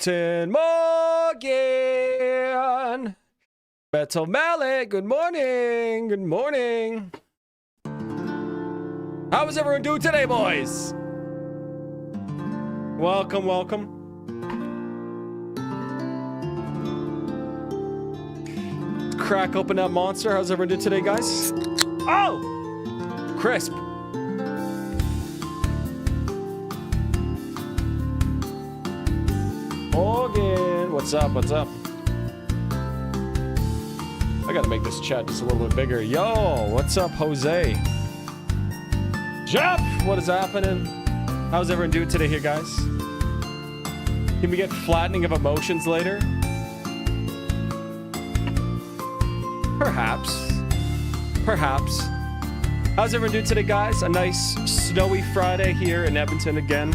Guten Morgen. Metal Mallet, good morning. Good morning. How is everyone doing today, boys? Welcome, welcome. Crack open that monster. How's everyone doing today, guys? Oh! Crisp. Morgan, what's up? What's up? I gotta make this chat just a little bit bigger. Yo, what's up, Jose? Jeff, what is happening? How's everyone doing today here, guys? Can we get flattening of emotions later? Perhaps. Perhaps. How's everyone doing today, guys? A nice snowy Friday here in Edmonton again.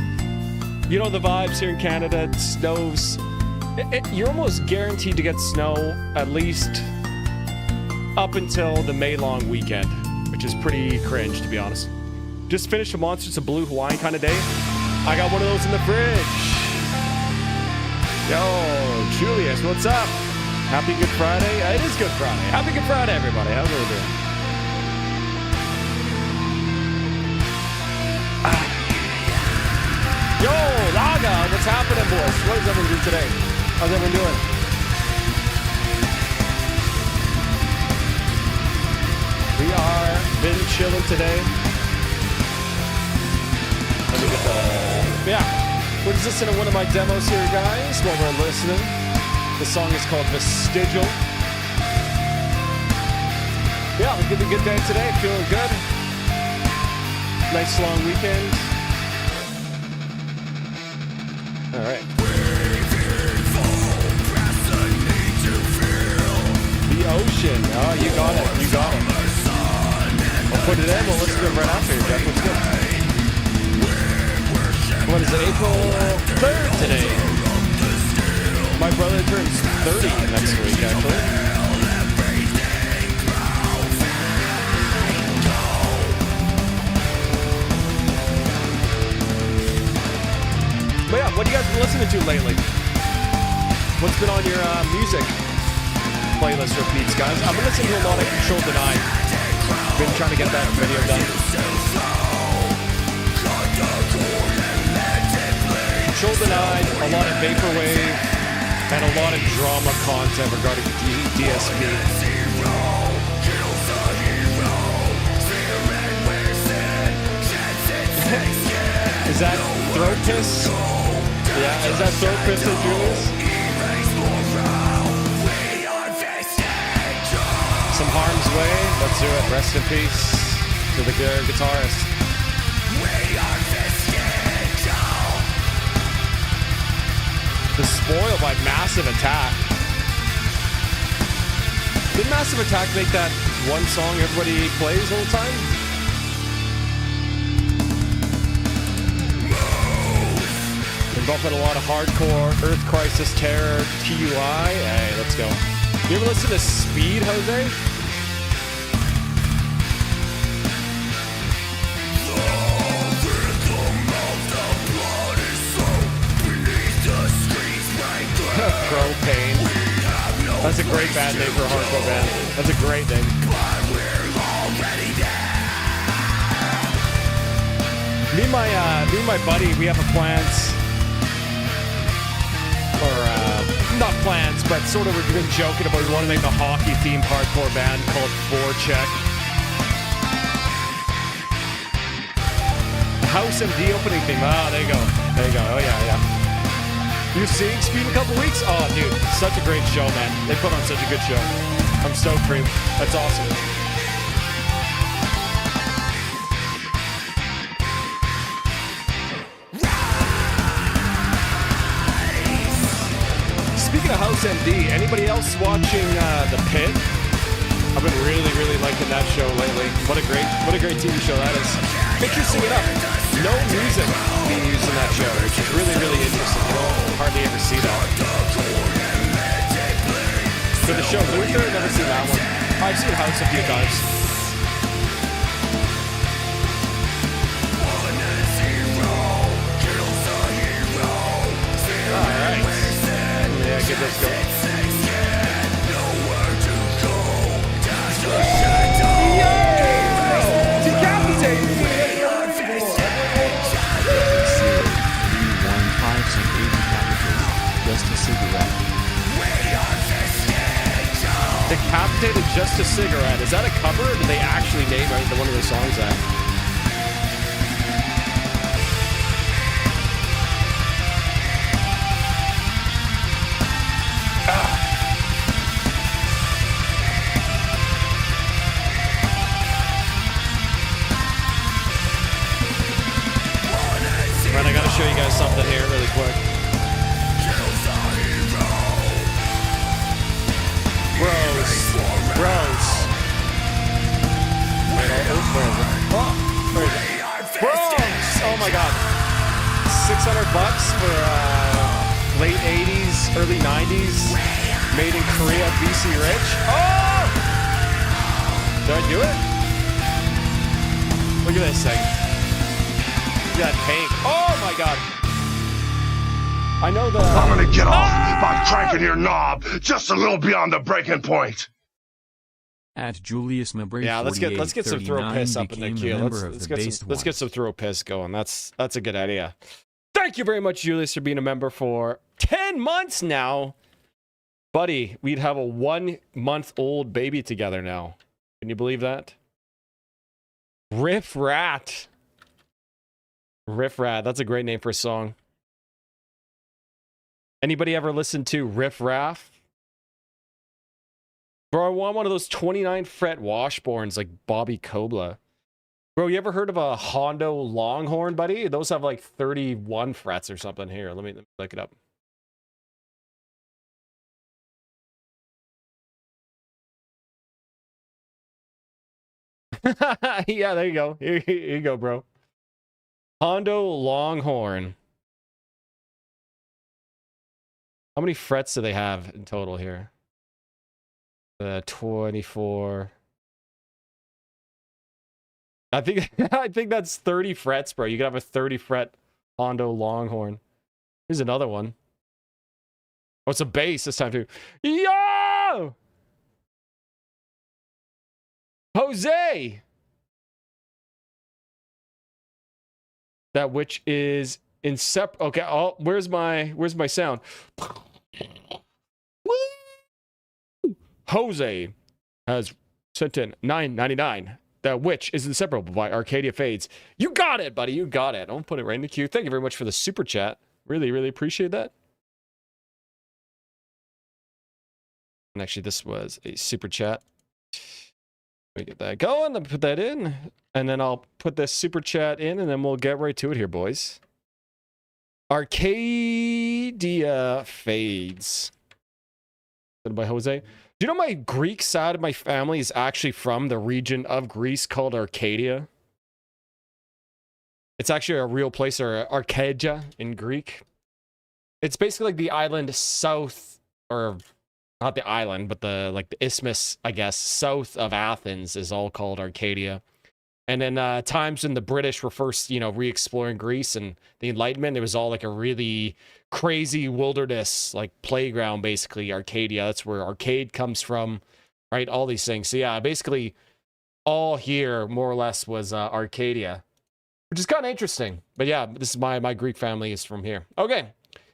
You know the vibes here in Canada. It snows. You're almost guaranteed to get snow at least up until the May long weekend, which is pretty cringe, to be honest. Just finished a Monsters of Blue Hawaiian kind of day. I got one of those in the fridge. Yo, Julius, what's up? Happy Good Friday. It is Good Friday. Happy Good Friday, everybody. How's everyone doing? Yo, Laga, what's happening, boys? What is everyone doing today? How's everyone doing? We are been chilling today. Let me get the... Yeah, we're just listening to one of my demos here, guys, while we're listening. The song is called Vestigial. Yeah, we're getting a good day today. Feeling good. Nice long weekend. All right. The ocean. Oh, you got it. You got it. I'll put it in. We'll listen to it right after. Jeff, what's good? What is it? April 3rd today. My brother turns 30 next week, actually. But yeah, what have you guys been listening to lately? What's been on your music playlist repeats, guys? I've been listening to a lot of Control Denied. Been trying to get that video done. Control Denied, a lot of Vaporwave, and a lot of drama content regarding DSP. Is that Throat Piss? Yeah, is that Throat Piss to Julius? Some Harm's Way. Let's do it. Rest in peace to the guitarist. The Spoil by Massive Attack. Did Massive Attack make that one song everybody plays all the time? Involved in a lot of hardcore, Earth Crisis, Terror, TUI. Hey, let's go. You ever listen to Speed, Jose? Propane. That's a great band name for a hardcore band. That's a great name. Me and my buddy, we have a plans, or not plans, but sort of we've been joking about we want to make a hockey-themed hardcore band called Forecheck. House MD opening theme. Ah, there you go. There you go. Oh yeah, yeah. You're seeing Speed in a couple weeks? Oh, dude, such a great show, man. They put on such a good show. I'm stoked for you. That's awesome. Speaking of House MD, anybody else watching The Pit? I've been really, really liking that show lately. What a great TV show that is. Make sure to sing it up. No music being used in that show, which is really, really interesting. You don't hardly ever see that. For the show Luther, I've never seen that one. I've seen House a few times. Alright. Dedicated Just a Cigarette. Is that a cover, or did they actually name one of their songs that? Right, I gotta show you guys something here really quick. Bros. Wait, oh, Bros! Oh my god. $600 for late 80s, early 90s. Made in Korea, BC Rich. Oh! Did I do it? Look at this thing. Look at that pink. Oh my god. I know the... I'm gonna get off by cranking your knob just a little beyond the breaking point. At Julius Mabray, yeah, let's get some throw piss up in the queue. Let's get some throw piss going. That's a good idea. Thank you very much, Julius, for being a member for 10 months now. Buddy, we'd have a 1-month-old baby together now. Can you believe that? Riff Rat. Riff Rat. That's a great name for a song. Anybody ever listen to Riff Raff? Bro, I want one of those 29 fret washboards like Bobby Kobla. Bro, you ever heard of a Hondo Longhorn, buddy? Those have like 31 frets or something. Here, let me look it up. Yeah, there you go. Here you go, bro. Hondo Longhorn. How many frets do they have in total here? 24. I think that's 30 frets, bro. You could have a 30 fret Hondo Longhorn. Here's another one. Oh, it's a bass this time too. Yo! Jose! That which is inseparable. Okay, oh, where's my sound? Jose has sent in $9.99. That which is inseparable by Arcadia Fades. You got it, buddy. You got it. I'll put it right in the queue. Thank you very much for the super chat. Really, really appreciate that. And actually, this was a super chat. Let me get that going. Let me put that in. And then I'll put this super chat in, and then we'll get right to it here, boys. Arcadia Fades. By Jose. Do you know my Greek side of my family is actually from the region of Greece called Arcadia? It's actually a real place, or Arcadia in Greek. It's basically like the island south, or not the island, but the isthmus, I guess, south of Athens is all called Arcadia. And then times when the British were first, re-exploring Greece and the Enlightenment, it was all like a really crazy wilderness, like playground, basically, Arcadia. That's where arcade comes from, right? All these things. So yeah, basically all here, more or less, was Arcadia, which is kind of interesting. But yeah, this is my Greek family is from here. Okay,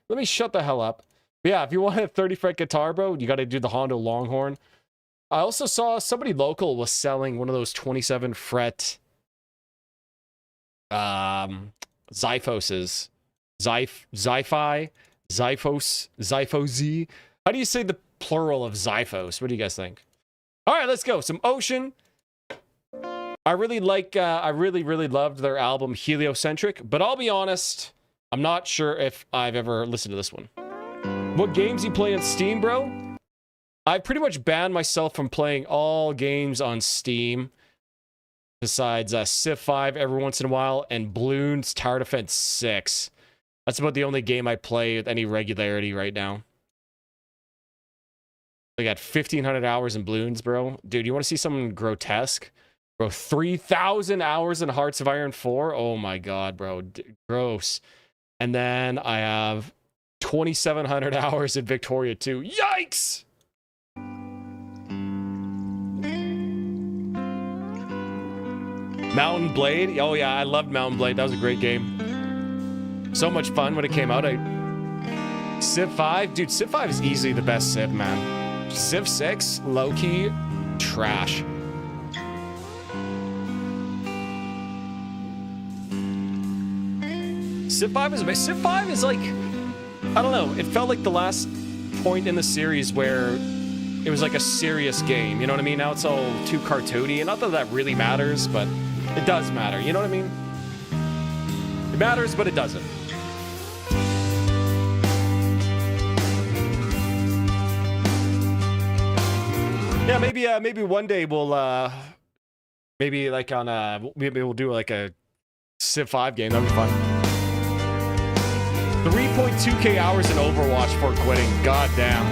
let me shut the hell up. But yeah, if you want a 30 fret guitar, bro, you got to do the Hondo Longhorn. I also saw somebody local was selling one of those 27 fret Xiphoses. Xiphi, Xiphos. How do you say the plural of Xiphos? What do you guys think? All right, let's go. Some Ocean. I really loved their album Heliocentric, but I'll be honest, I'm not sure if I've ever listened to this one. What games you play on Steam, bro? I pretty much banned myself from playing all games on Steam, besides Civ 5 every once in a while, and Bloons Tower Defense 6. That's about the only game I play with any regularity right now. I got 1,500 hours in Bloons, bro. Dude, you want to see something grotesque? Bro, 3,000 hours in Hearts of Iron 4? Oh my god, bro. Gross. And then I have 2,700 hours in Victoria 2. Yikes! Mountain Blade? Oh yeah, I loved Mountain Blade. That was a great game. So much fun when it came out. Civ 5? Dude, Civ 5 is easily the best Civ, man. Civ 6, low-key, trash. Civ 5 is amazing. Civ 5 is like, I don't know, it felt like the last point in the series where it was like a serious game, you know what I mean? Now it's all too cartoony, and not that that really matters, but it does matter, you know what I mean? It matters, but it doesn't. Yeah, maybe one day we'll, maybe like on maybe we'll do like a Civ 5 game, that'd be fun. 3.2k hours in Overwatch for quitting. God damn.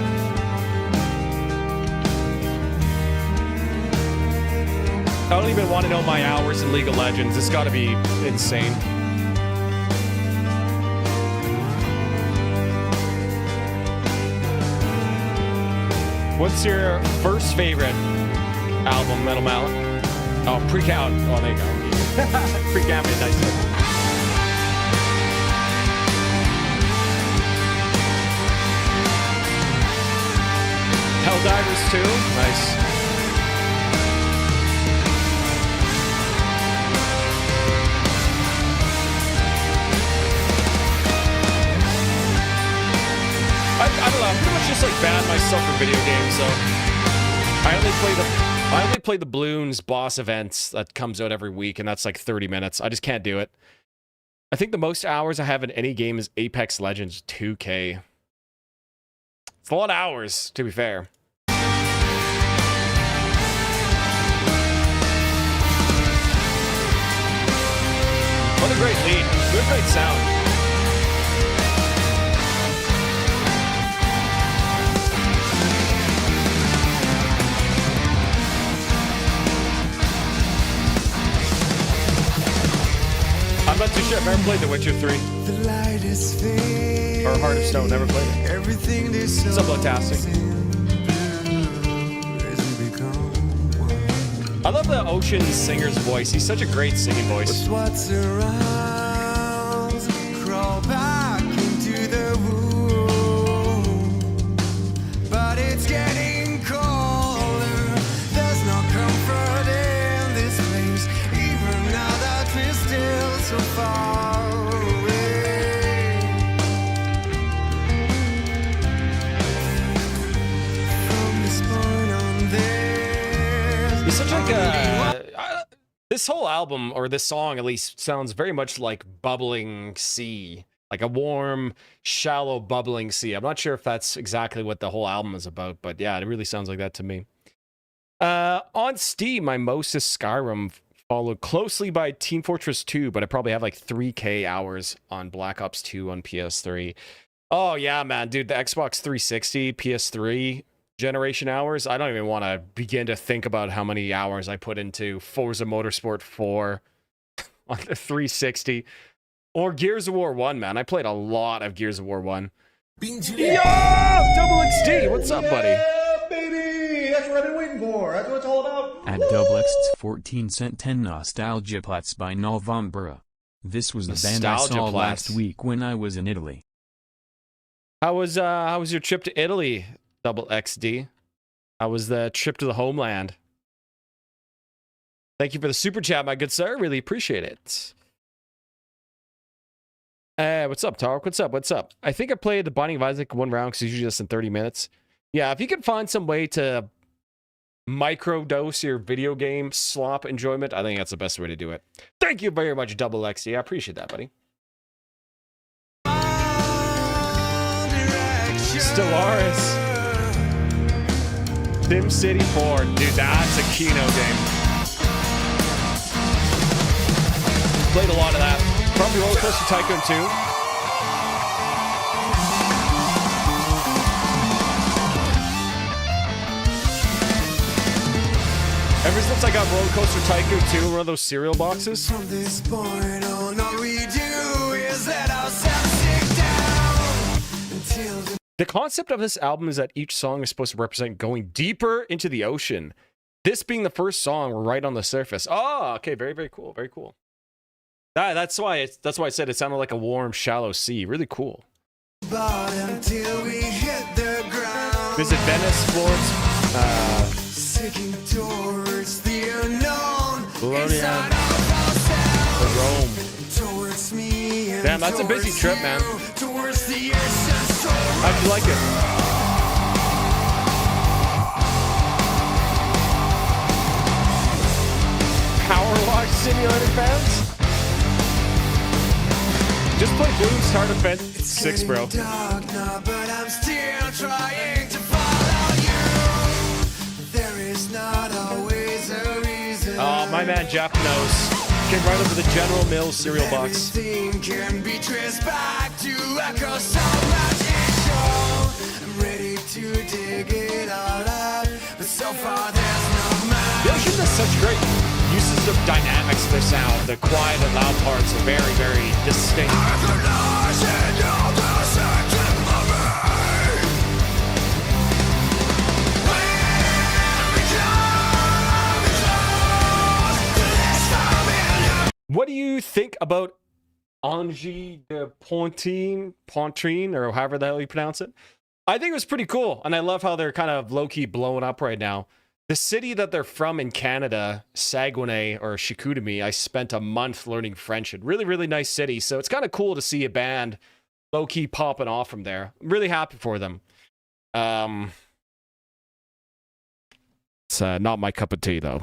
I don't even want to know my hours in League of Legends. It's got to be insane. What's your first favorite album, Metal Mallet? Oh, Pre-Count. Oh, there you go. Pre-Count is nice. Helldivers 2, nice. I don't know, I'm pretty much just like banned myself for video games, so I only play the Bloons boss events that comes out every week, and that's like 30 minutes. I just can't do it. I think the most hours I have in any game is Apex Legends 2K. It's a lot of hours, to be fair. What a great lead. What a great sound. I'm not too sure. I've never played The Witcher 3. Or Heart of Stone. Never played it. Sublotastic. I love the Ocean singer's voice. He's such a great singing voice. What's around, crawl back into the womb. But it's getting colder. There's no comfort in this place, even now that we're still so far away from this point on. There, he's such like a. This whole album, or this song at least, sounds very much like bubbling sea. Like a warm, shallow, bubbling sea. I'm not sure if that's exactly what the whole album is about, but yeah, it really sounds like that to me. On Steam, my most is Skyrim, followed closely by Team Fortress 2, but I probably have like 3k hours on Black Ops 2 on PS3. Oh yeah, man, dude, the Xbox 360, PS3 generation hours, I don't even want to begin to think about how many hours I put into Forza Motorsport 4 on the 360 or Gears of War 1, man. I played a lot of Gears of War 1. Yo, Double XD, what's up, buddy? Yeah, baby, that's what I've been waiting for. That's what it's all about. At Doublex's 14 cent 10 Nostalgia Plats by Novembra. This was the band I saw last week when I was in Italy. How was your trip to Italy, Double XD? How was the trip to the homeland? Thank you for the super chat, my good sir. Really appreciate it. What's up, Tarek? What's up? What's up? I think I played the Binding of Isaac one round because it's usually just in 30 minutes. Yeah, if you can find some way to microdose your video game slop enjoyment, I think that's the best way to do it. Thank you very much, Double XD. I appreciate that, buddy. Stellaris. Sim City 4. Dude, that's a Kino game. Played a lot of that. Probably Roller Coaster Tycoon 2. Ever since I got Roller Coaster Tycoon 2 in one of those cereal boxes. from this point on, all we do is let ourselves sink down until The concept of this album is that each song is supposed to represent going deeper into the ocean. This being the first song, we're right on the surface. Oh, okay, very, very cool, very cool. That's why I said it sounded like a warm, shallow sea. Really cool. until we hit the ground. Visit Venice, Florence. taking towards the unknown. Bologna. Rome. Towards me and Damn, that's a busy trip, man. towards the essence. How'd you like it? Power Wash Simulator fans? Just play Doom Start Event 6, bro. Dark now, but I'm still trying to follow you. There is not always a reason. Oh, my man Jeff knows. Get right over the General Mills cereal box. Everything can be traced back to echo so much echo. I'm ready to dig it all out, but so far there's no match. The Ocean does such great uses of dynamics for sound. The quiet and loud parts are very, very distinct. What do you think about Angie de Pontrine, or however the hell you pronounce it? I think it was pretty cool, and I love how they're kind of low-key blowing up right now. The city that they're from in Canada, Saguenay or Chicoutimi, I spent a month learning French in. Really, really nice city, so it's kind of cool to see a band low-key popping off from there. I'm really happy for them. It's not my cup of tea, though.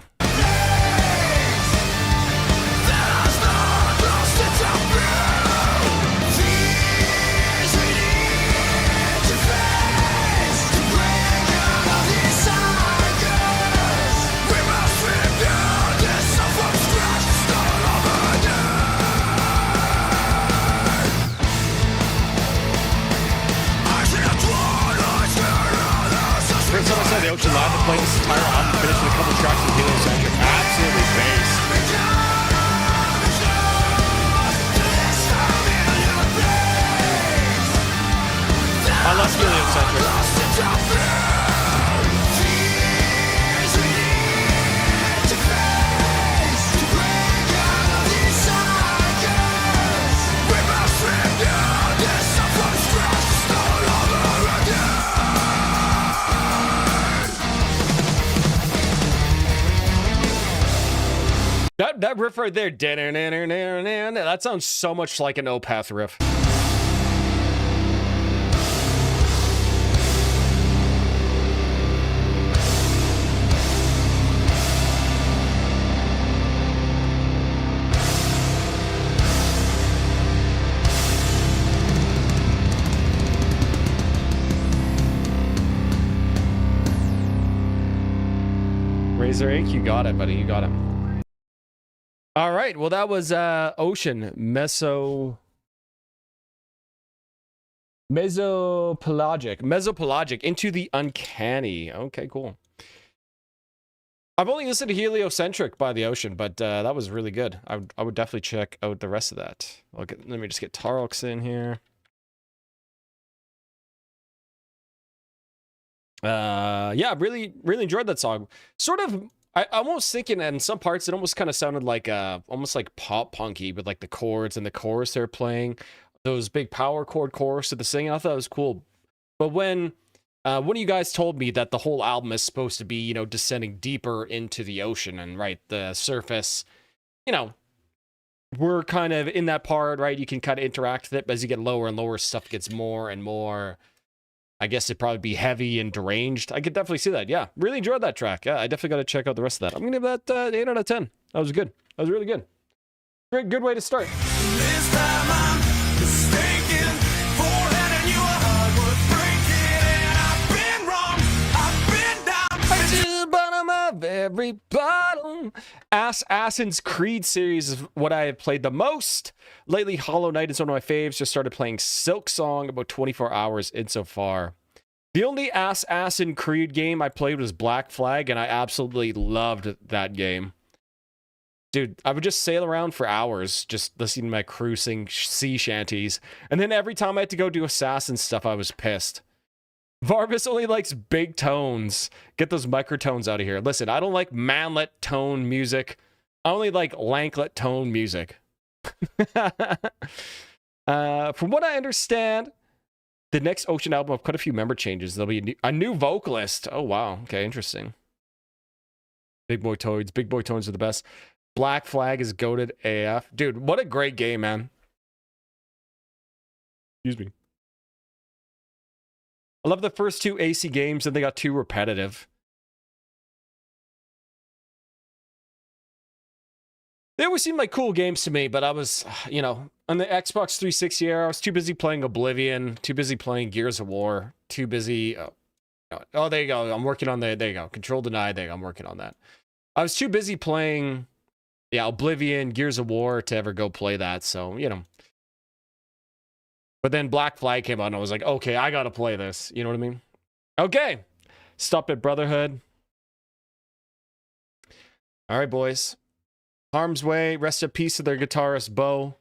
First time I saw the Ocean live, they're playing this entire album, finished with a couple tracks with heliocentric. Absolutely based. I love heliocentric. That riff right there, that sounds so much like an Opeth riff. Razor Ink, you got it, buddy. You got it. All right. Well, that was Ocean Mesopelagic into the uncanny. Okay, cool. I've only listened to Heliocentric by the Ocean, but that was really good. I would definitely check out the rest of that. Let me just get Tarlx in here. Yeah, really enjoyed that song. Sort of, I almost thinking, and in some parts it almost kind of sounded like almost like pop punky, but like the chords and the chorus they're playing, those big power chord chorus of the singing, I thought it was cool. But when one of you guys told me that the whole album is supposed to be, you know, descending deeper into the ocean, and right, the surface, you know, we're kind of in that part, right? You can kind of interact with it, but as you get lower and lower, stuff gets more and more, I guess it'd probably be heavy and deranged. I could definitely see that. Yeah, really enjoyed that track. Yeah, I definitely got to check out the rest of that. I'm going to give that 8 out of 10. That was good. That was really good. Great, good way to start. This time I'm mistaken for letting you a heart worth breaking, and I've been wrong, I've been down To the bottom of every bottom. Assassin's Creed series is what I have played the most. Lately, Hollow Knight is one of my faves. Just started playing Silk Song about 24 hours in so far. The only Assassin's Creed game I played was Black Flag, and I absolutely loved that game. Dude, I would just sail around for hours, just listening to my crew sing sea shanties. And then every time I had to go do assassin stuff, I was pissed. Varvis only likes big tones. Get those microtones out of here. Listen, I don't like manlet tone music. I only like lanklet tone music. From what I understand, the next Ocean album will have quite a few member changes. There'll be a new vocalist. Oh, wow. Okay, interesting. Big boy toads. Big boy toads are the best. Black Flag is goated AF. Dude, what a great game, man. Excuse me. I love the first 2 AC games, and they got too repetitive. They always seemed like cool games to me, but I was, you know, on the Xbox 360 era, I was too busy playing Oblivion, too busy playing Gears of War, too busy... Oh, there you go. I'm working on the... There you go. Control denied. There you go. I'm working on that. I was too busy playing, yeah, Oblivion, Gears of War to ever go play that, so, you know. But then Black Flag came out, and I was like, okay, I gotta play this. You know what I mean? Okay. Stop at Brotherhood. All right, boys. Harm's Way, rest in peace to their guitarist, Bo.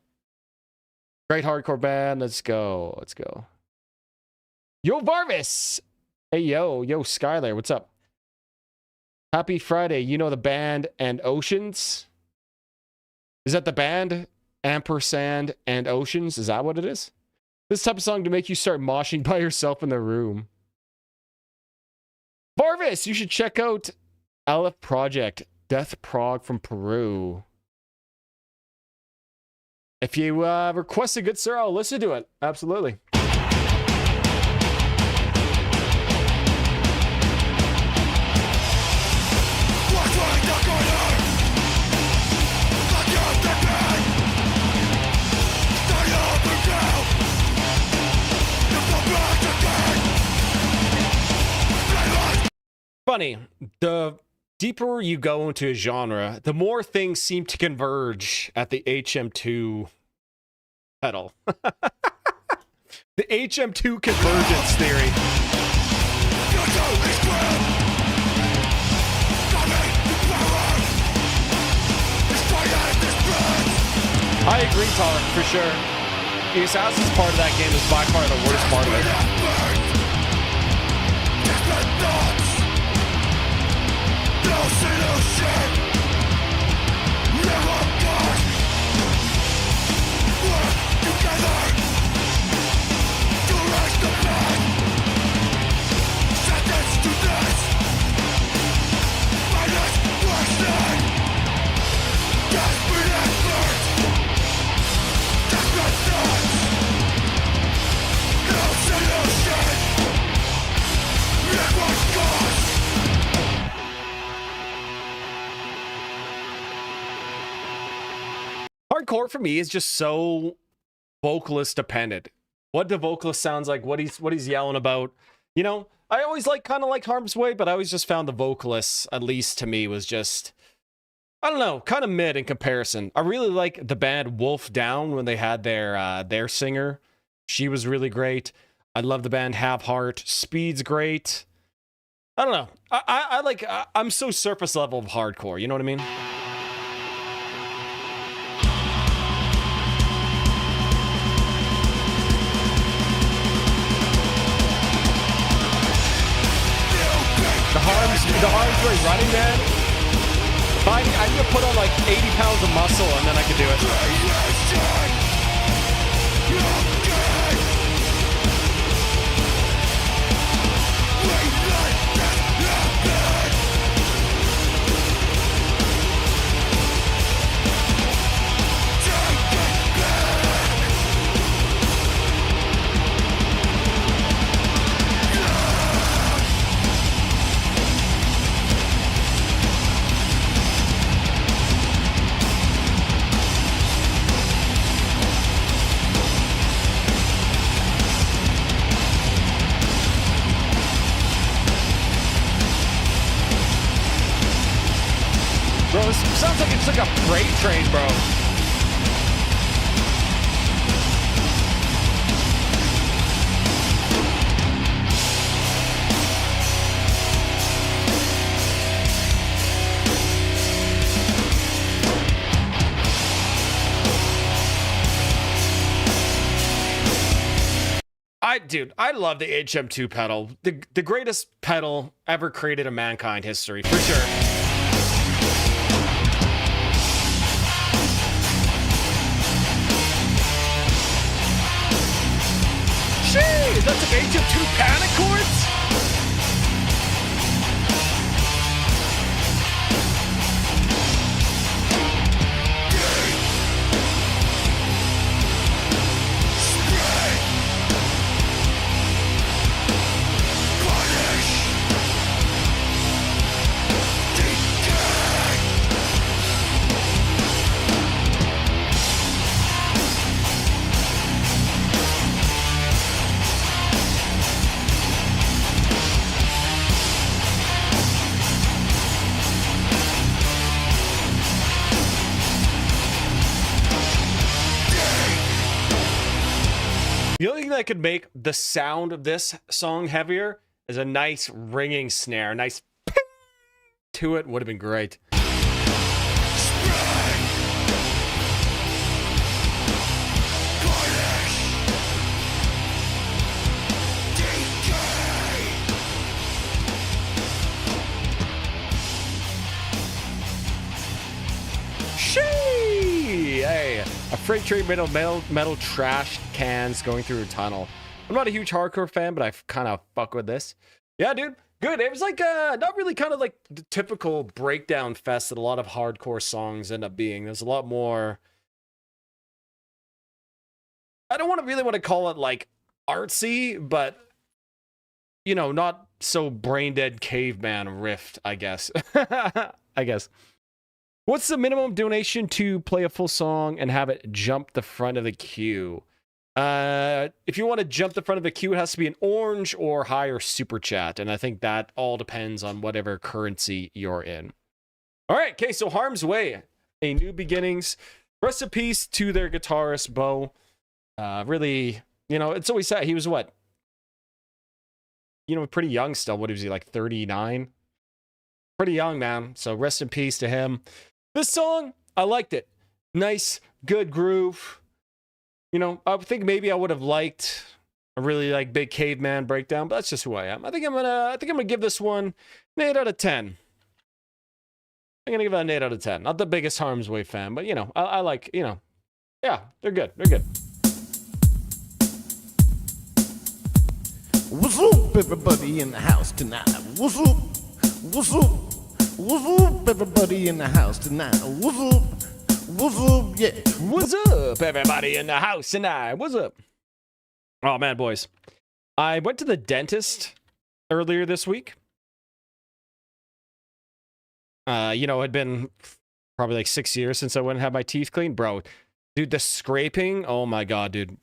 Great hardcore band. Let's go. Let's go. Yo, Varvis! Hey, yo, Skylar, what's up? Happy Friday. You know the band and Oceans? Is that the band? Ampersand and Oceans? Is that what it is? This type of song to make you start moshing by yourself in the room. Varvis, you should check out Aleph Project, Death Prog from Peru. If you request a good sir, I'll listen to it. Absolutely. Funny, the deeper you go into a genre, the more things seem to converge at the HM2 pedal. The HM2 convergence theory. I agree, Tarek, for sure. The Assassin's part of that game is by far the worst part of it. Hardcore for me is just so vocalist dependent. What the vocalist sounds like, what he's yelling about. You know, I always kind of like Harm's Way, but I always just found the vocalist, at least to me, was just, I don't know, kind of mid in comparison. I really like the band Wolf Down when they had their singer. She was really great. I love the band Have Heart. Speed's great. I don't know. I'm so surface level of hardcore. You know what I mean? The Harm's Way Running Man. I need to put on like 80 pounds of muscle and then I can do it. Bro, this sounds like it's like a freight train, bro. Dude, I love the HM2 pedal. The greatest pedal ever created in mankind history, for sure. Jeez, that's like HM2 panic chords? that could make the sound of this song heavier is a nice ringing snare. Nice ping to it would have been great. Hey, a freight train metal trash cans going through a tunnel. I'm not a huge hardcore fan, but I kind of fuck with this. Yeah, dude, good. It was like not really kind of like the typical breakdown fest that a lot of hardcore songs end up being. There's a lot more. I don't really want to call it like artsy, but you know, not so brain dead caveman riffed, I guess. I guess. What's the minimum donation to play a full song and have it jump the front of the queue? If you want to jump the front of the queue, it has to be an orange or higher super chat. And I think that all depends on whatever currency you're in. All right. Okay. So Harm's Way, A New Beginnings. Rest in peace to their guitarist, Bo. Really, you know, it's always sad. He was what? You know, pretty young still. What was he, like 39? Pretty young, man. So rest in peace to him. This song, I liked it. Nice, good groove. You know, I think maybe I would have liked a really like big caveman breakdown, but that's just who I am. I think I'm gonna give this one an 8 out of 10. I'm gonna give it an 8 out of 10. Not the biggest Harm's Way fan, but you know, I like, you know, yeah, they're good. They're good. What's up, everybody in the house tonight? What's up? What's up? What's up, everybody in the house tonight? What's up? What's up? Yeah. What's up, everybody in the house tonight? What's up? Oh, man, boys. I went to the dentist earlier this week. You know, it had been probably like 6 years since I went and had my teeth cleaned. Bro, dude, the scraping, oh my God, dude.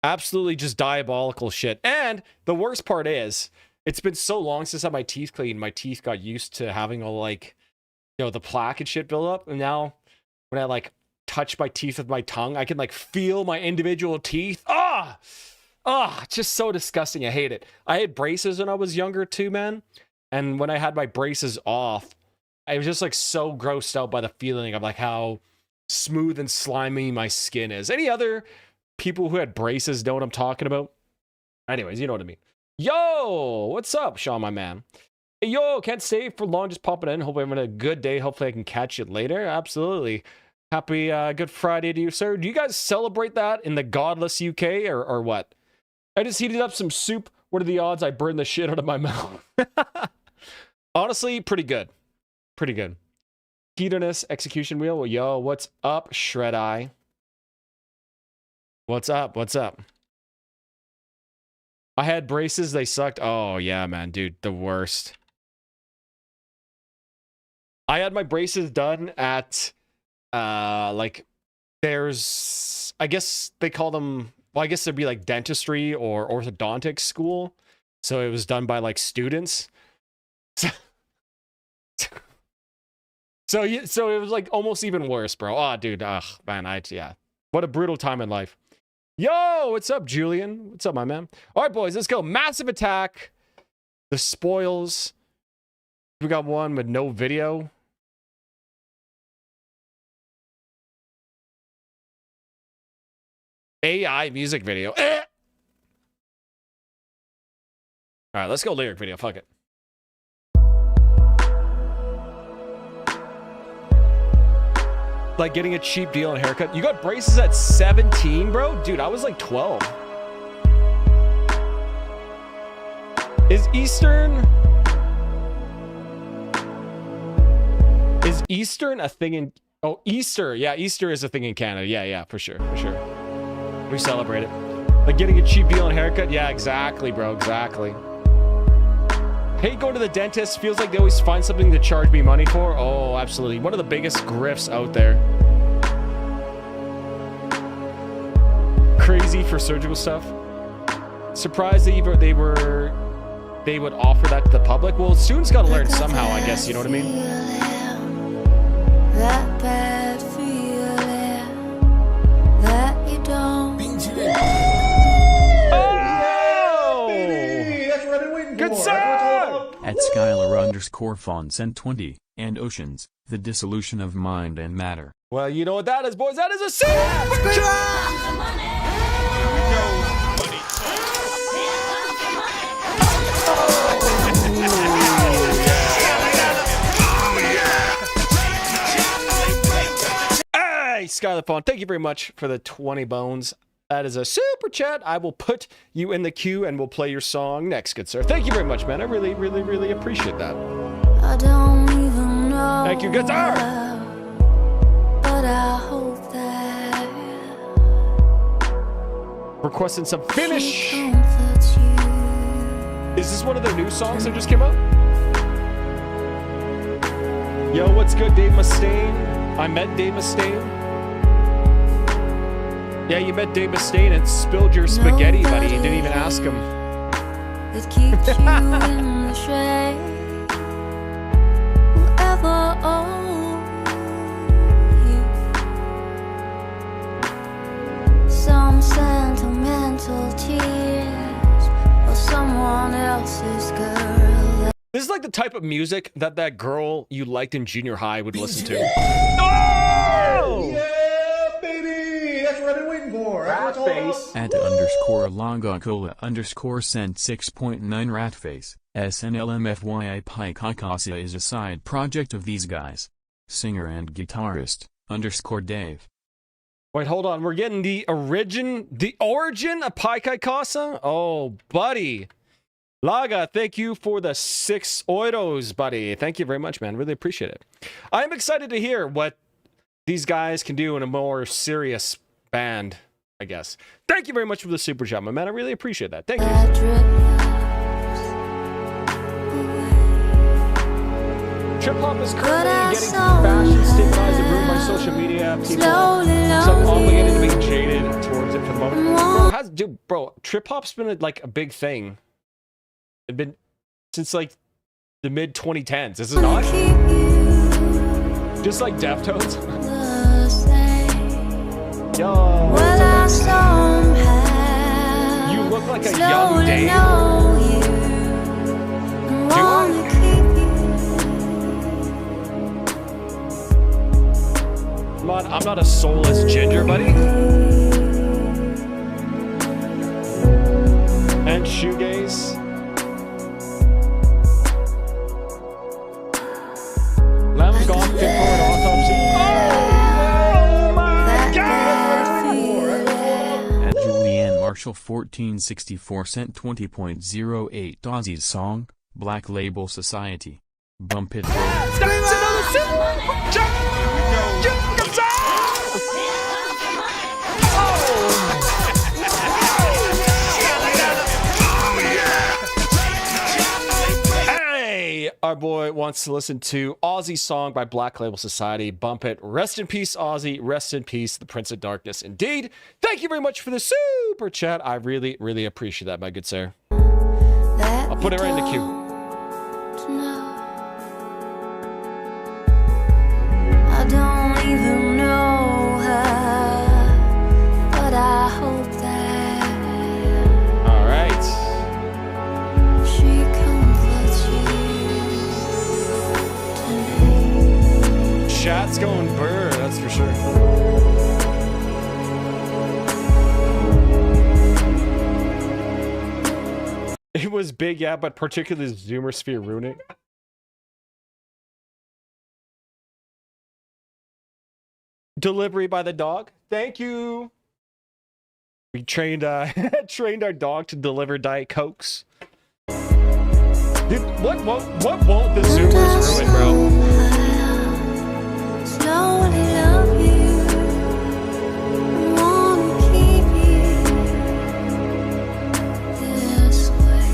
Absolutely just diabolical shit. And the worst part is, it's been so long since I had my teeth cleaned. My teeth got used to having all like, you know, the plaque and shit build up. And now when I like touch my teeth with my tongue, I can like feel my individual teeth. It's just so disgusting. I hate it. I had braces when I was younger too, man. And when I had my braces off, I was just like so grossed out by the feeling of like how smooth and slimy my skin is. Any other people who had braces know what I'm talking about? Anyways, you know what I mean. Yo, what's up, Sean, my man? Hey, yo, can't stay for long, just popping in. Hope you're having a good day. Hopefully I can catch you later. Absolutely. Happy Good Friday to you, sir. Do you guys celebrate that in the godless UK or what? I just heated up some soup. What are the odds I burn the shit out of my mouth? Honestly, pretty good. Pretty good. Hedonist execution wheel. Well, yo, what's up, Shred Eye? What's up? What's up? I had braces, they sucked. Oh, yeah, man, dude, the worst. I had my braces done at, like, there's, I guess they call them, well, I guess it'd be like dentistry or orthodontic school. So it was done by, like, students. So it was, like, almost even worse, bro. Oh, dude, man, yeah. What a brutal time in life. Yo, what's up, Julian? What's up, my man? All right, boys, let's go. Massive Attack. The Spoils. We got one with no video. AI music video. All right, let's go lyric video. Fuck it. Like getting a cheap deal on a haircut. You got braces at 17, bro? Dude, I was like 12. Is Eastern a thing in... Oh, Easter. Yeah, Easter is a thing in Canada. Yeah, for sure. We celebrate it. Like getting a cheap deal on a haircut. Yeah, exactly, bro. Exactly. Hate going to the dentist. Feels like they always find something to charge me money for. Oh, absolutely. One of the biggest grifts out there. Crazy for surgical stuff. Surprised that they would offer that to the public. Well, students got to learn somehow, I guess. You know what I mean? That bad feeling that you don't _Fawn sent 20, and Oceans, the dissolution of mind and matter. Well, you know what that is, boys. That is a super Hey, Skylar Fawn, thank you very much for the 20 bones. That is a super chat. I will put you in the queue and we'll play your song next, good sir. Thank you very much, man. I really, really, really appreciate that. I don't even know. Thank you, good sir. But I hope that Requesting some Finnish. she comforts you. Is this one of their new songs that just came out? Yo, what's good, Dave Mustaine? I met Dave Mustaine. Yeah, you met Dave Mustaine and spilled your spaghetti, buddy. You didn't even ask him. That keeps you in the shade. Whoever owns you. Some sentimental tears or someone else's girl. This is like the type of music that that girl you liked in junior high would listen to. Oh! Yeah, baby! That's what I've been waiting for. That's what it's all about. @_Longacola_ sent 6.9 Ratface. SNLMFYI Pikakasa is a side project of these guys. Singer and guitarist, _Dave. Wait, hold on. We're getting the origin of Paikai Casa? Oh, buddy. Laga, thank you for the 6 euros, buddy. Thank you very much, man. Really appreciate it. I'm excited to hear what these guys can do in a more serious band, I guess. Thank you very much for the super chat, my man. I really appreciate that. Thank you. Trip hop is currently getting fashion stigmatized and ruined by social media. People some obligated to being jaded towards it for the moment. Bro, trip hop's been like a big thing. It's been since like the mid 2010s. Is it not? Just like Deftones. Yo, you look like a young Dave. Do I? I'm not a soulless ginger, buddy. And shoegaze. Lamb gone, fit for an autopsy. Oh my God! And Julianne Marshall 1464 sent 20.08 Aussie's song, Black Label Society. Bump it. That's another super chat! Hey, our boy wants to listen to Ozzy's song by Black Label Society. Bump it. Rest in peace, Ozzy. Rest in peace, the Prince of Darkness. Indeed. Thank you very much for the super chat. I really, really appreciate that, my good sir. I'll put it right in the queue. I don't even know her, but I hope that all right. she comforts you tonight. Chat's going burr, that's for sure. It was big, yeah, but particularly the Zoomer Sphere ruining. Delivery by the dog. Thank you. We trained trained our dog to deliver Diet Cokes. Dude, what won't the Zoomers ruin, bro? Slowly love you, wanna keep you this way.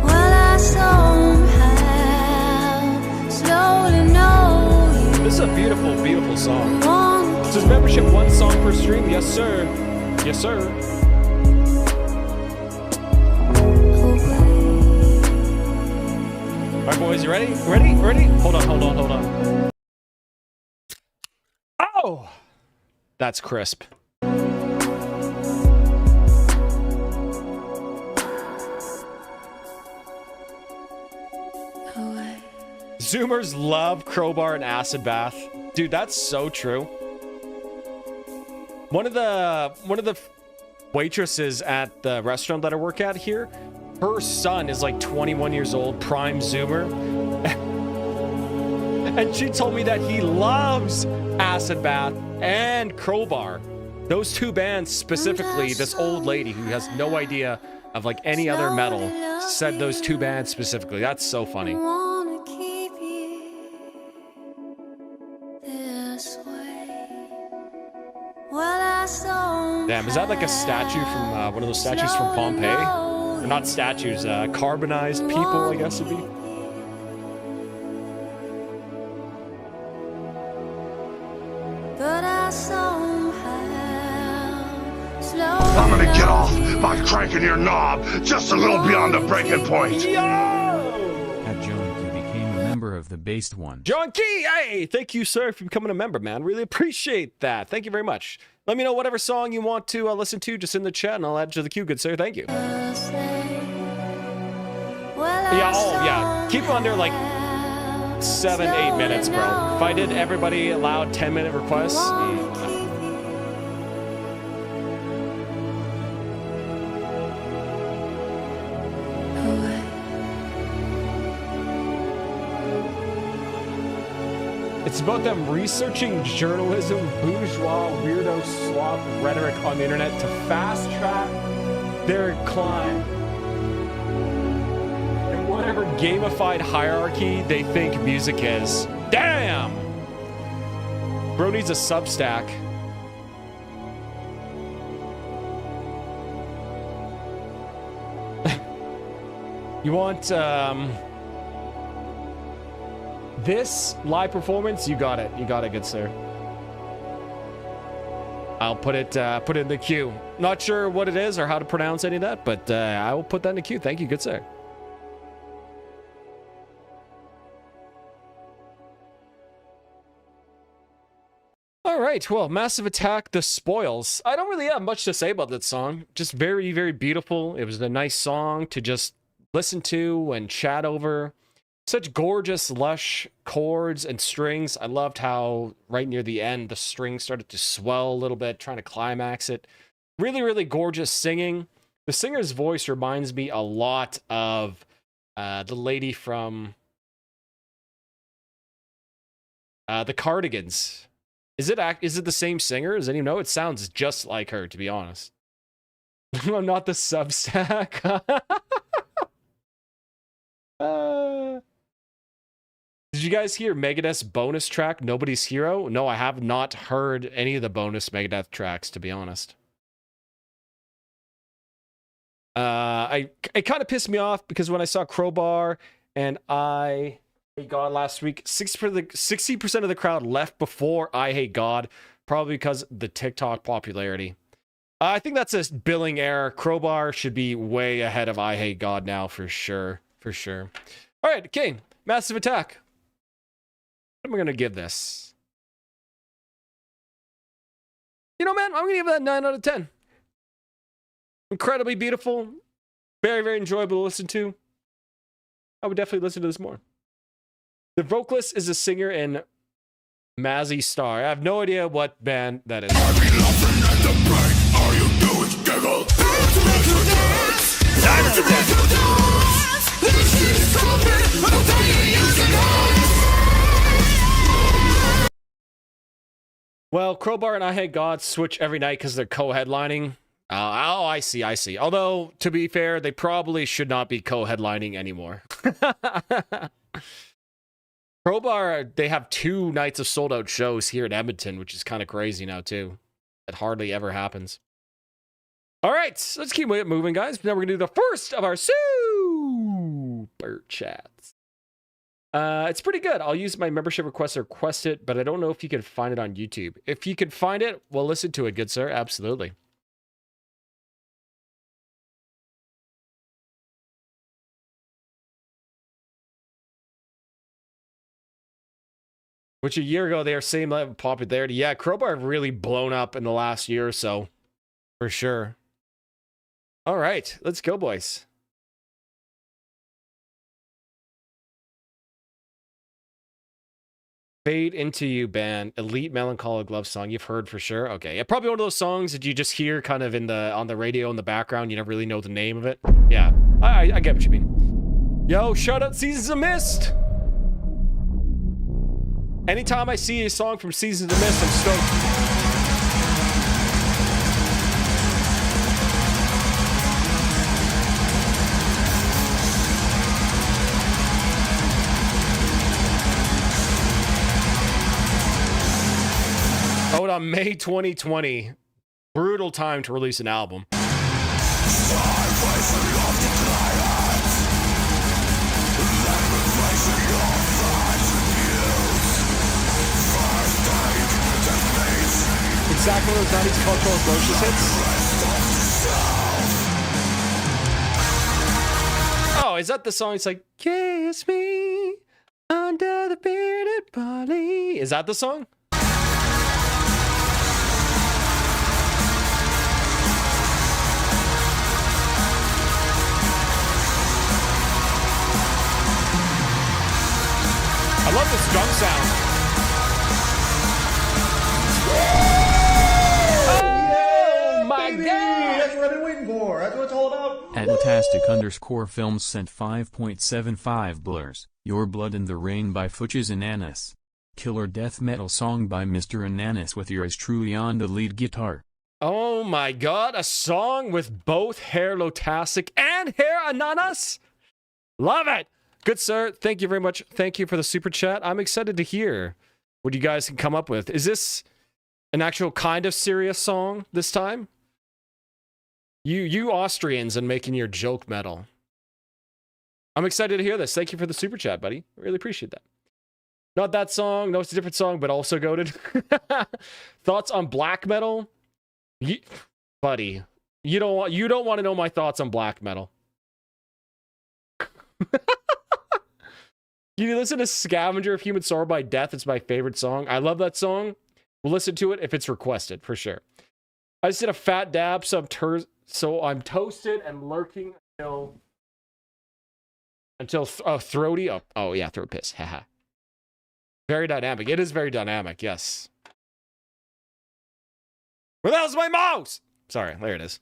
Well, I somehow slowly know you. This is a beautiful, beautiful song. Says membership 1 song per stream. Yes, sir. Yes, sir. All right, boys, you ready? Ready? Ready? Hold on, hold on, hold on. Oh! That's crisp. Zoomers love Crowbar and Acid Bath. Dude, that's so true. One of the waitresses at the restaurant that I work at here, her son is like 21 years old, prime Zoomer. And she told me that he loves Acid Bath and Crowbar. Those two bands specifically, this old lady who has no idea of like any other metal said those two bands specifically. That's so funny. Wanna keep you this way. Well, I saw Damn, is that like a statue from one of those statues from Pompeii? Or not statues, carbonized people, I guess it'd be. but I somehow slowly I'm gonna get off by cranking your knob just a little beyond the breaking point. At John Key became a member of the Based One. John Key, hey, thank you, sir, for becoming a member, man. Really appreciate that. Thank you very much. Let me know whatever song you want to listen to just in the chat, and I'll add it to the queue, good sir. Thank you. say, well, Yeah, oh, yeah. Keep under, like, 7-8 minutes, bro. If I did everybody allowed 10-minute requests, it's about them researching journalism, bourgeois, weirdo, slop rhetoric on the internet to fast-track their climb in whatever gamified hierarchy they think music is. Damn! Bro needs a Substack. You want, this live performance? You got it. You got it, good sir. I'll put it in the queue. Not sure what it is or how to pronounce any of that, but I will put that in the queue. Thank you, good sir. All right, well, Massive Attack, The Spoils. I don't really have much to say about that song. Just very, very beautiful. It was a nice song to just listen to and chat over. Such gorgeous, lush chords and strings. I loved how right near the end, the strings started to swell a little bit, trying to climax it. Really, really gorgeous singing. The singer's voice reminds me a lot of the lady from the Cardigans. Is it the same singer? Does anyone know? It sounds just like her, to be honest. I'm not the Substack. Did you guys hear Megadeth's bonus track, Nobody's Hero? No, I have not heard any of the bonus Megadeth tracks, to be honest. It kind of pissed me off because when I saw Crowbar and I Hate God last week, 60% of the crowd left before I Hate God, probably because of the TikTok popularity. I think that's a billing error. Crowbar should be way ahead of I Hate God now, for sure. For sure. All right, Kane, Massive Attack. What am I going to give this? You know, man, I'm going to give that 9 out of 10. Incredibly beautiful. Very, very enjoyable to listen to. I would definitely listen to this more. The vocalist is a singer in Mazzy Star. I have no idea what band that is. Well, Crowbar and I Hate God switch every night because they're co-headlining. Oh, I see, I see. Although, to be fair, they probably should not be co-headlining anymore. Crowbar, they have 2 nights of sold-out shows here in Edmonton, which is kind of crazy now, too. That hardly ever happens. All right, let's keep it moving, guys. Now we're going to do the first of our super chats. It's pretty good. I'll use my membership request to request it, but I don't know if you can find it on YouTube. If you can find it, we'll listen to it, good sir. Absolutely. Which a year ago, they were same level of popularity. Yeah, Crowbar have really blown up in the last year or so. For sure. All right, let's go, boys. Fade Into You band, Elite Melancholic Love Song. You've heard for sure. Okay, yeah, probably one of those songs that you just hear kind of on the radio in the background. You never really know the name of it. Yeah, I get what you mean. Yo, shout out Seasons of Mist. Anytime I see a song from Seasons of Mist, I'm stoked. Out on May 2020. Brutal time to release an album. Exactly those 90s cultural atrocious hits. Oh, is that the song? It's like, kiss me under the bearded barley. Is that the song? I love this drum sound. Oh my god! That's what I've been waiting for. That's what it's all about. Atlantastic_films sent 5.75 blurs. Your Blood in the Rain by Futches Ananas. Killer death metal song by Mr. Ananas with yours truly on the lead guitar. Oh my god, a song with both Hair Lotastic and Hair Ananas? Love it! Good sir, thank you very much. Thank you for the super chat. I'm excited to hear what you guys can come up with. Is this an actual kind of serious song this time? You Austrians and making your joke metal. I'm excited to hear this. Thank you for the super chat, buddy. I really appreciate that. Not that song. No, it's a different song, but also goated. Thoughts on black metal? Buddy, you don't want to know my thoughts on black metal. You listen to Scavenger of Human Sorrow by Death. It's my favorite song. I love that song. We'll listen to it if it's requested, for sure. I just did a fat dab, so I'm toasted and lurking until throaty. Oh yeah, throat piss. Haha. Very dynamic. It is very dynamic, yes. Where the hell's my mouse? Sorry, there it is.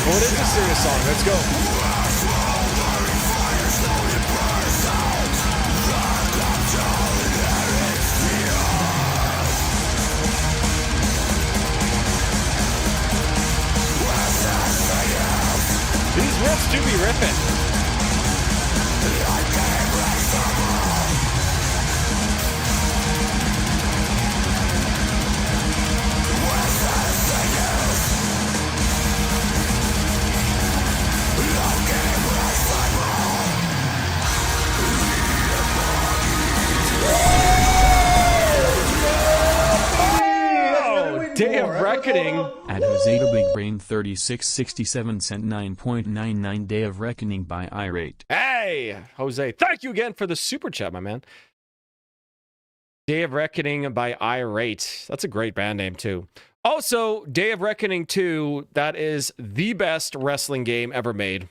Well, it is a serious song. Let's go. These riffs do be ripping. Day of Reckoning. At Jose the Big Brain 3667 sent 9.99 Day of Reckoning by Irate. Hey, Jose. Thank you again for the super chat, my man. Day of Reckoning by Irate. That's a great band name, too. Also, Day of Reckoning 2, that is the best wrestling game ever made.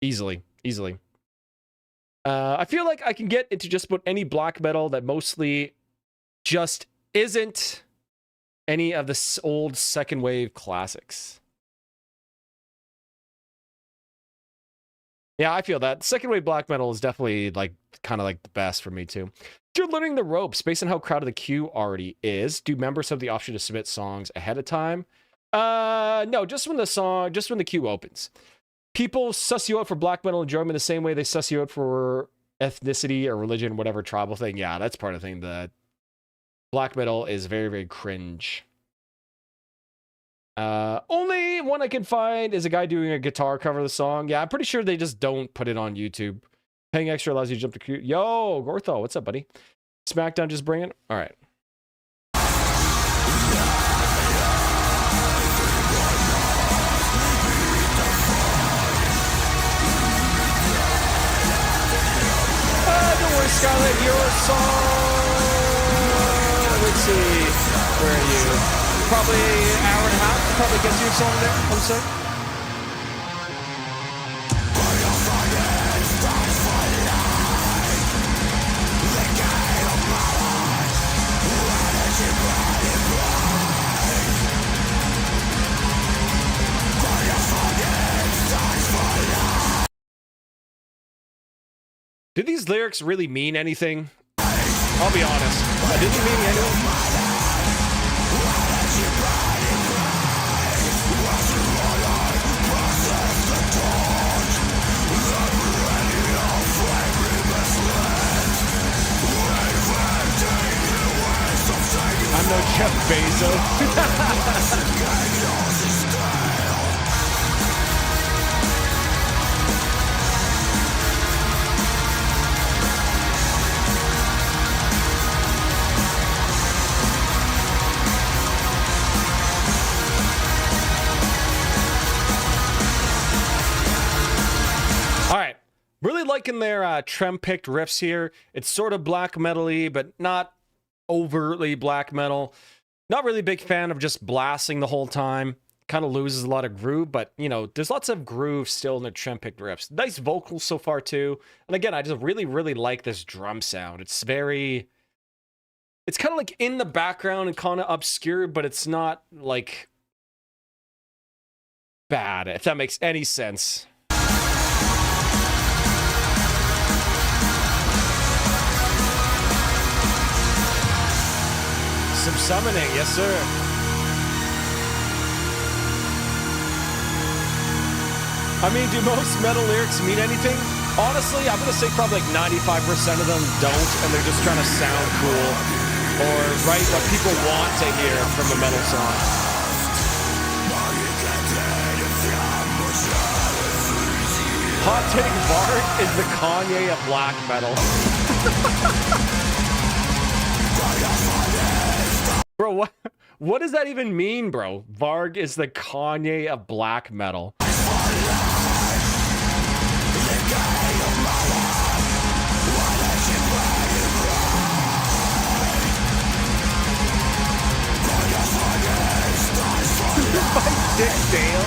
Easily. Easily. I feel like I can get into just about any black metal that mostly just isn't any of the old second wave classics. Yeah, I feel that. Second wave black metal is definitely kind of the best for me too. You're learning the ropes based on how crowded the queue already is. Do members have the option to submit songs ahead of time? No, just when the queue opens. People suss you out for black metal enjoyment the same way they suss you out for ethnicity or religion, whatever tribal thing. Yeah, that's part of the thing. That black metal is very, very cringe. Only one I can find is a guy doing a guitar cover of the song. Yeah, I'm pretty sure they just don't put it on YouTube. Paying extra allows you to jump to queue. Yo, Gortho, what's up, buddy? SmackDown just bringing. All right. Don't worry, Scarlett, your song. Let's see. Where are you? Probably an hour and a half. Probably gets you a song there, I would say. Did these lyrics really mean anything? I'll be honest. Did they mean anything? I'm no Jeff Bezos. All right, really liking their trem-picked riffs here. It's sort of black metal-y, but not overtly black metal. Not really a big fan of just blasting the whole time. Kind of loses a lot of groove, but you know, there's lots of groove still in the trem-picked riffs. Nice vocals so far too. And again, I just really like this drum sound. It's kind of like in the background and kind of obscure, but it's not like bad, if that makes any sense. Some summoning, yes sir. I mean, do most metal lyrics mean anything? Honestly, I'm gonna say probably like 95% of them don't, and they're just trying to sound cool or write what people want to hear from a metal song. Hot take, Varg is the Kanye of black metal. Bro, what does that even mean, bro? Varg is the Kanye of black metal. My dick, Dale.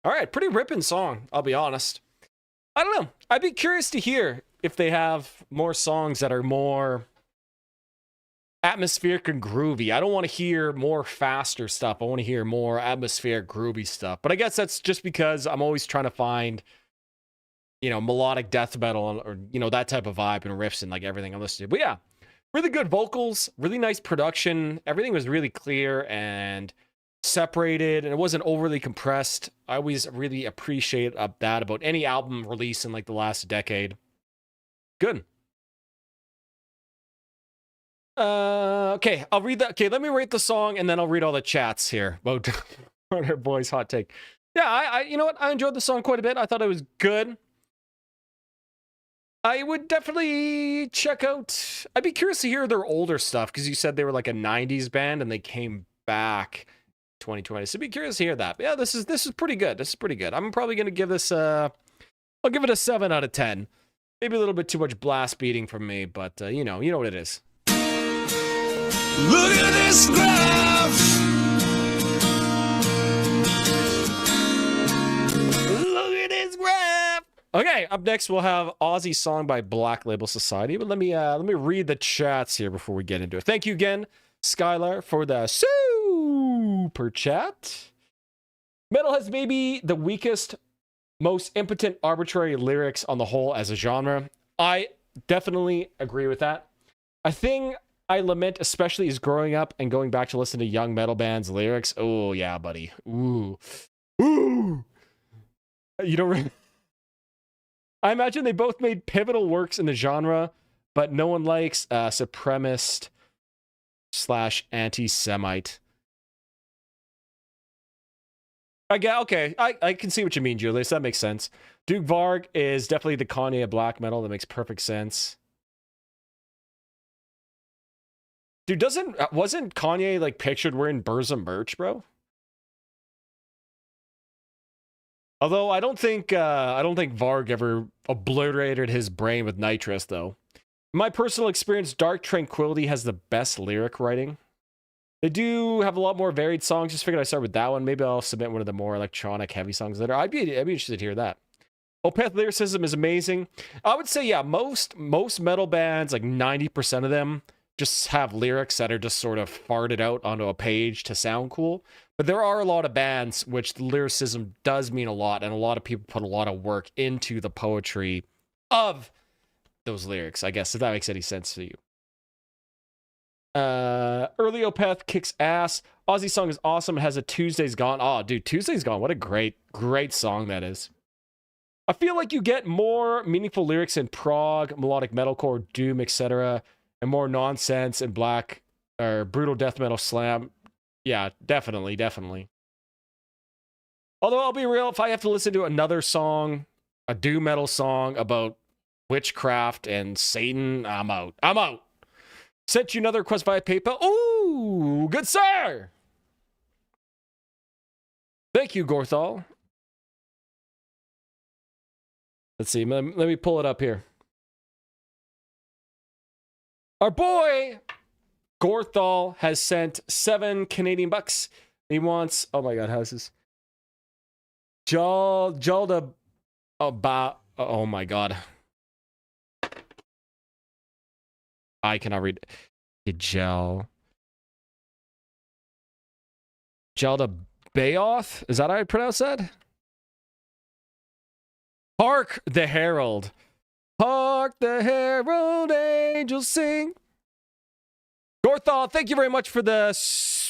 All right, pretty ripping song, I'll be honest. I don't know. I'd be curious to hear if they have more songs that are more atmospheric and groovy. I don't want to hear more faster stuff. I want to hear more atmospheric, groovy stuff. But I guess that's just because I'm always trying to find, you know, melodic death metal or, you know, that type of vibe and riffs and like everything I'm listening to. But yeah, really good vocals, really nice production. Everything was really clear and separated, and it wasn't overly compressed. I always really appreciate that about any album released in like the last decade. Good. Okay, I'll read that. Okay, let me rate the song, and then I'll read all the chats here about our boys' hot take. Yeah, I you know what? I enjoyed the song quite a bit. I thought it was good. I would definitely check out. I'd be curious to hear their older stuff because you said they were like a '90s band and they came back 2020. So be curious to hear that. But yeah, this is pretty good. This is pretty good. I'm probably gonna give this I'll give it a 7 out of 10. Maybe a little bit too much blast beating from me, but you know what it is. Look at this graph. Look at this graph. Okay, up next we'll have Aussie song by Black Label Society. But let me read the chats here before we get into it. Thank you again, Skylar, for the super chat. Metal has maybe the weakest, most impotent, arbitrary lyrics on the whole as a genre. I definitely agree with that. A thing I lament especially is growing up and going back to listen to young metal bands' lyrics. Oh yeah, buddy. Ooh. You don't I imagine they both made pivotal works in the genre, but no one likes supremacist / anti-Semite. Okay, I can see what you mean, Julius. That makes sense. Duke Varg is definitely the Kanye of black metal. That makes perfect sense. Dude, wasn't Kanye like pictured wearing Burzum merch, bro? Although I don't think Varg ever obliterated his brain with nitrous, though. In my personal experience, Dark Tranquility has the best lyric writing. They do have a lot more varied songs. Just figured I'd start with that one. Maybe I'll submit one of the more electronic, heavy songs later. I'd be interested to hear that. Opeth lyricism is amazing. I would say, yeah, most metal bands, like 90% of them, just have lyrics that are just sort of farted out onto a page to sound cool. But there are a lot of bands which the lyricism does mean a lot, and a lot of people put a lot of work into the poetry of those lyrics, I guess, if that makes any sense to you. Early Opeth kicks ass. Aussie song is awesome. It has a Tuesday's Gone. Oh, dude, Tuesday's Gone. What a great song that is. I feel like you get more meaningful lyrics in prog, melodic metalcore, doom, etc., and more nonsense in black or brutal death metal slam. Yeah, definitely. Although I'll be real, if I have to listen to another song, a doom metal song about witchcraft and Satan, I'm out. Sent you another request via PayPal. Ooh, good sir. Thank you, Gorthal. Let's see. Let me pull it up here. Our boy Gorthal has sent 7 Canadian bucks. He wants, oh my god, how's this? Jalda oh my god. I cannot read. Jalda Bayoth? Is that how I pronounce that? Hark the Herald. Hark the Herald Angels sing. Gorthal, thank you very much for the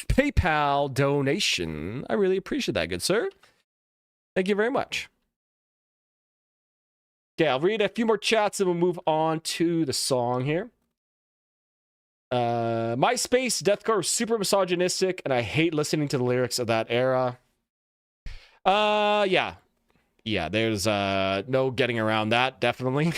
PayPal donation. I really appreciate that, good sir. Thank you very much. Okay, I'll read a few more chats and we'll move on to the song here. MySpace deathcore was super misogynistic, and I hate listening to the lyrics of that era. Yeah, there's no getting around that, definitely.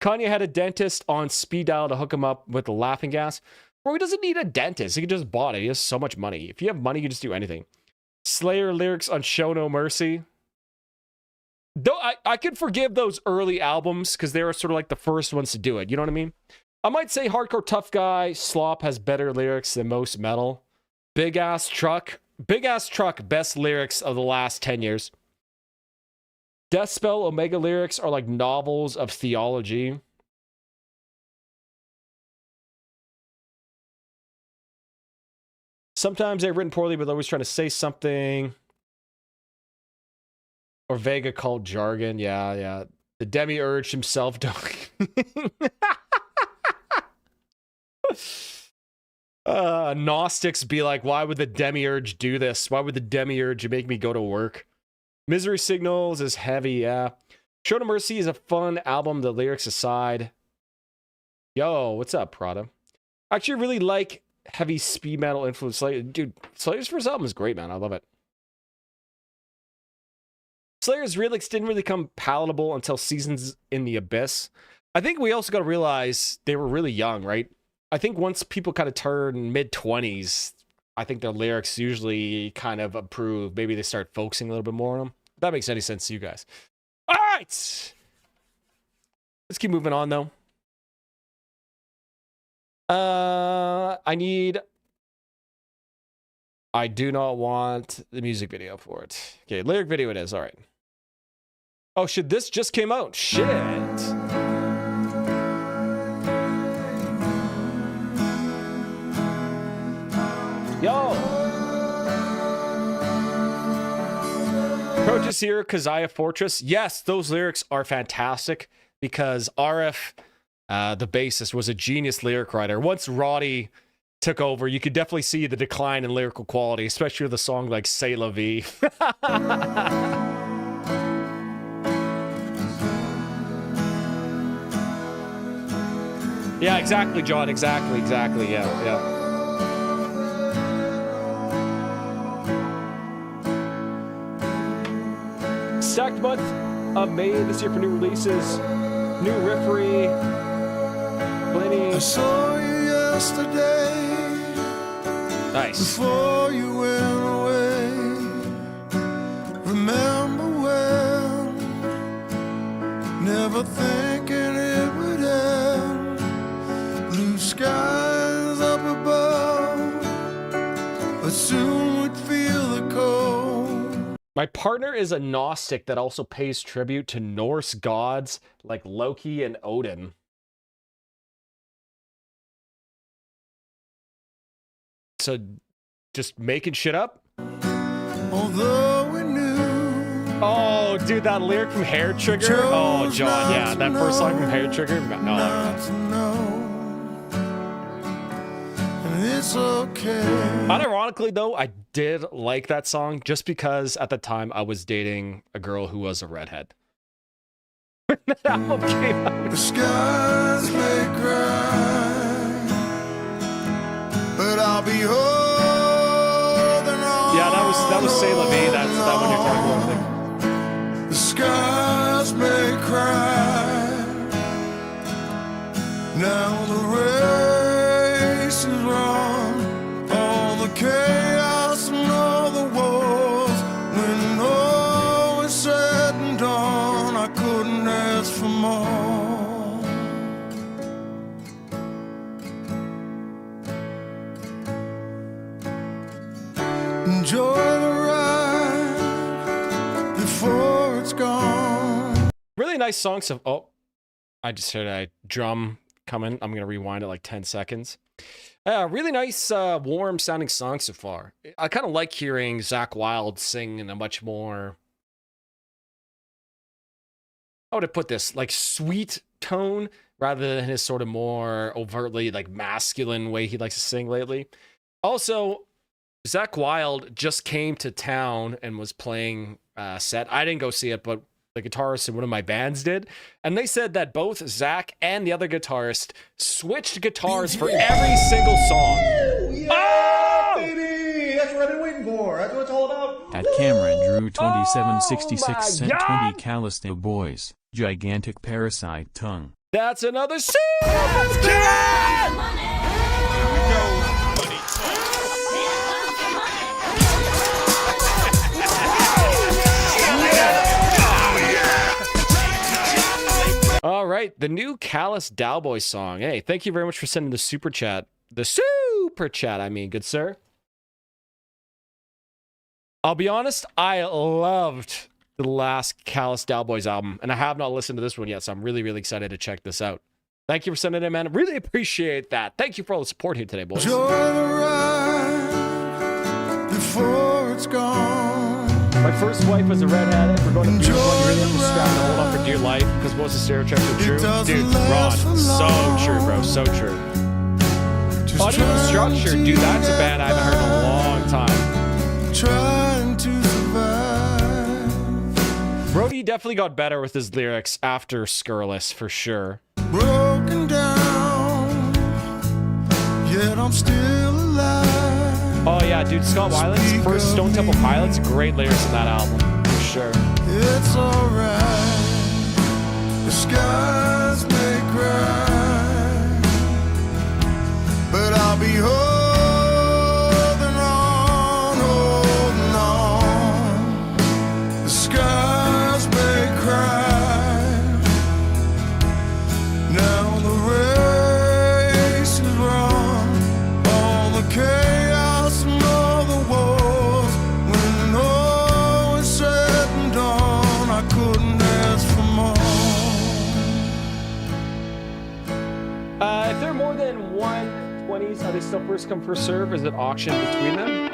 Kanye had a dentist on speed dial to hook him up with the laughing gas. Bro, he doesn't need a dentist. He can just bought it. He has so much money. If you have money, you can just do anything. Slayer lyrics on Show No Mercy. Though I could forgive those early albums because they were sort of like the first ones to do it. You know what I mean? I might say Hardcore Tough Guy, Slop has better lyrics than most metal. Big Ass Truck, best lyrics of the last 10 years. Deathspell Omega lyrics are like novels of theology. Sometimes they're written poorly, but they're always trying to say something. Or Vega called jargon. Yeah. The Demiurge himself don't. Gnostics be like, why would the Demiurge do this? Why would the Demiurge make me go to work? Misery Signals is heavy, yeah. Show No Mercy is a fun album, the lyrics aside. Yo, what's up, Prada? I actually really like heavy speed metal influence. Dude, Slayer's first album is great, man. I love it. Slayer's lyrics didn't really come palatable until Seasons in the Abyss. I think we also got to realize they were really young, right? I think once people kind of turn mid-20s, I think their lyrics usually kind of improve. Maybe they start focusing a little bit more on them. If that makes any sense to you guys. All right! Let's keep moving on, though. I do not want the music video for it. Okay, lyric video it is. All right. Oh, shit, this just came out. Shit. Yo. Approaches here, Keziah Fortress. Yes, those lyrics are fantastic because RF, the bassist, was a genius lyric writer. Once Roddy took over, you could definitely see the decline in lyrical quality, especially with a song like C'est la vie. Yeah, exactly, John. Exactly. Yeah. Stacked month of May this year for new releases. New Riffery. Plenty. I saw you yesterday. Nice. Before you went away. Remember never thinking it would end. Blue skies up above, but soon we'd feel the cold. My partner is a Gnostic that also pays tribute to Norse gods like Loki and Odin. So, just making shit up? Although we knew. Oh, dude, that lyric from Hair Trigger? Oh, John, yeah, that first song from Hair Trigger? No. Not to know. And it's okay. Unironically, though, I did like that song just because at the time I was dating a girl who was a redhead. When the album came out. The skies may cry, but I'll be holding on. Yeah, that was C'est La Vie. That's that one you're talking about, I think. The skies may cry. Now the race is wrong. All the chaos and all the wars. When all is said and done, I couldn't ask for more. Enjoy the ride before it's gone. Really nice songs of... Oh, I just heard a drum coming. I'm going to rewind it like 10 seconds. Really nice, warm sounding song so far. I kind of like hearing Zakk Wylde sing in a much more... How would I put this? Like sweet tone rather than his sort of more overtly like masculine way he likes to sing lately. Also, Zakk Wylde just came to town and was playing a set. I didn't go see it, but the guitarist in one of my bands did. And they said that both Zakk and the other guitarist switched guitars for every single song. Yeah, Oh! baby! That's what I've been waiting for. That's what it's all about. At Cameron Drew 2766 Oh my sent God! 20 Callisto boys. Gigantic parasite tongue. That's another super chat! All right, the new Callous Dowboy song. Hey, thank you very much for sending the super chat. The super chat, I mean, good sir. I'll be honest, I loved the last Callous Dowboys album, and I have not listened to this one yet, so I'm really, really excited to check this out. Thank you for sending it, man. Really appreciate that. Thank you for all the support here today, boys. Enjoy the ride before it's gone. My first wife was a redhead. If we're going to be one, you really have to strap and hold on for dear life because most of the stereotypes are true. Dude, Ron, so true, bro, so true. Audio Structure, dude, that's a band I haven't heard in a long time. Trying to survive. Brody definitely got better with his lyrics after Scurrilous, for sure. Broken down, yet I'm still alive. Oh yeah, dude, Scott Weiland's first Stone Temple Pilots, great lyrics in that album, for sure. It's alright. The skies may cry, but I'll be holding on. The skies may cry. Now the race is wrong. All the chaos and all the wars. When all is said and done, I couldn't ask for more. If there are more than 120s, are they still first come, first serve? Is it auction between them?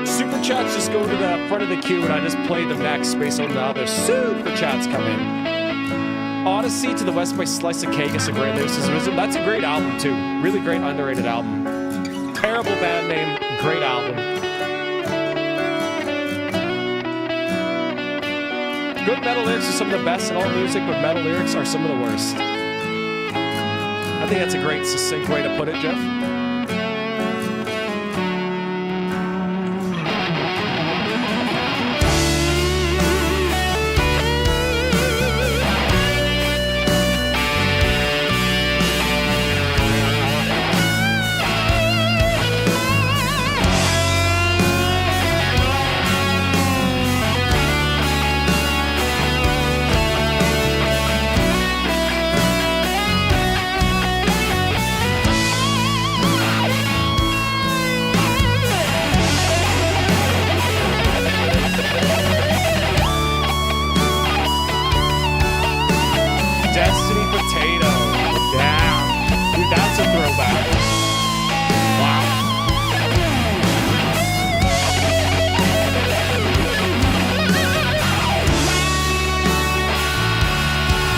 Super chats just go to the front of the queue and I just play them next based on the other super chats come in. Odyssey to the West by Slice of Cake is a great lyricism. That's a great album too. Really great underrated album. Terrible band name, great album. Good metal lyrics are some of the best in all music, but metal lyrics are some of the worst. I think that's a great succinct way to put it, Jeff.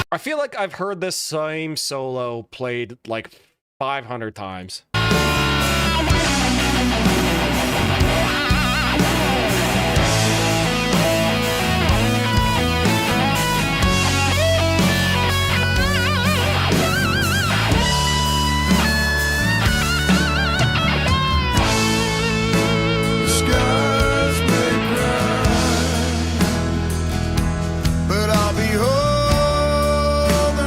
I feel like I've heard this same solo played like 500 times. Skies may cry, but I'll be holding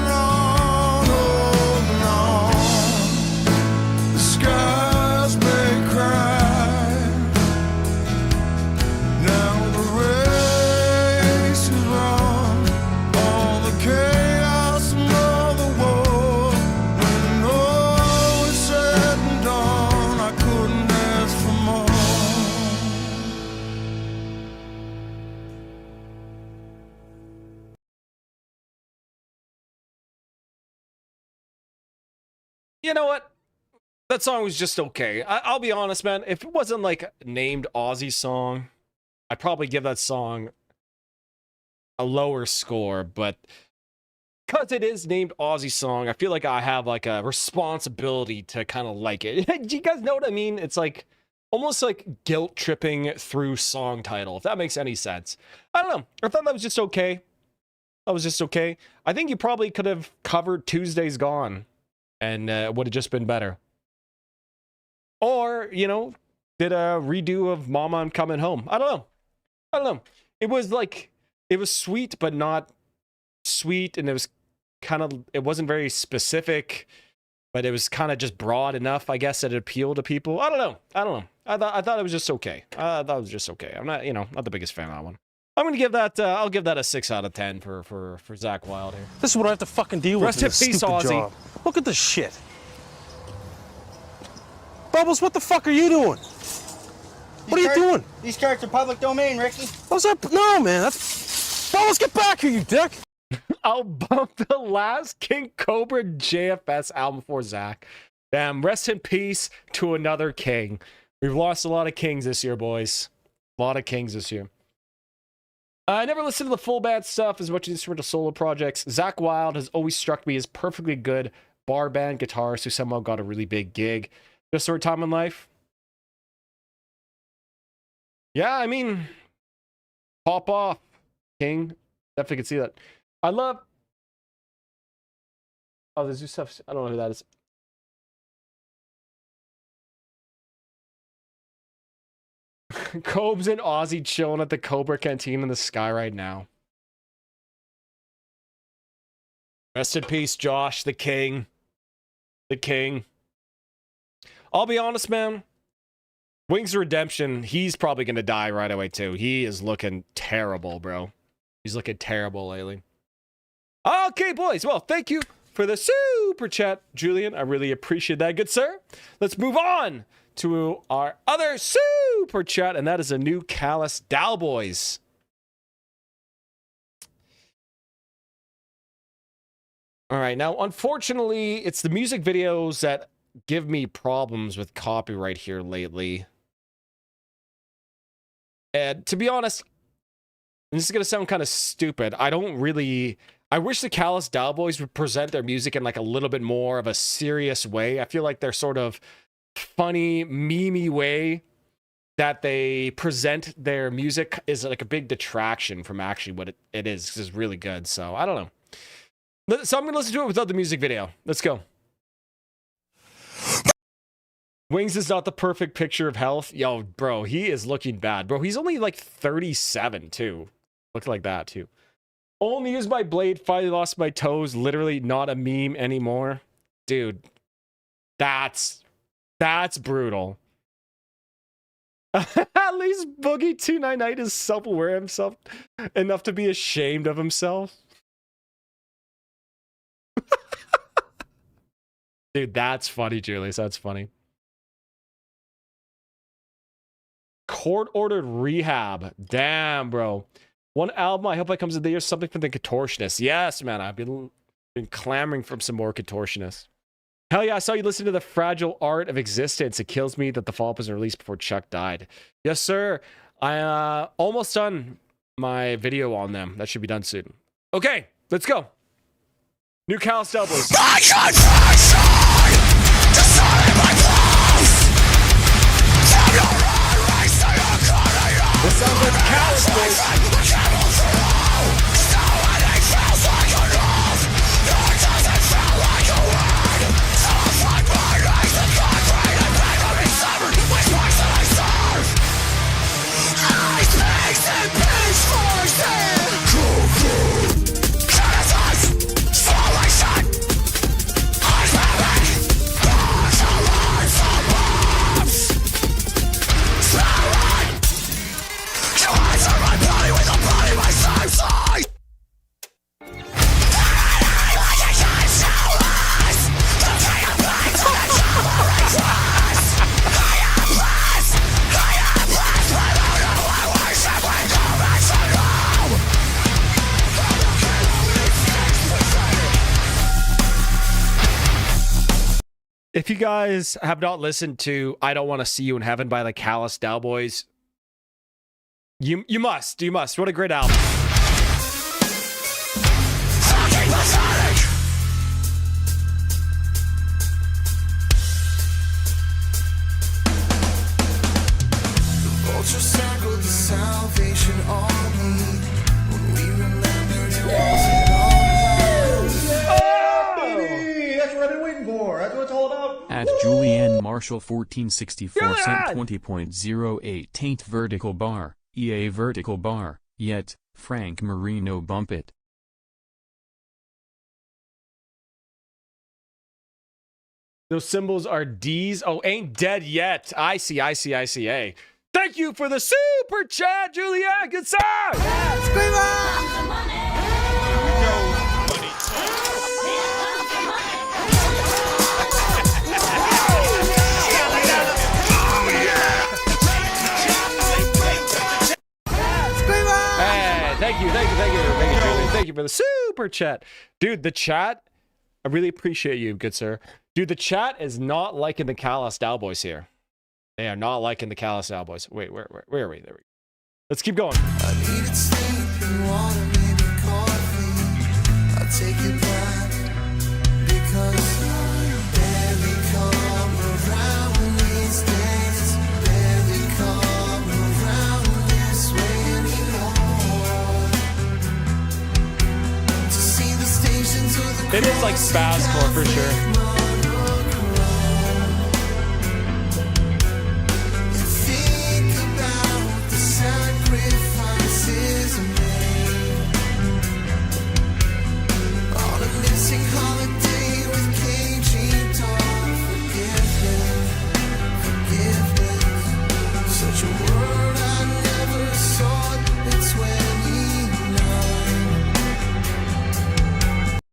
on. The skies may cry, now the race is on, all the chaos and all the war. When all is said and done, I couldn't ask for more. You know what? That song was just okay. I'll be honest, man. If it wasn't like a named Aussie song, I'd probably give that song a lower score. But because it is named Aussie song, I feel like I have like a responsibility to kind of like it. Do you guys know what I mean? It's like almost like guilt tripping through song title, if that makes any sense. I don't know. I thought that was just okay. That was just okay. I think you probably could have covered Tuesday's Gone, and it would have just been better. Or, you know, did a redo of Mama, I'm Coming Home. I don't know. It was like, it was sweet, but not sweet. And it was kind of, it wasn't very specific, but it was kind of just broad enough, I guess, that it appealed to people. I don't know. I thought it was just okay. I thought it was just okay. I'm not, you know, not the biggest fan of that one. I'm going to give that, I'll give that a 6 out of 10 for Zach Wilde here. This is what I have to fucking deal with. Rest in this peace, stupid Ozzy. job. Look at this shit. Bubbles, what the fuck are you doing? What are you doing? These cards are public domain, Ricky. What's up? No, man. That's... Bubbles, get back here, you dick. I'll bump the last King Cobra JFS album for Zach. Damn, rest in peace to another king. We've lost a lot of kings this year, boys. A lot of kings this year. I never listened to the full band stuff as much as for the solo projects. Zach Wilde has always struck me as perfectly good bar band guitarist who somehow got a really big gig. Just sort of time in life. Yeah, I mean, pop off, King. Definitely can see that. I love. Oh, there's new stuff. I don't know who that is. Cobes and Ozzy chilling at the Cobra Canteen in the sky right now. Rest in peace, Josh, the king. The king. I'll be honest, man. Wings of Redemption, he's probably going to die right away, too. He is looking terrible, bro. He's looking terrible lately. Okay, boys. Well, thank you for the super chat, Julian. I really appreciate that, good sir. Let's move on to our other super chat, and that is a new Callus Dowboys. All right, now, unfortunately, it's the music videos that give me problems with copyright here lately. And to be honest, and this is going to sound kind of stupid, I wish the Callus Dowboys would present their music in like a little bit more of a serious way. I feel like they're sort of funny, memey way that they present their music is like a big detraction from actually what it is really good. So I don't know. So I'm going to listen to it without the music video. Let's go. Wings is not the perfect picture of health. Yo, bro, he is looking bad. Bro, he's only like 37, too. Looks like that, too. Only used my blade, finally lost my toes. Literally not a meme anymore. Dude, that's brutal. At least Boogie299 is self-aware himself enough to be ashamed of himself. Dude, that's funny, Julius. That's funny. Court-ordered rehab. Damn, bro. One album I hope I comes in the year, something for the contortionist. Yes, man. I've been clamoring for some more contortionists. Hell yeah, I saw you listen to The Fragile Art of Existence. It kills me that the follow-up was released before Chuck died. Yes, sir. I almost done my video on them. That should be done soon. Okay, let's go. New Callis Cowboys. This sounds like the Callis boys. If you guys have not listened to I Don't Want to See You in Heaven by the Callis Cowboys, you must. What a great album. Vulture circled the Salvation Army when we remembered it wasn't all Baby, that's what I've been waiting for. That's what it's all about. At Julianne Marshall 1464 cent 20.08 taint vertical bar, EA vertical bar, yet, Frank Marino bump it. Those symbols are D's. Oh, ain't dead yet. I see. A. Thank you for the super chat, Julianne. Good song. Thank you, Julian. Thank you for the super chat. Dude, the chat, I really appreciate you, good sir. Dude, the chat is not liking the Callis Cowboys here. They are not liking the Callis Cowboys. Wait, where are we? There we go. Let's keep going. I needed sleeping water, maybe coffee. I'll take it back because I barely come around these days. Barely come around this way anymore. To see the stations of the It is like spazcore for sure.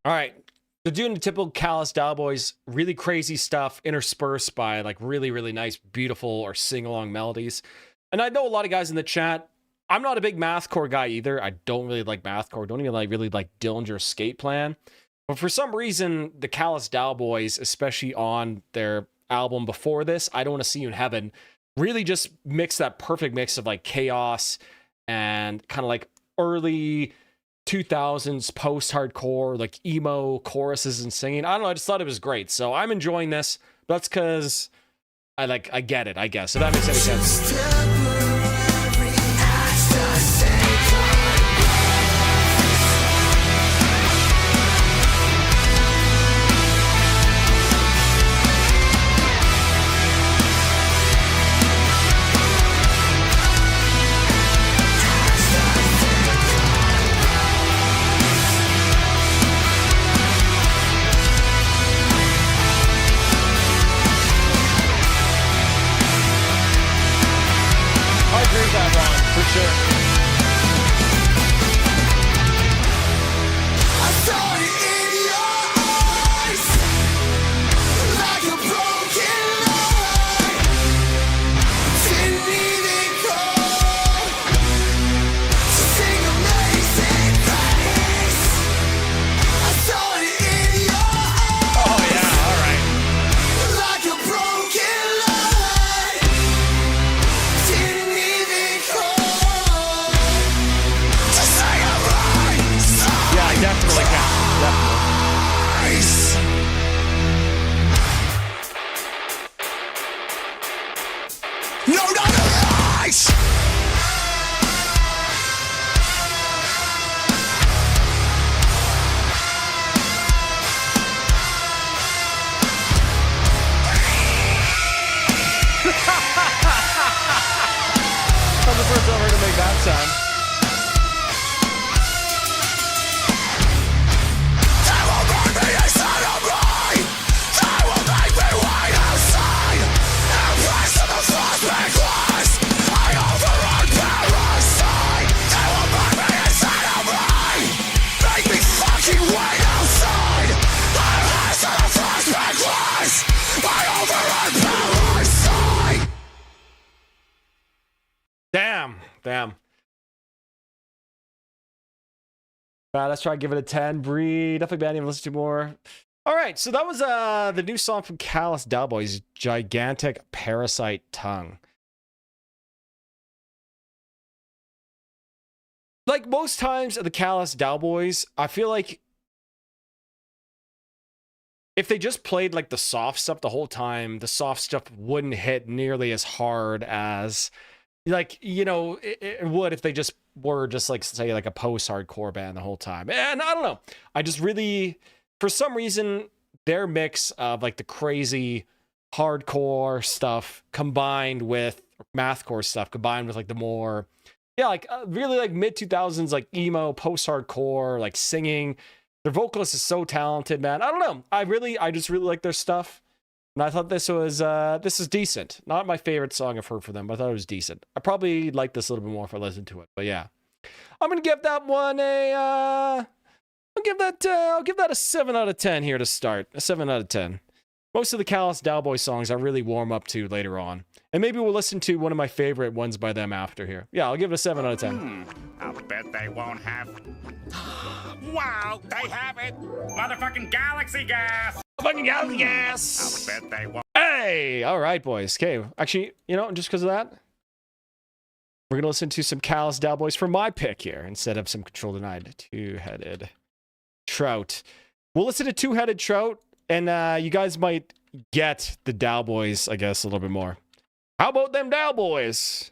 All right, they're doing the typical Callis Cowboys, really crazy stuff interspersed by like really, really nice, beautiful or sing-along melodies. And I know a lot of guys in the chat, I'm not a big mathcore guy either. I don't really like mathcore. Don't even really like Dillinger's Skate Plan. But for some reason, the Callis Cowboys, especially on their album before this, I Don't Want to See You in Heaven, really just mix that perfect mix of like chaos and kind of like early 2000s post-hardcore, like emo choruses and singing. I don't know, I just thought it was great. So I'm enjoying this. That's because I get it, I guess. So that makes any sense. Damn. Let's try and give it a 10. Breed. Definitely bad. Even listen to more. All right. So that was the new song from Callous Cowboys, Gigantic Parasite Tongue. Like most times the Callous Cowboys, I feel like if they just played like the soft stuff the whole time, the soft stuff wouldn't hit nearly as hard as, like, you know, it would if they just were just like, say, like a post-hardcore band the whole time. And I don't know. I just really, for some reason, their mix of like the crazy hardcore stuff combined with mathcore stuff, combined with like the more, yeah, like really like mid-2000s, like emo, post-hardcore, like singing. Their vocalist is so talented, man. I don't know. I just really like their stuff. And I thought this is decent. Not my favorite song I've heard from them, but I thought it was decent. I probably like this a little bit more if I listened to it. But yeah. I'm gonna give that one I'll give that a 7 out of 10 here to start. A 7 out of 10. Most of the Callous Cowboy songs I really warm up to later on. And maybe we'll listen to one of my favorite ones by them after here. Yeah, I'll give it a 7 out of 10. I'll bet they won't have. Wow, they have it! Motherfucking galaxy gas! Fucking galaxy gas! I'll bet they won't. Hey! All right, boys. Okay, actually, you know, just because of that, we're going to listen to some Callous Cowboys for my pick here instead of some Control Denied. Two-Headed Trout. We'll listen to Two-Headed Trout, and you guys might get the Cowboys, I guess, a little bit more. How about them Cowboys?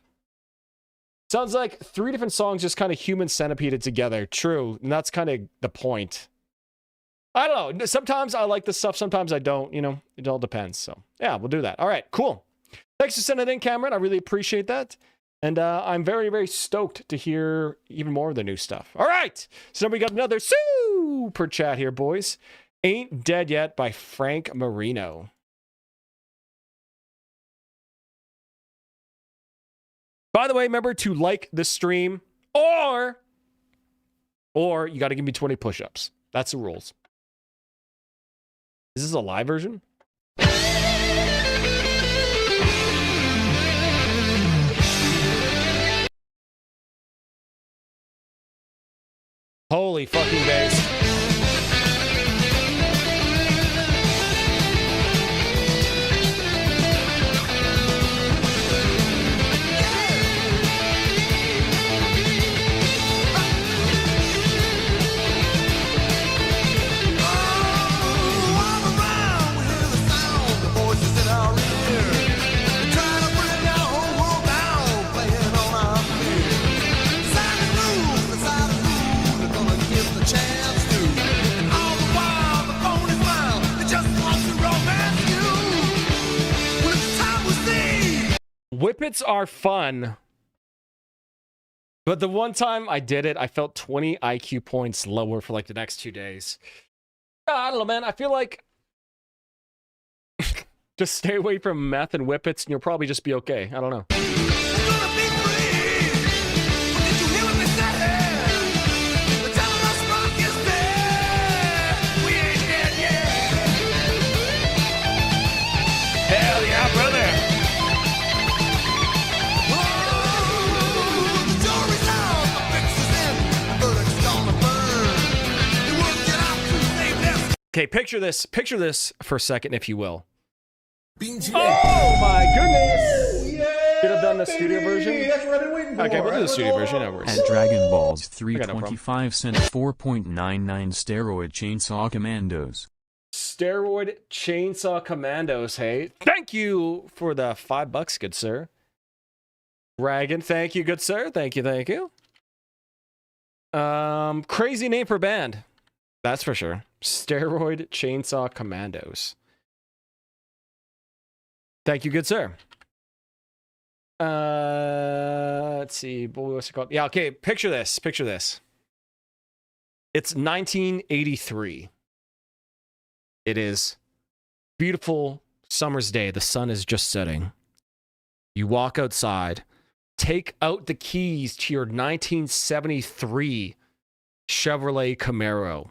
Sounds like 3 different songs just kind of human centipeded together. True, and that's kind of the point. I don't know. Sometimes I like this stuff, sometimes I don't. You know, it all depends. So, yeah, we'll do that. All right, cool. Thanks for sending it in, Cameron. I really appreciate that. And I'm very, very stoked to hear even more of the new stuff. All right, so now we got another super chat here, boys. Ain't Dead Yet by Frank Marino. By the way, remember to like the stream, or you got to give me 20 push-ups. That's the rules. Is this a live version? Holy fucking bass. Whippets are fun, but the one time I did it, I felt 20 IQ points lower for like the next 2 days. I don't know, man. I feel like just stay away from meth and whippets and you'll probably just be okay. I don't know. Hell yeah, brother! Okay, picture this for a second, if you will. Oh my goodness! Should have done the studio version. That's what I've been waiting for. Okay, we'll do the studio version. No worries. At Dragon Balls 325 no cent 4.99 Steroid Chainsaw Commandos. Steroid Chainsaw Commandos, hey. Thank you for the $5, good sir. Dragon, thank you, good sir. Thank you. Crazy name for band. That's for sure. Steroid Chainsaw Commandos. Thank you, good sir. Let's see. What's it called? Yeah, okay. Picture this. It's 1983. It is beautiful summer's day. The sun is just setting. You walk outside. Take out the keys to your 1973 Chevrolet Camaro.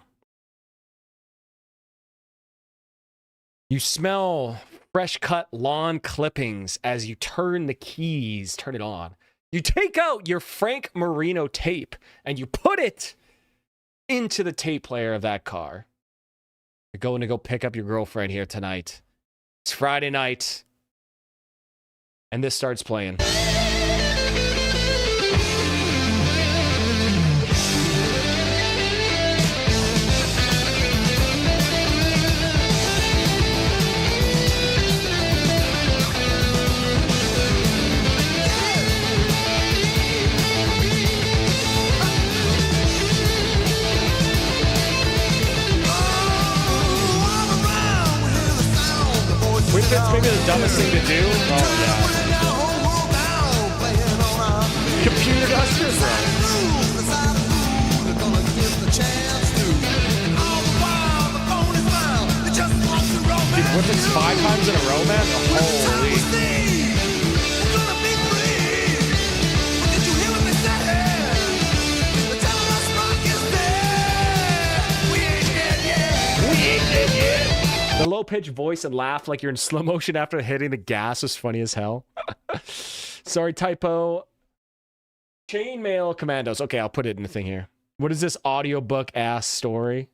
You smell fresh cut lawn clippings as you turn it on. You take out your Frank Marino tape and you put it into the tape player of that car. You're going to go pick up your girlfriend here tonight. It's Friday night. And this starts playing. Which is maybe the dumbest thing to do? Oh, yeah. Computer dusters, bro. Dude, whippings 5 times in a row, man? Holy. The low-pitched voice and laugh like you're in slow motion after hitting the gas was funny as hell. Sorry, typo. Chainmail Commandos. Okay, I'll put it in the thing here. What is this audiobook-ass story?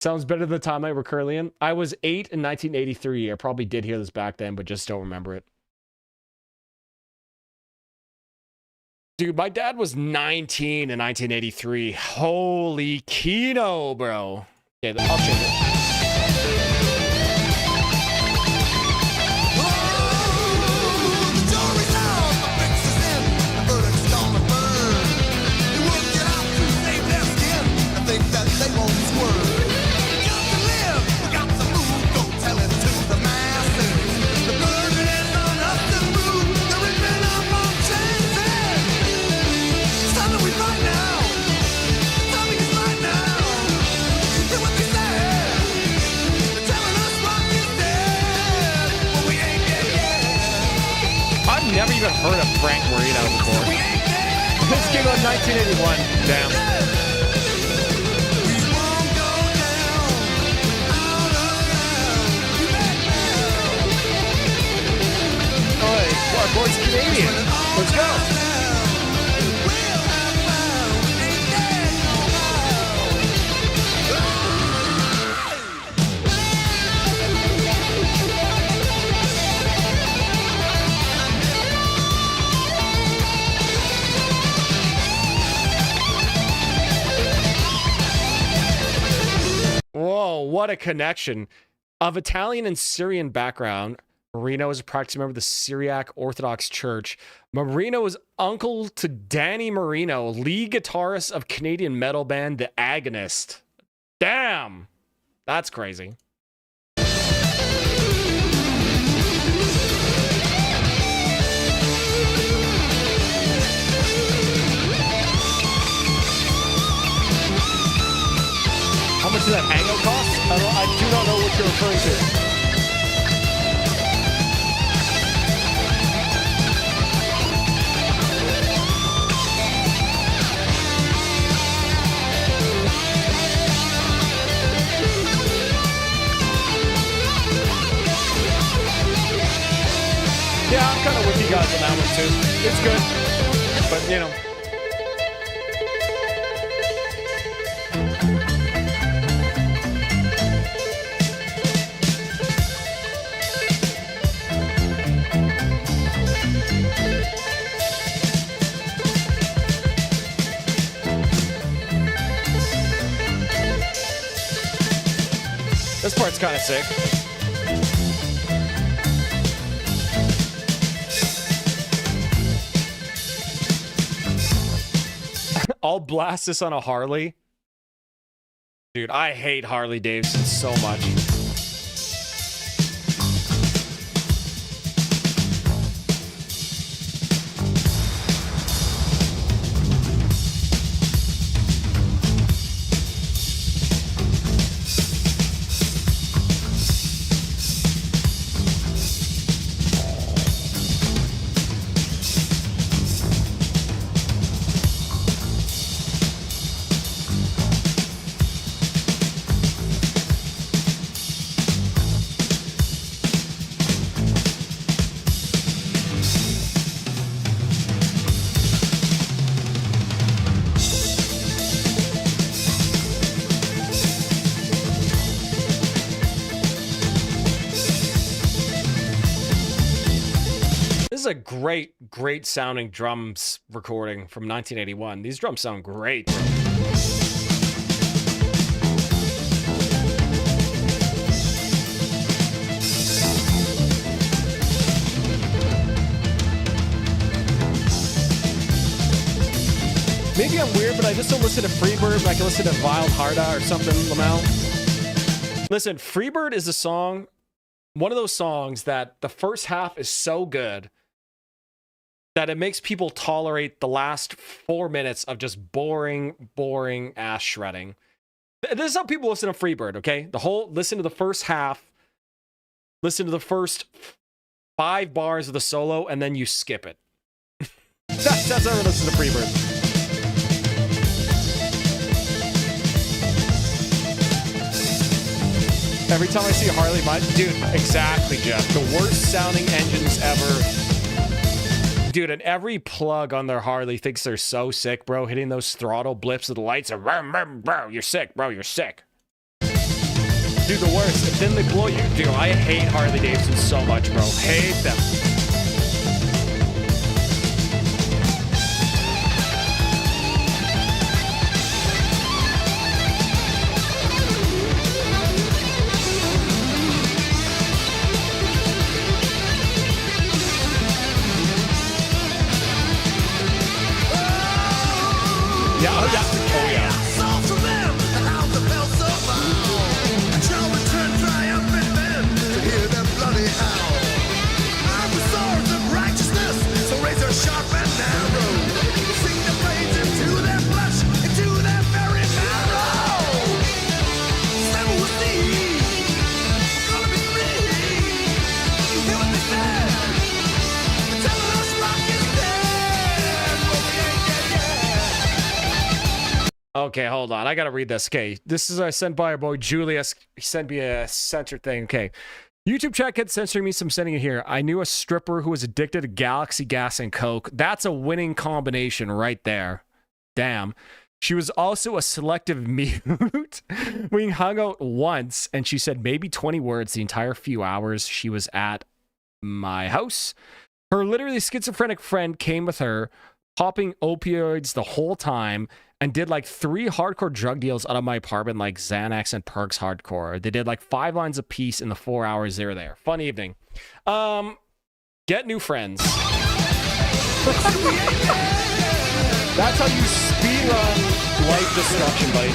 Sounds better than the time I were Curlian. I was 8 in 1983. I probably did hear this back then, but just don't remember it. Dude, my dad was 19 in 1983. Holy Kino, bro. Okay, I'll change it. Never even heard of Frank Marino before. This came out in 1981. Damn. Oh, hey, our boy's Canadian. Let's go. Whoa, what a connection. Of Italian and Syrian background, Marino is a practicing member of the Syriac Orthodox Church. Marino is uncle to Danny Marino, lead guitarist of Canadian metal band The Agonist. Damn! That's crazy. How much does that hangout cost? I do not know what you're referring to. Yeah, I'm kind of with you guys on that one too. It's good, but you know. This part's kind of sick. I'll blast this on a Harley. Dude, I hate Harley Davidson so much. a great sounding drums recording from 1981. These drums sound great. Maybe I'm weird, but I just don't listen to Freebird, but I can listen to Wild Harda or something, LMAO. Listen, Freebird is a song, one of those songs that the first half is so good that it makes people tolerate the last 4 minutes of just boring ass shredding. This is how people listen to Freebird, okay? Listen to the first half, listen to the first 5 bars of the solo, and then you skip it. That's how I listen to Freebird. Every time I see a Harley, dude, exactly, Jeff. The worst sounding engines ever. Dude, and every plug on their Harley thinks they're so sick, bro. Hitting those throttle blips with the lights. Bro, you're sick, bro. You're sick. Dude, the worst. And then they blow you. Dude, I hate Harley Davidson so much, bro. Hate them. Okay, hold on. I gotta read this. Okay, this is sent by our boy Julius. He sent me a censor thing. Okay. YouTube chat kept censoring me, so I'm sending it here. I knew a stripper who was addicted to Galaxy Gas and Coke. That's a winning combination right there. Damn. She was also a selective mute. We hung out once, and she said maybe 20 words the entire few hours she was at my house. Her literally schizophrenic friend came with her, popping opioids the whole time, and did like 3 hardcore drug deals out of my apartment, like Xanax and Perks hardcore. They did like 5 lines a piece in the 4 hours they were there. Fun evening. Get new friends. That's how you speedrun life destruction, buddy.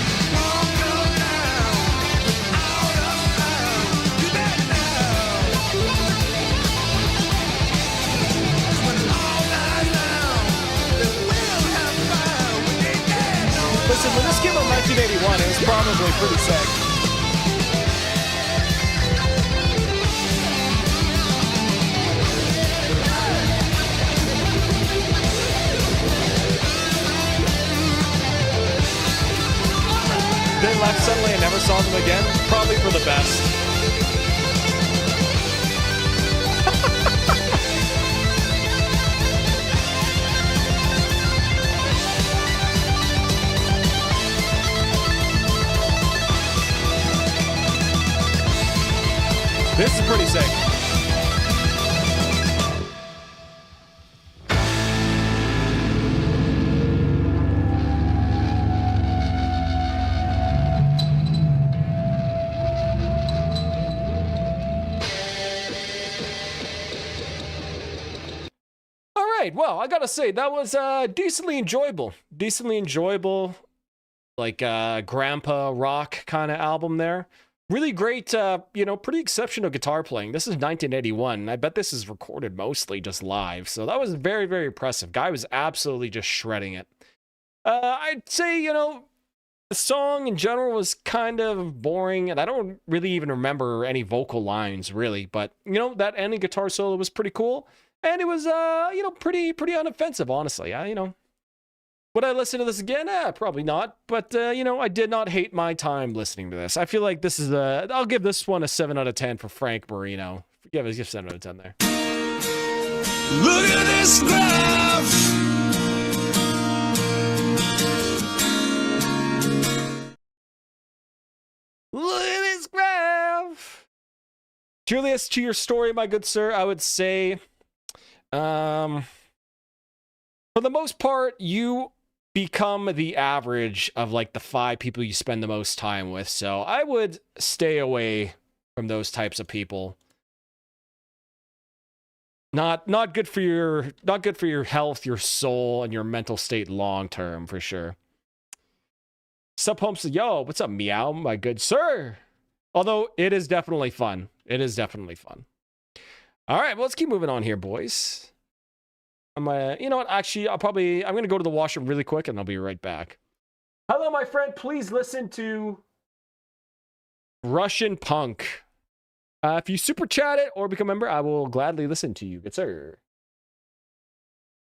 Listen, when this came out in 1981, it was probably pretty sick. Then left suddenly and never saw them again. Probably for the best. This is pretty sick. All right, well, I gotta say, that was decently enjoyable. Decently enjoyable, like grandpa rock kind of album there. Really great, pretty exceptional guitar playing. This is 1981. I bet this is recorded mostly just live. So that was very, very impressive. Guy was absolutely just shredding it. I'd say, the song in general was kind of boring, and I don't really even remember any vocal lines, really. But, that ending guitar solo was pretty cool. And it was, pretty unoffensive, honestly. Would I listen to this again? Probably not. But, I did not hate my time listening to this. I feel like this is I'll give this one a 7 out of 10 for Frank Marino. Give 7 out of 10 there. Look at this graph. Look at this graph. Julius, to your story, my good sir, I would say For the most part, you become the average of like the 5 people you spend the most time with. So I would stay away from those types of people. Not good for your health, your soul, and your mental state long term for sure. Sup Home says, yo, what's up, meow, my good sir? Although it is definitely fun. It is definitely fun. All right, well, let's keep moving on here, boys. You know what? Actually, I'm going to go to the washroom really quick, and I'll be right back. Hello, my friend. Please listen to Russian Punk. If you super chat it or become a member, I will gladly listen to you. Good sir.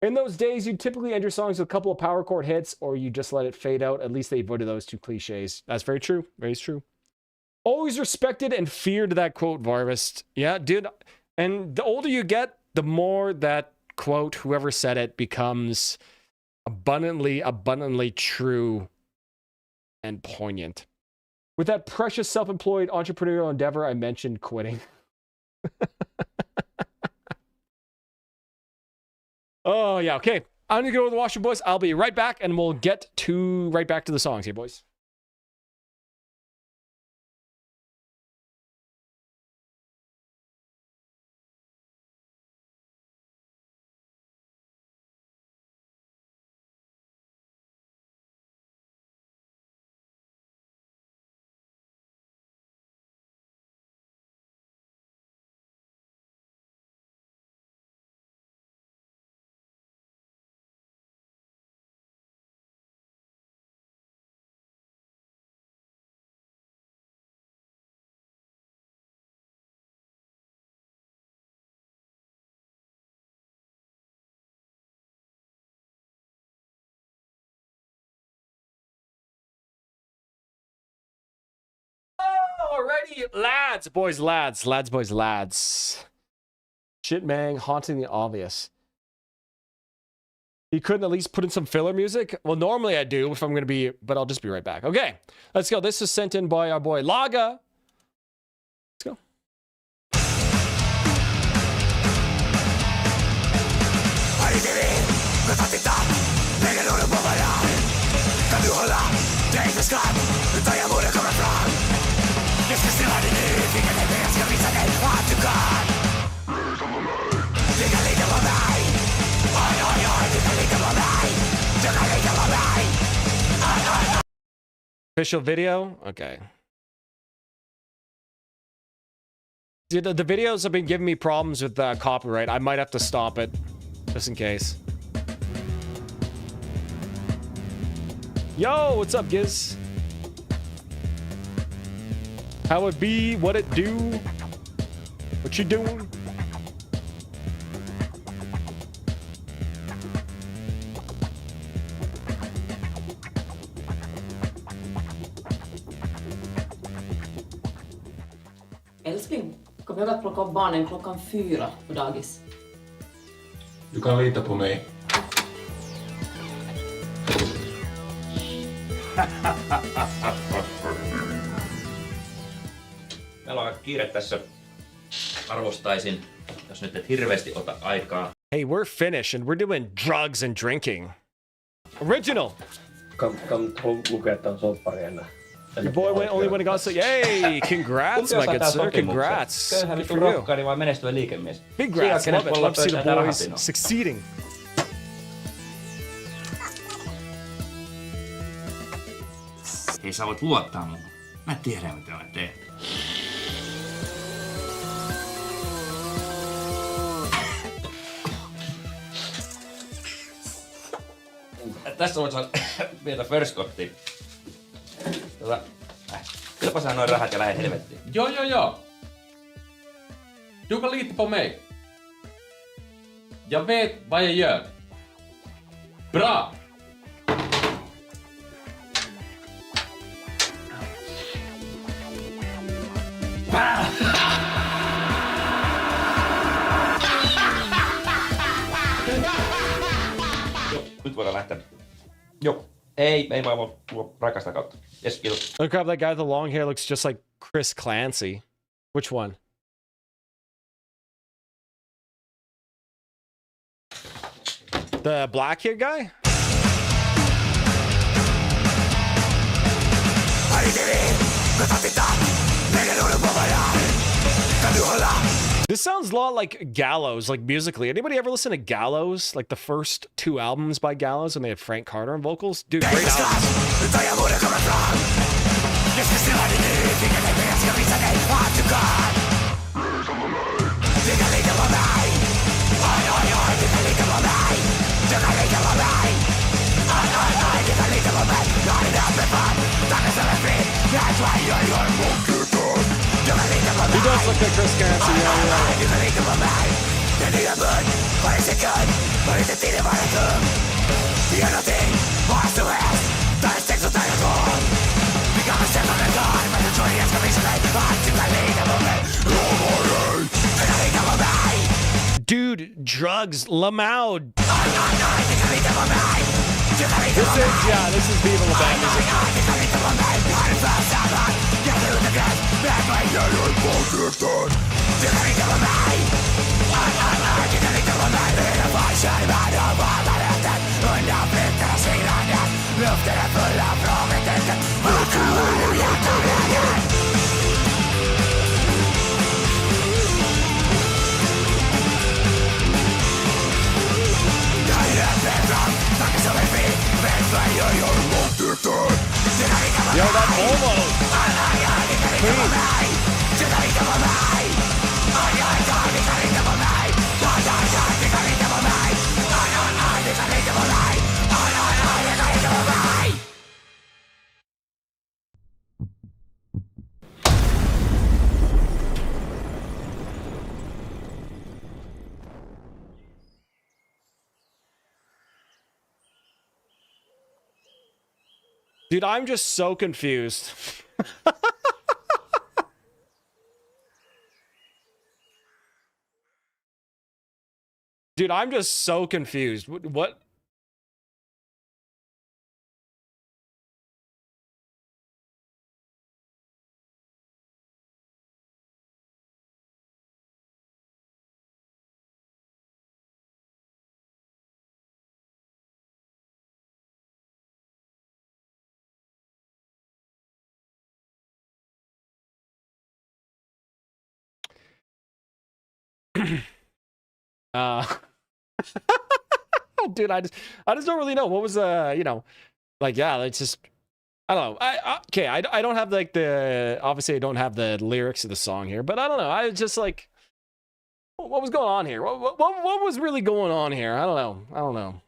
In those days, you typically end your songs with a couple of power chord hits, or you just let it fade out. At least they avoided those 2 cliches. That's very true. Very true. Always respected and feared that quote, Varvis. Yeah, dude. And the older you get, the more that quote, whoever said it, becomes abundantly true and poignant. With that precious self-employed entrepreneurial endeavor, I mentioned quitting. Oh, yeah, okay. I'm going to go to the washroom, boys. I'll be right back, and we'll get right back to the songs here, boys. Alrighty, lads, boys, lads. Shit, man, haunting the obvious. You couldn't at least put in some filler music? Well, normally I do if I'm going to be, but I'll just be right back. Okay, let's go. This is sent in by our boy Laga. Let's go. Official video? Okay. Dude, the videos have been giving me problems with copyright. I might have to stop it, just in case. Yo, what's up, Giz? How it be? What it do? What you doing? Älskling, kom ihåg att plocka upp barnen 4:00 på dagis. Du kan lita på mig. Meillä on aika kiire tässä. Arvostaisin, jos nyt et hirveästi ota aikaa. Hey, we're Finnish and we're doing drugs and drinking. Original. lukee tämän soppari enää. Your boy only when it got so. Yay! Congrats, my good sir. Congrats. Köyhä vittu rokkari vai menestyvä liikemies? Congrats. Love it. Love to see the boys succeeding. Hei, sä voit luottaa mun. Mä tiedän, mitä mä teen. Tässä voit saada pientä förskottia. Kylläpä sä noin rahat ja lähdet helvettiin. Ja. Du kan lita på mig. Jag vet vad jag gör. Bra! Nyt voidaan lähteä. Joo. Ei vaan voi tulla rakasta kautta. Yes, kiitos. Look up, that guy with the long hair looks just like Chris Clancy. Which one? The black hair guy? This sounds a lot like Gallows, like musically. Anybody ever listen to Gallows? Like the first 2 albums by Gallows when they had Frank Carter on vocals? Dude, great He does look like Chris Cancy, Dude, drugs, LMAO. This is Viva La Band music. Yo, that Volvo. Dude, I'm just so confused. Dude, I'm just so confused. What? Dude, I just don't really know what was you know, like, yeah, it's just, I don't know. Okay, I don't have like obviously I don't have the lyrics of the song here, but I don't know. I was just like, what was going on here? What was really going on here? I don't know.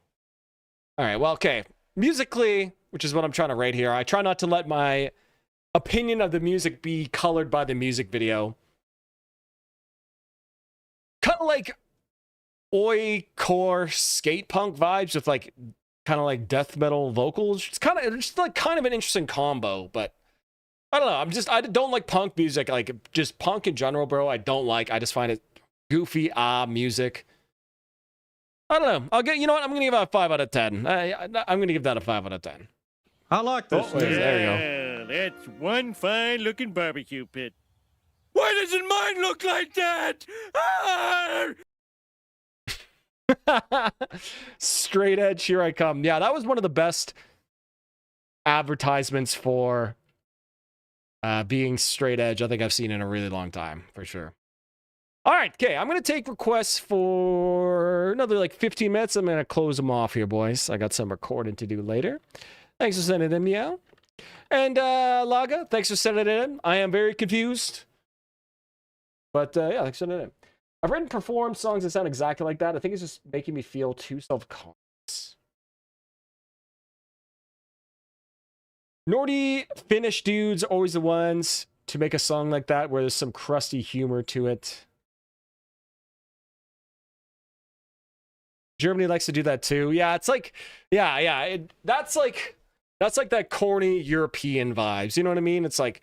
All right, well, okay, musically, which is what I'm trying to rate here. I try not to let my opinion of the music be colored by the music video. Kind of like oi core skate punk vibes with like kind of like death metal vocals. It's kind of an interesting combo, but I don't know. I don't like punk music, like just punk in general, bro. I just find it goofy music. I don't know. You know what? I'm gonna give that a 5 out of 10. I'm gonna give that a 5 out of 10. I like this. Oh, there you go. That's one fine looking barbecue pit. Why doesn't mine look like that? Straight edge, here I come. Yeah, that was one of the best advertisements for being straight edge I think I've seen in a really long time, for sure. All right, okay, I'm going to take requests for another like 15 minutes. I'm going to close them off here, boys. I got some recording to do later. Thanks for sending it in, Meow. And Laga, thanks for sending it in. I am very confused. But yeah, thanks for sending it in. I've written performed songs that sound exactly like that. I think it's just making me feel too self-conscious. Nordy Finnish dudes are always the ones to make a song like that where there's some crusty humor to it. Germany likes to do that too. Yeah, it's like, that's like that corny European vibes. You know what I mean? It's like,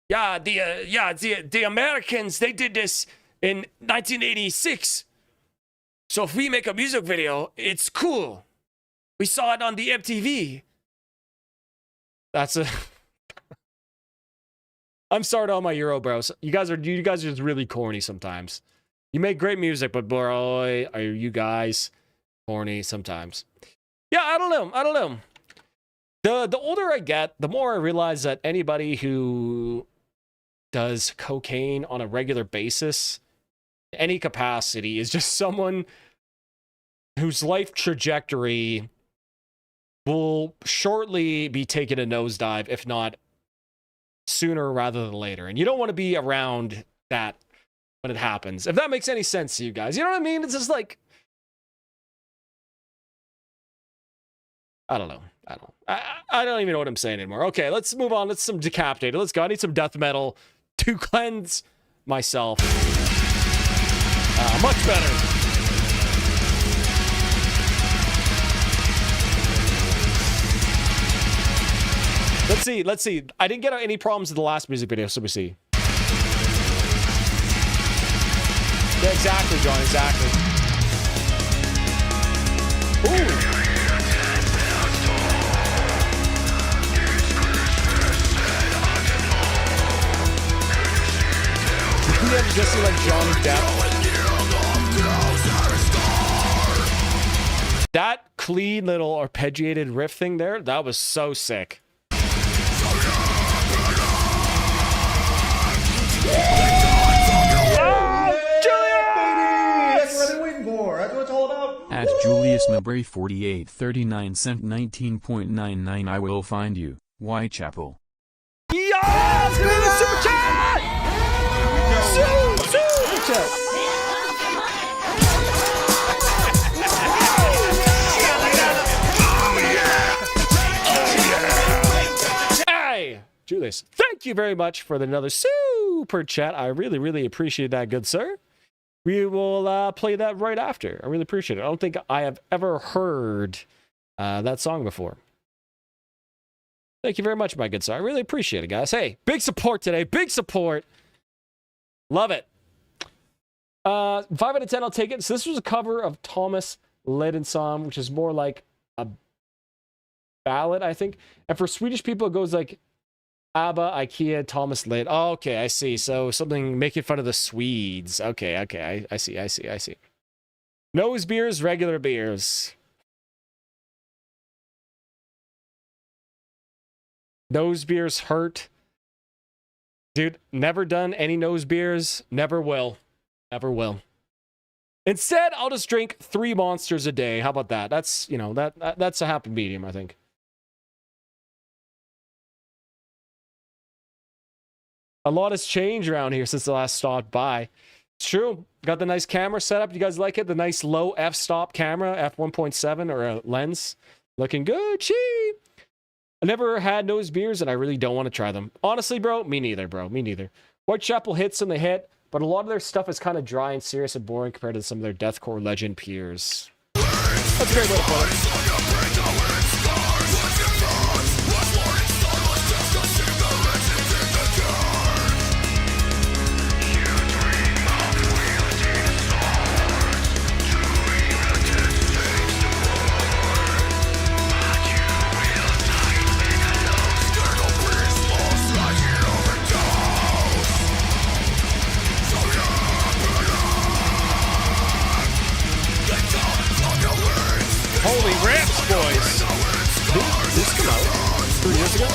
the Americans, they did this in 1986. So if we make a music video, it's cool. We saw it on the MTV. I'm sorry to all my Euro bros. You guys are just really corny sometimes. You make great music, but boy, are you guys horny sometimes. Yeah, I don't know. The older I get, the more I realize that anybody who does cocaine on a regular basis, any capacity, is just someone whose life trajectory will shortly be taking a nosedive, if not sooner rather than later. And you don't want to be around that when it happens. If that makes any sense to you guys. You know what I mean? It's just like, I don't know. I don't even know what I'm saying anymore. Okay, let's move on. Let's some Decapitated. Let's go. I need some death metal to cleanse myself. Much better. Let's see. I didn't get any problems with the last music video, so we see. Yeah, exactly, John, exactly. Ooh. You ever just see like Johnny Depp? That clean little arpeggiated riff thing there, that was so sick. At Julius Mabray 4839 cent 19.99 I will find you, Whitechapel. Yes! Give me the super chat! Super chat! Hey! Julius, thank you very much for another super chat. I really, really appreciate that, good sir. We will play that right after. I really appreciate it. I don't think I have ever heard that song before. Thank you very much, my good sir. I really appreciate it, guys. Hey, big support today. Big support. Love it. 5 out of 10, I'll take it. So this was a cover of Thomas Ledden's song, which is more like a ballad, I think. And for Swedish people, it goes like ABBA, IKEA, Thomas Led. Oh, okay, I see. So something making fun of the Swedes. Okay, I see. Nose beers, regular beers. Nose beers hurt. Dude, never done any nose beers. Never will. Never will. Instead, I'll just drink 3 monsters a day. How about that? That's, you know, that's a happy medium, I think. A lot has changed around here since the last stopped by. It's true. Got the nice camera set up. You guys like it? The nice low f-stop camera, f1.7 or a lens. Looking good. Chee. I never had nose beers, and I really don't want to try them. Honestly, bro, me neither, bro. Me neither. Whitechapel hits and they hit, but a lot of their stuff is kind of dry and serious and boring compared to some of their deathcore legend peers. That's a great way to put it. Holy rips, boys! Did this come out 3 years ago?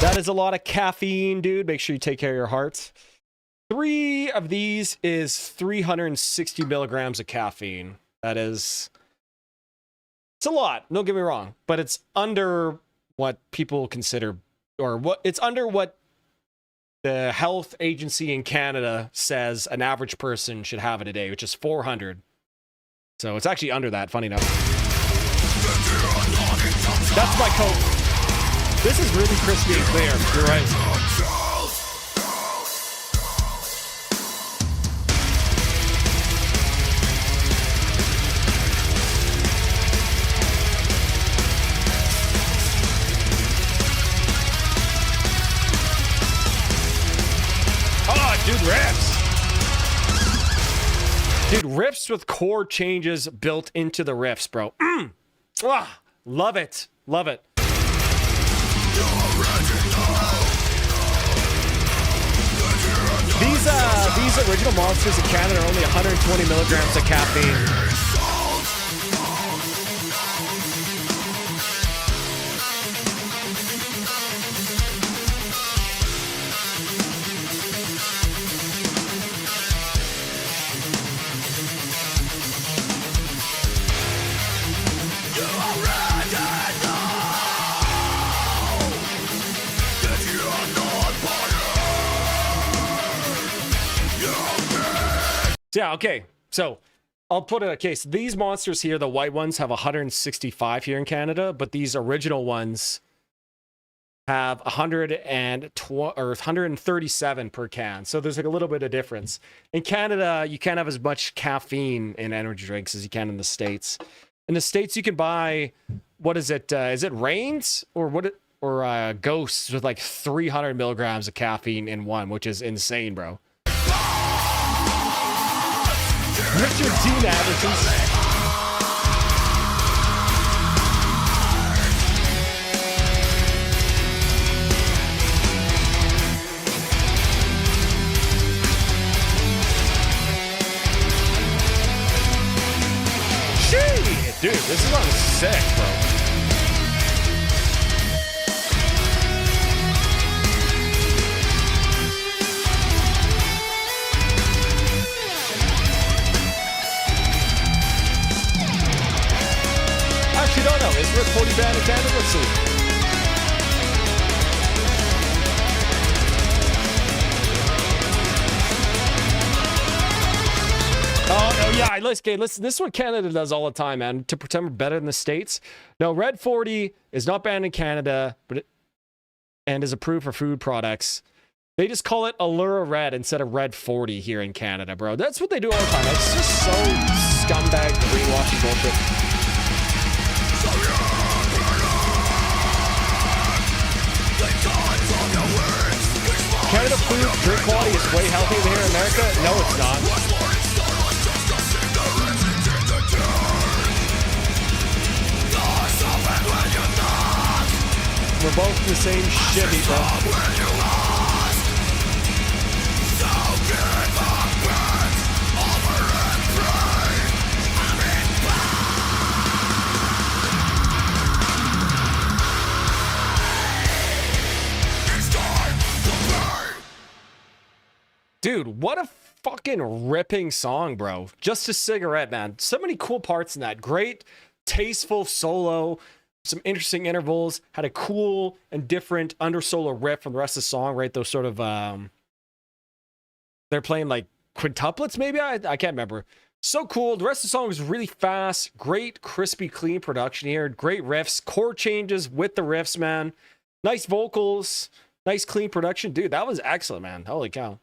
That is a lot of caffeine, dude. Make sure you take care of your heart. 3 of these is 360 milligrams of caffeine. That is... It's a lot, don't get me wrong. But it's under what people consider... Or what it's under what the health agency in Canada says an average person should have in a day, which is 400. So it's actually under that, funny enough. That's my Coke. This is really crispy and clear. You're right. Dude, riffs. Dude, riffs with chord changes built into the riffs, bro. Love it. Love it. These original monsters in Canada are only 120 milligrams of caffeine. Yeah, okay. So I'll put a case. These monsters here, the white ones, have 165 here in Canada, but these original ones have 137 per can. So there's like a little bit of difference. In Canada, you can't have as much caffeine in energy drinks as you can in the States. In the States, you can buy, what is it? Is it Reigns or Ghosts with like 300 milligrams of caffeine in one, which is insane, bro. Richard Dean Anderson. Shit, dude, this is on sick, bro. Actually, no. Is Red 40 banned in Canada? Let's see. Oh, no, yeah. Listen, this is what Canada does all the time, man. To pretend we're better than the States. No, Red 40 is not banned in Canada, and is approved for food products. They just call it Allura Red instead of Red 40 here in Canada, bro. That's what they do all the time. It's just so scumbag greenwashing bullshit. Canada food drink quality is way healthier than here in America? No, it's not. We're both the same shitty, bro. Dude, what a fucking ripping song, bro. Just a Cigarette, man. So many cool parts in that. Great, tasteful solo. Some interesting intervals. Had a cool and different under solo riff from the rest of the song, right? Those sort of, they're playing like quintuplets, maybe? I can't remember. So cool. The rest of the song was really fast. Great, crispy, clean production here. Great riffs. Chord changes with the riffs, man. Nice vocals. Nice, clean production. Dude, that was excellent, man. Holy cow.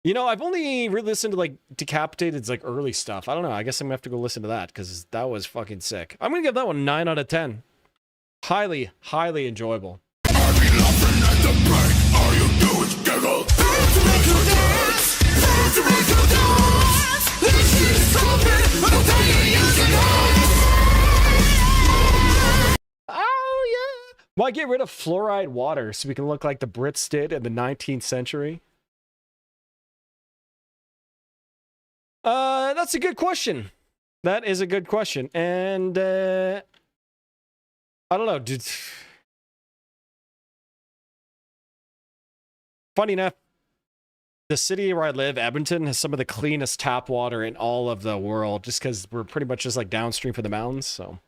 You know, I've only really listened to like Decapitated's like early stuff. I don't know. I guess I'm gonna have to go listen to that because that was fucking sick. I'm gonna give that one 9 out of 10. Highly, highly enjoyable. Oh yeah. Why get rid of fluoride water so we can look like the Brits did in the 19th century? That's a good question. That is a good question. And, I don't know, dude. Funny enough, the city where I live, Edmonton, has some of the cleanest tap water in all of the world just because we're pretty much just like downstream from the mountains. So,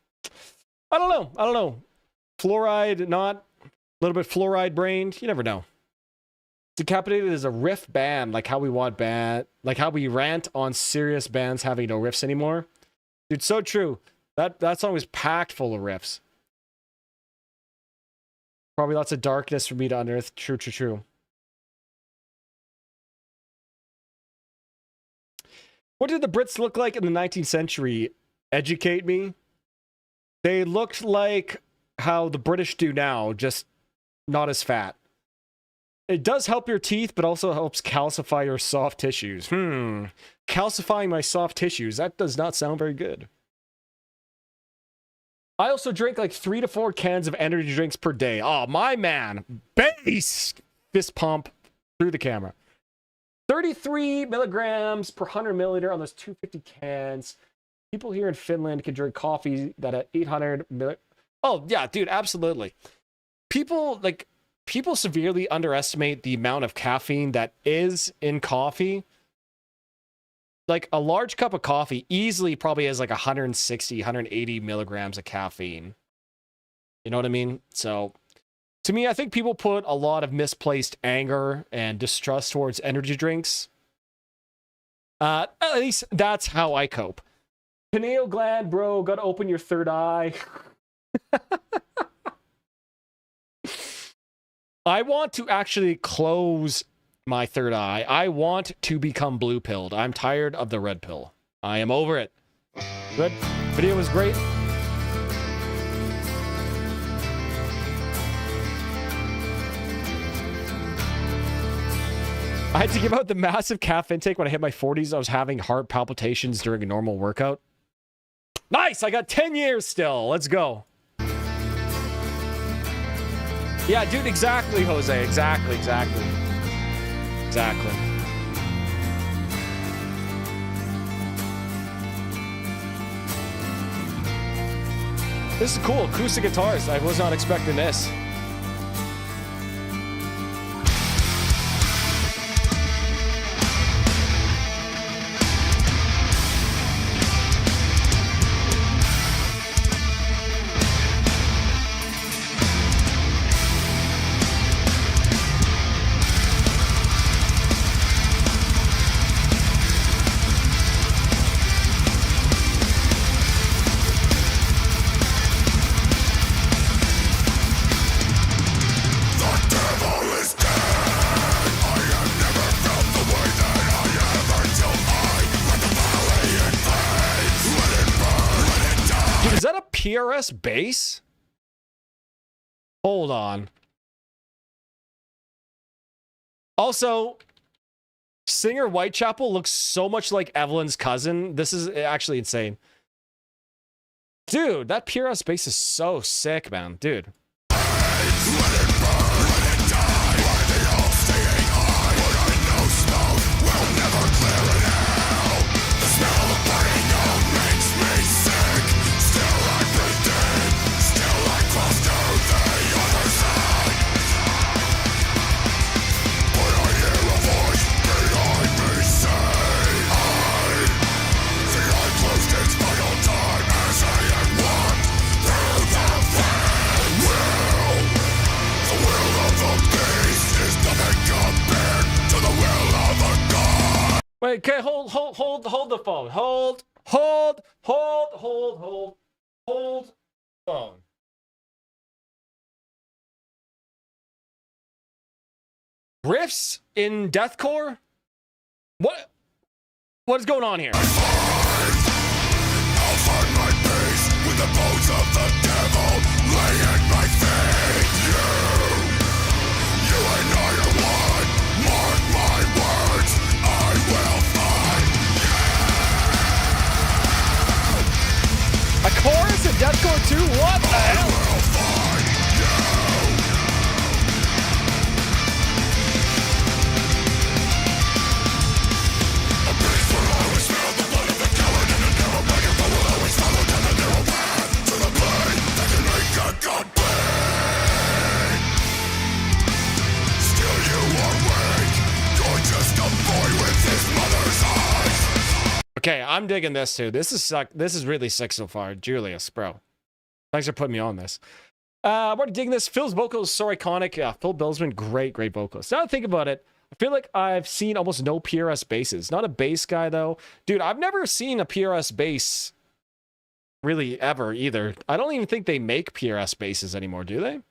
I don't know. Fluoride, not. A little bit fluoride brained. You never know. Decapitated is a riff band, like how we rant on serious bands having no riffs anymore. Dude, so true. That song was packed full of riffs. Probably lots of darkness for me to unearth. True. What did the Brits look like in the 19th century? Educate me. They looked like how the British do now, just not as fat. It does help your teeth, but also helps calcify your soft tissues. Calcifying my soft tissues. That does not sound very good. I also drink like 3 to 4 cans of energy drinks per day. Oh, my man. Bass! Fist pump through the camera. 33 milligrams per 100 milliliter on those 250 cans. People here in Finland can drink coffee that at 800 milli. Oh yeah, dude, absolutely. People severely underestimate the amount of caffeine that is in coffee. Like a large cup of coffee easily probably has like 160, 180 milligrams of caffeine. You know what I mean? So to me, I think people put a lot of misplaced anger and distrust towards energy drinks. At least that's how I cope. Pineal gland, bro, gotta open your third eye. I want to actually close my third eye. I want to become blue-pilled. I'm tired of the red pill. I am over it. Good. Video was great. I had to give out the massive caffeine intake when I hit my 40s. I was having heart palpitations during a normal workout. Nice! I got 10 years still. Let's go. Yeah, dude, exactly, Jose. Exactly. This is cool. Acoustic guitars. I was not expecting this. PRS bass? Hold on. Also, singer Whitechapel looks so much like Evelyn's cousin. This is actually insane. Dude, that PRS bass is so sick, man. Dude. Wait, okay, hold the phone. Hold phone. Riffs in deathcore? What is going on here? I'll find my peace with the bones of the devil lay at my feet. You and I are one. Mark my words. I will find you. A chorus in deathcore too? What the hell? I will find you. A beast will always smell the blood of the coward, and a narrow vagabond will always follow down the narrow path to the blade that can make a god bleed. Still you are weak. You're just a boy with his mother's eyes. Okay, I'm digging this too. This is really sick so far. Julius, bro. Thanks for putting me on this. We're digging this. Phil's vocals so iconic. Yeah, Phil Billsman, great vocalist. Now that I think about it, I feel like I've seen almost no PRS basses. Not a bass guy though. Dude, I've never seen a PRS bass really ever either. I don't even think they make PRS basses anymore, do they?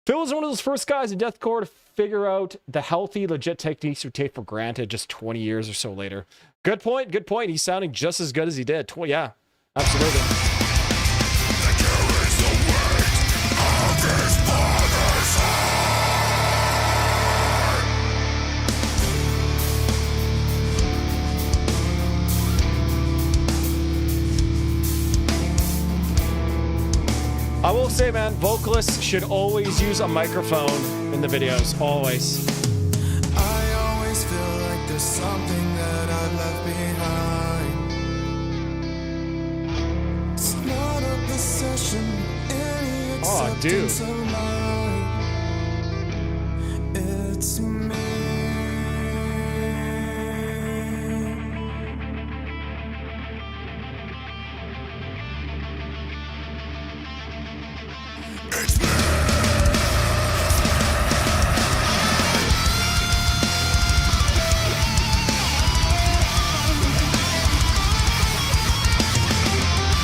Phil was one of those first guys in deathcore to figure out the healthy, legit techniques we take for granted just 20 years or so later. Good point. He's sounding just as good as he did. Yeah, absolutely. I will say, man, vocalists should always use a microphone in the videos. Always. I always feel like there's Oh, dude. It's me.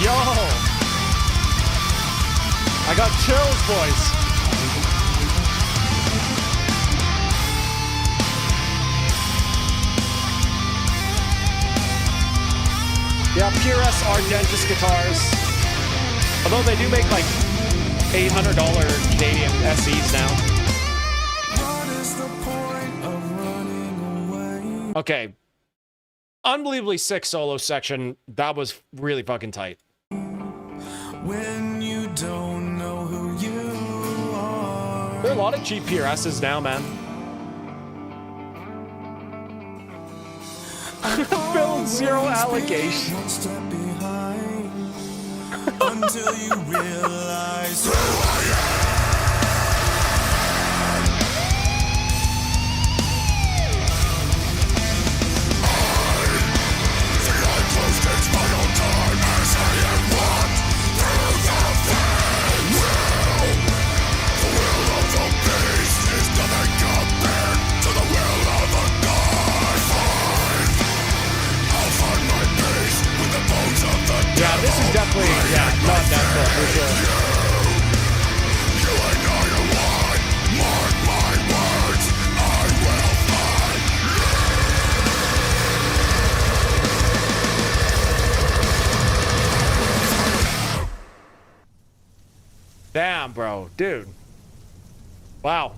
Yo! I got chills, boys. Yeah, PRS Argentis guitars. Although they do make like $800 Canadian SEs now. What is the point of running away? Okay. Unbelievably sick solo section. That was really fucking tight. When you don't know who you are. There are a lot of cheap PRSs now, man. Build zero allegation. One step behind until you realize who I am. Yeah, this is definitely, not that for sure. Damn, bro. Dude. Wow.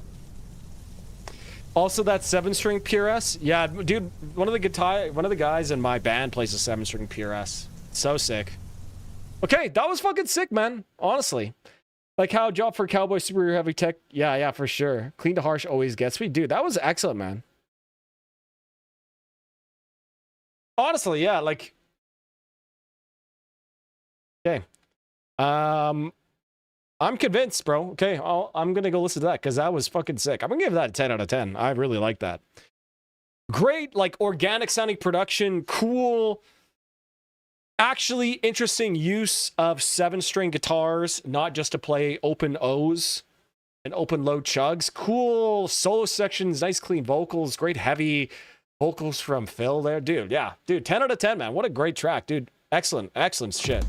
Also, that 7-string PRS. Yeah, dude, one of the guys in my band plays a 7-string PRS. So sick. Okay, that was fucking sick, man. Honestly. Like how Job for Cowboy Super Heavy Tech. Yeah, for sure. Clean to harsh always gets me. Dude, that was excellent, man. Honestly, yeah, like. Okay. I'm convinced, bro. Okay, I'm gonna go listen to that because that was fucking sick. I'm gonna give that a 10 out of 10. I really like that. Great, like organic sounding production, cool. Actually interesting use of 7-string guitars, not just to play open O's and open low chugs. Cool solo sections, nice clean vocals, great heavy vocals from Phil there. Dude, yeah. Dude, 10 out of 10, man. What a great track, dude. Excellent, excellent shit.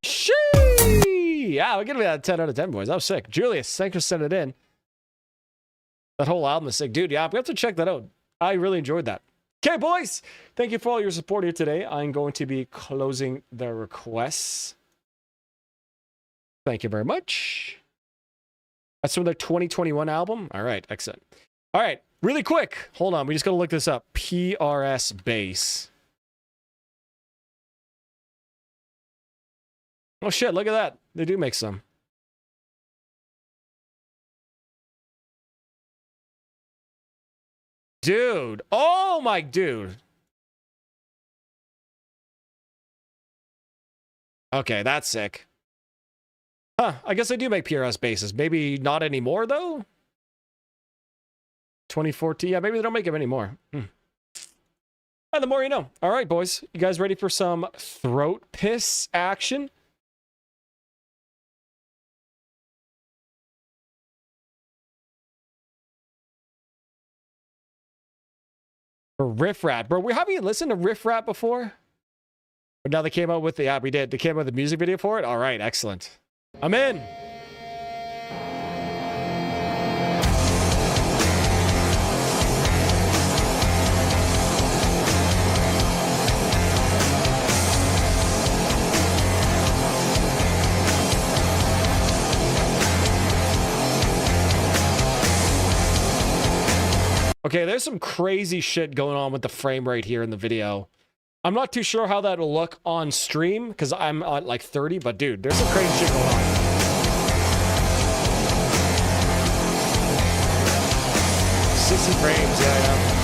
Shee! Yeah, we're gonna be at 10 out of 10, boys. That was sick. Julius, thanks for sending it in. That whole album is sick. Dude, yeah, we have to check that out. I really enjoyed that. Okay, boys. Thank you for all your support here today. I'm going to be closing the requests. Thank you very much. That's from their 2021 album. All right, excellent. All right, really quick. Hold on. We just got to look this up. PRS bass. Oh, shit. Look at that. They do make some. Dude. Oh, my dude. Okay, that's sick. Huh, I guess I do make PRS basses. Maybe not anymore, though? 2014. Yeah, maybe they don't make them anymore. And the more you know. All right, boys. You guys ready for some throat piss action? For Riff Rat. Bro, have you listened to Riff Rat before? But now they came out with the... Yeah, we did. They came out with the music video for it? All right, excellent. I'm in. Okay, there's some crazy shit going on with the frame rate here in the video. I'm not too sure how that will look on stream because I'm at like 30, but dude, there's some crazy shit going on. Frames, yeah.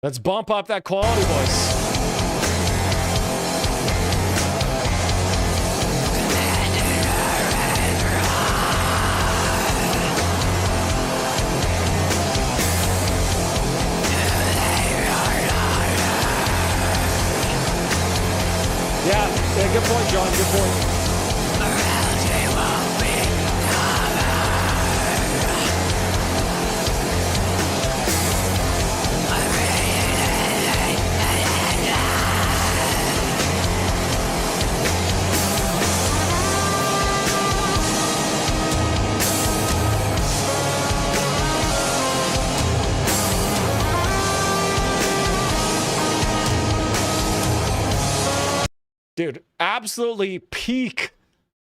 Let's bump up that quality, boys. Yeah, good point, John. Good point. Dude, absolutely peak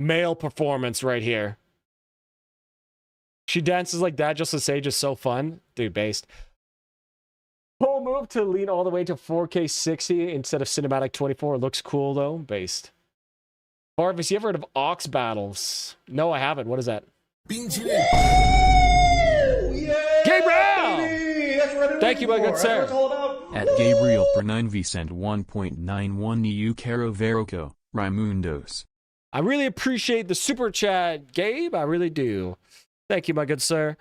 male performance right here. She dances like that just to say just so fun. Dude, based. Whole move to lean all the way to 4K 60 instead of cinematic 24. It looks cool though. Based. Varvis, you ever heard of Ox Battles? No, I haven't. What is that? Gabriel! Thank you, my good sir. At Gabriel per 9V sent 1.91 EU Caro Veroco, Raimundos. I really appreciate the super chat, Gabe. I really do. Thank you, my good sir.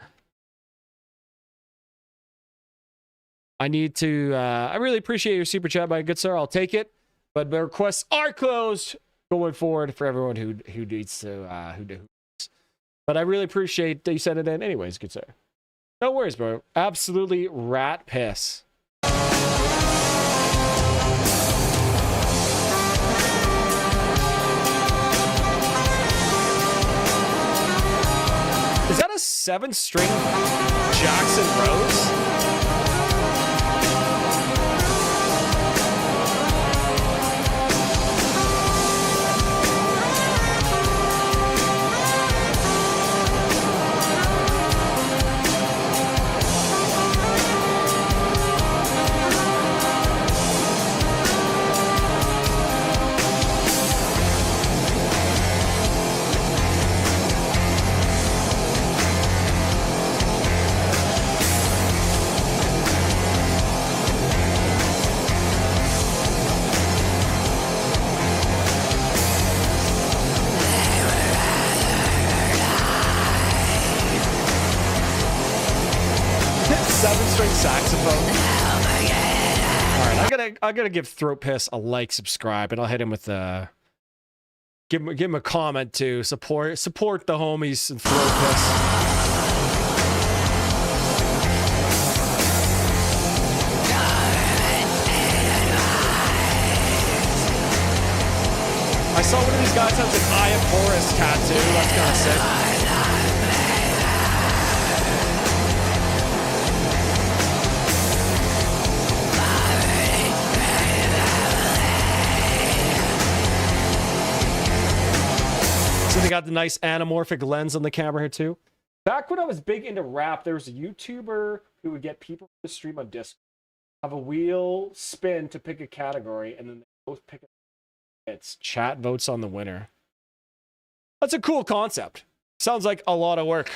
I need to, I really appreciate your super chat, my good sir. I'll take it. But the requests are closed going forward for everyone who needs to, who does. But I really appreciate that you sent it in anyways, good sir. No worries, bro. Absolutely rat piss. Is that a 7-string Jackson Rose? Saxophone. All right, I gotta give Throat Piss a like, subscribe, and I'll hit him with give him a comment to support the homies and Throat Piss. I saw one of these guys has an Eye of Horus tattoo. That's kind of sick. So they got the nice anamorphic lens on the camera here too. Back when I was big into rap, there was a YouTuber who would get people to stream on Discord, have a wheel spin to pick a category, and then they both pick it's chat votes on the winner. That's a cool concept. Sounds like a lot of work.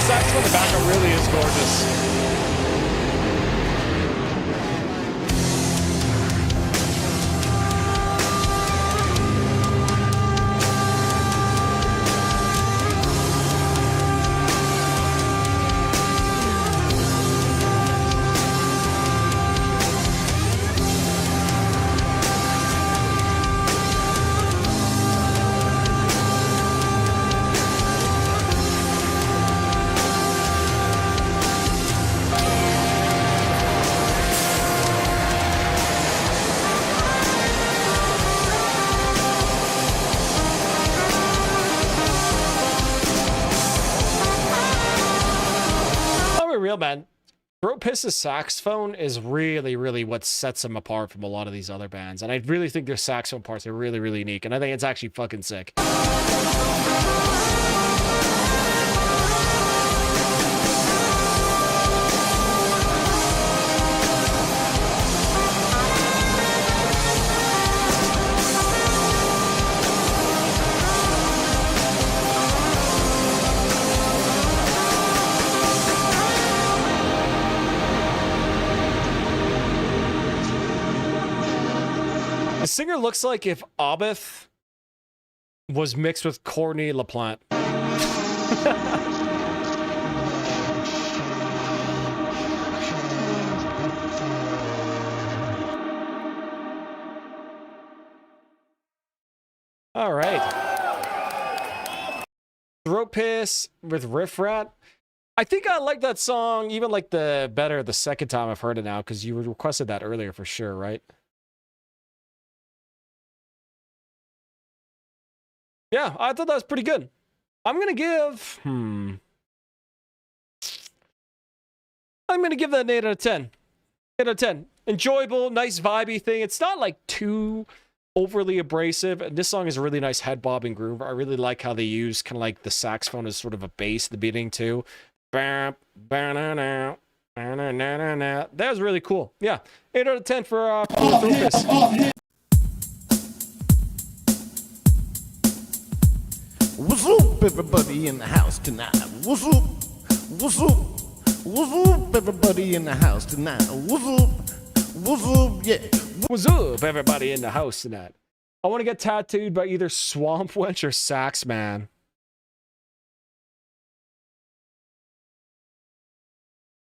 Sax on the background really is gorgeous. Real man, Throat Piss's saxophone is really what sets him apart from a lot of these other bands, and I really think their saxophone parts are really unique, and I think it's actually fucking sick. The singer looks like if Abith was mixed with Courtney LaPlante. All right. Throat Piss with Riff Rat. I think I like that song even like the better the second time I've heard it now because you requested that earlier for sure, right? Yeah, I thought that was pretty good. I'm gonna give I'm gonna give that an 8 out of 10. 8 out of 10. Enjoyable, nice vibey thing. It's not like too overly abrasive. And this song is a really nice head bobbing groove. I really like how they use kind of like the saxophone as sort of a bass at the beginning too. That was really cool. Yeah, 8 out of 10 for Throat. What's up, everybody in the house tonight? What's up? What's up? What's up, everybody in the house tonight? What's up? What's up? Yeah. What's up, everybody in the house tonight? I want to get tattooed by either Swamp Wench or Sax Man.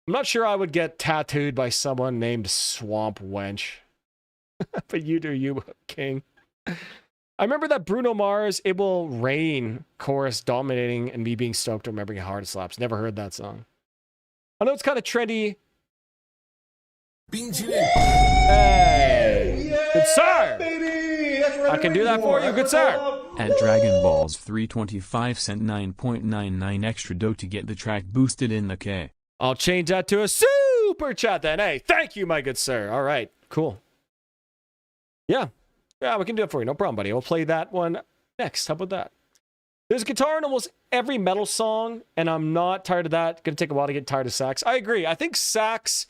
I'm not sure I would get tattooed by someone named Swamp Wench. But you do you, King. I remember that Bruno Mars, It Will Rain chorus dominating and me being stoked remembering Hard Slaps. Never heard that song. I know it's kind of trendy. Hey, good sir. I can do that for you, good sir. At Dragon Balls 325 sent 9.99 extra dough to get the track boosted in the K. I'll change that to a super chat then. Hey, thank you, my good sir. All right, cool. Yeah, we can do it for you. No problem, buddy. We'll play that one next. How about that? There's guitar in almost every metal song, and I'm not tired of that. Gonna take a while to get tired of sax. I agree. I think sax,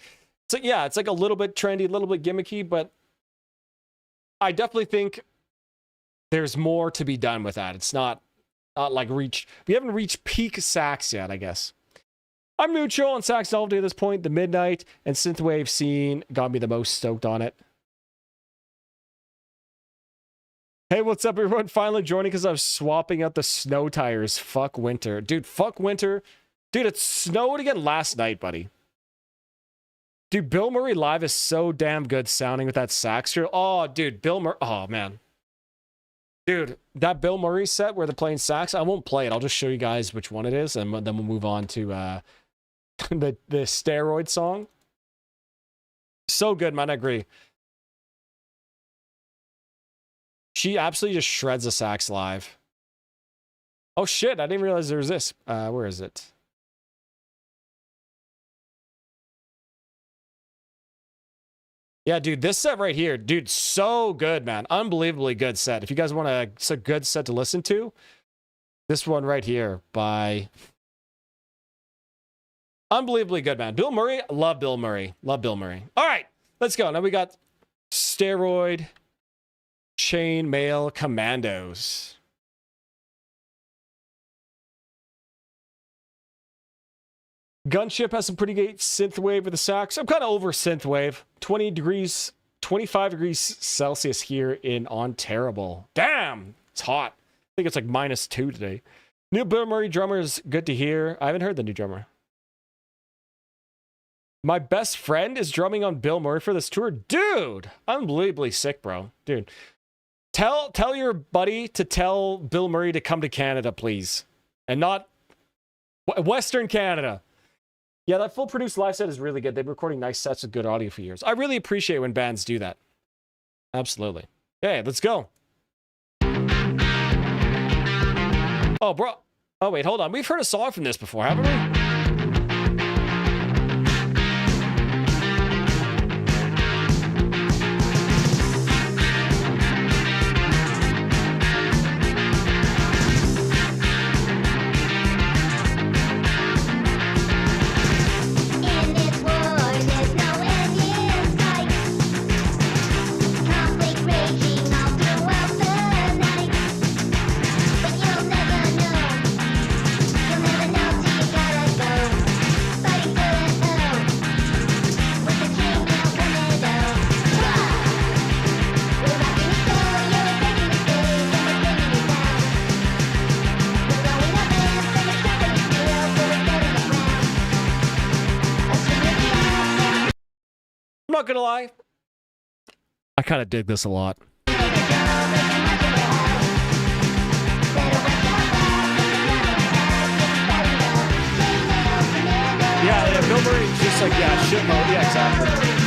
it's like a little bit trendy, a little bit gimmicky, but I definitely think there's more to be done with that. It's not like we haven't reached peak sax yet, I guess. I'm neutral on sax novelty at this point. The midnight and synthwave scene got me the most stoked on it. Hey, what's up, everyone? Finally joining because I was swapping out the snow tires. Fuck winter. Dude, fuck winter. Dude, it snowed again last night, buddy. Dude, Bill Murray live is so damn good sounding with that sax drill. Oh, dude, Bill Murray. Oh, man. Dude, that Bill Murray set where they're playing sax, I won't play it. I'll just show you guys which one it is, and then we'll move on to the steroid song. So good, man. I agree. She absolutely just shreds the sax live. Oh shit, I didn't realize there was this. Where is it? Yeah, dude, this set right here, dude, so good, man. Unbelievably good set. If you guys want a good set to listen to, this one right here by... Unbelievably good, man. Bill Murray, love Bill Murray. Love Bill Murray. All right, let's go. Now we got Steroid Chainmail Commandos. Gunship has some pretty great synthwave with the sax. I'm kind of over synthwave. 20 degrees, 25 degrees Celsius here in Ontario. Damn, it's hot. I think it's like -2 today. New Bill Murray drummer is good to hear. I haven't heard the new drummer. My best friend is drumming on Bill Murray for this tour. Dude, unbelievably sick, bro. Dude, tell your buddy to tell Bill Murray to come to Canada, please. And not Western Canada. Yeah, that full produced live set is really good. They've been recording nice sets with good audio for years. I really appreciate when bands do that. Absolutely. Okay, let's go. Oh, bro. Oh, wait, hold on. We've heard a song from this before, haven't we? not gonna lie, I kind of dig this a lot. Yeah, Bill Murray's just like, yeah, shit mode. Yeah, exactly.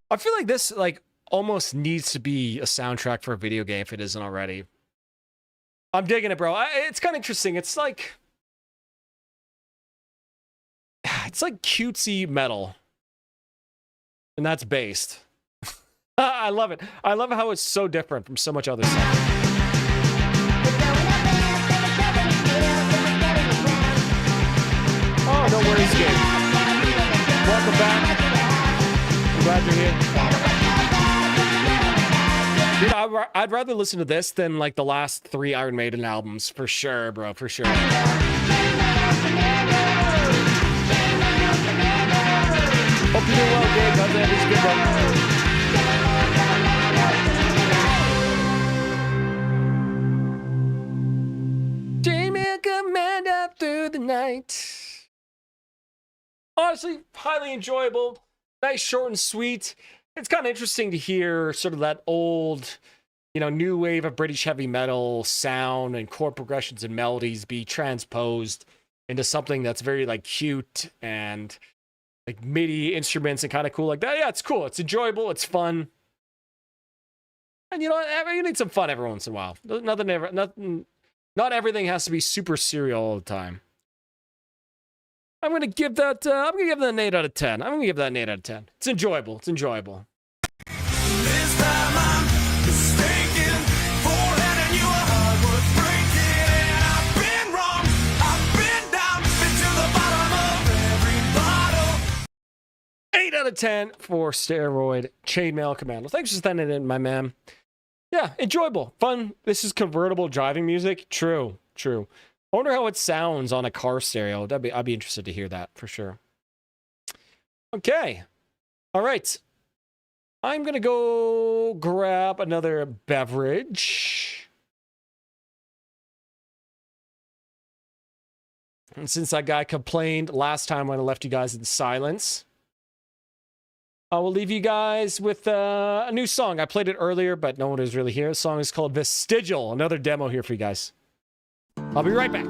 I feel like this like almost needs to be a soundtrack for a video game if it isn't already. I'm digging it, bro. It's kind of interesting. It's like cutesy metal, and that's based. I love it. I love how it's so different from so much other stuff. Oh, no worries, game. Welcome back. I'm glad you're here. Dude, I'd rather listen to this than like the last 3 Iron Maiden albums, for sure, bro, for sure. Hope you're doing well, Gabe. How's that? It's good, bro. Jamie, command up through the night. Honestly, highly enjoyable. Nice, short and sweet. It's kind of interesting to hear sort of that old, new wave of British heavy metal sound and chord progressions and melodies be transposed into something that's very like cute and like MIDI instruments and kind of cool like that. Yeah, it's cool. It's enjoyable. It's fun. And you need some fun every once in a while. Not everything has to be super serial all the time. I'm gonna give that an 8 out of 10. I'm gonna give that an 8 out of 10. It's enjoyable. It's enjoyable. This time I'm mistaken for handing you a heart worth breaking. And I've been wrong, I've been down, been to the bottom of every bottle. 8 out of 10 for Steroid Chainmail Commando. Thanks for sending it in, my man. Yeah, enjoyable, fun. This is convertible driving music. True. I wonder how it sounds on a car stereo. I'd be interested to hear that for sure. Okay. All right. I'm going to go grab another beverage. And since that guy complained last time when I left you guys in silence, I will leave you guys with a new song. I played it earlier, but no one is really here. The song is called Vestigial. Another demo here for you guys. I'll be right back.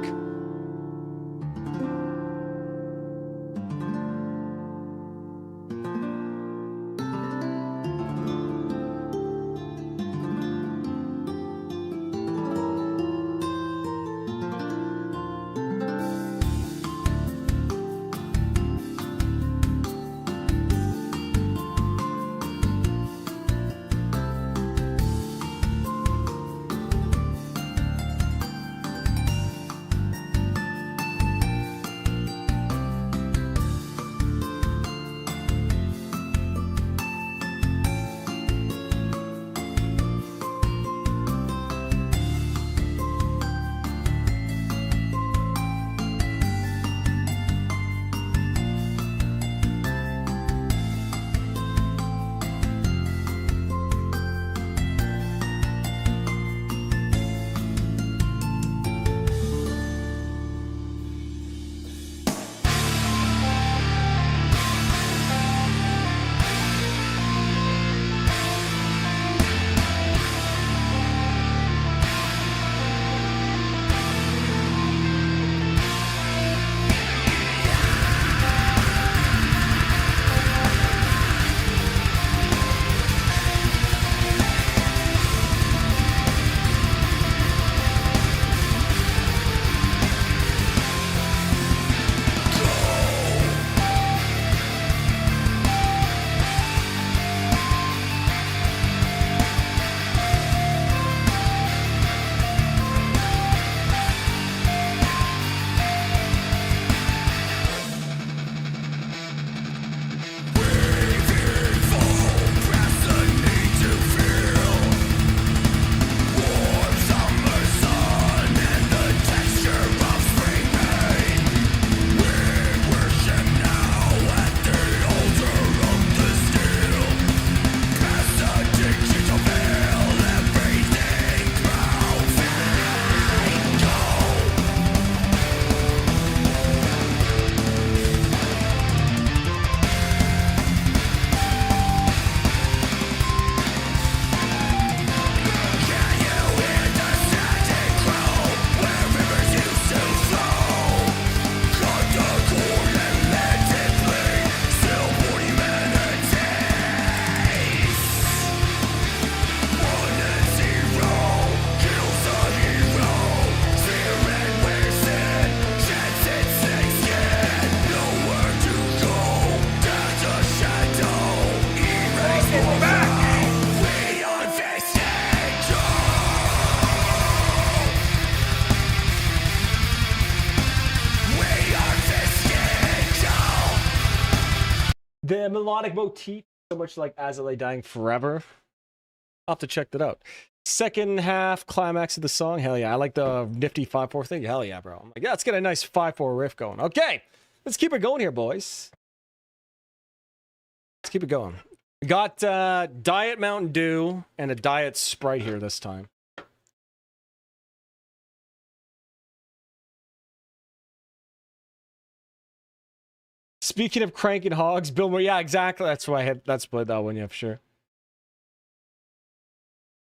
The melodic motif, so much like As I Lay Dying Forever. I'll have to check that out. Second half climax of the song. Hell yeah. I like the nifty 5/4 thing. Hell yeah, bro. I'm like, yeah, let's get a nice 5/4 riff going. Okay. Let's keep it going here, boys. Let's keep it going. We got Diet Mountain Dew and a Diet Sprite here this time. Speaking of cranking hogs, Bill Murray. Yeah, exactly. That's why I had that split that one. Yeah, for sure.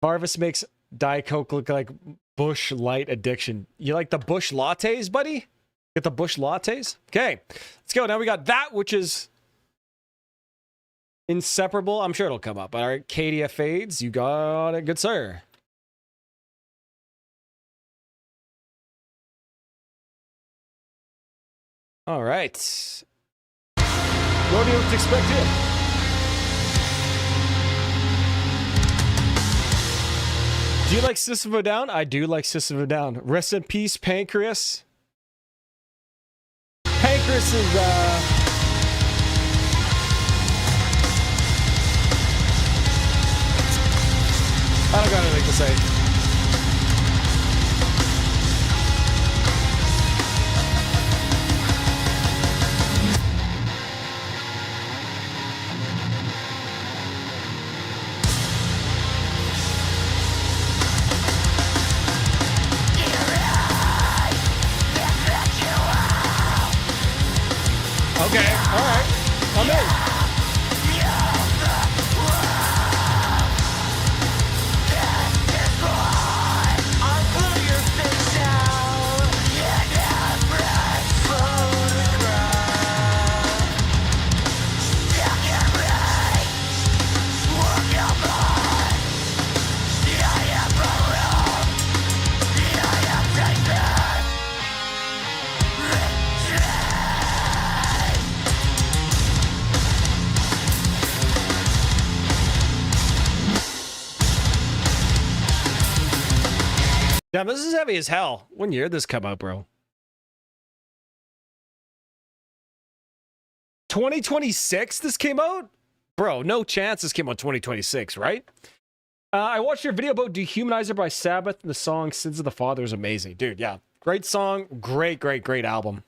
Varvis makes Diet Coke look like Bush Light addiction. You like the Bush lattes, buddy? Get the Bush lattes? Okay, let's go. Now we got that, which is inseparable. I'm sure it'll come up. All right, Katia Fades. You got it, good sir. All right. What do you expect here? Do you like System of a Down? I do like System of a Down. Rest in peace, Pancreas. Pancreas is, I don't got anything to say. Okay, all right, I'm in. Damn, this is heavy as hell. When year did this come out, bro? 2026 this came out? Bro, no chance this came out 2026, right? I watched your video about Dehumanizer by Sabbath, and the song Sins of the Father is amazing. Dude, yeah. Great song. Great album.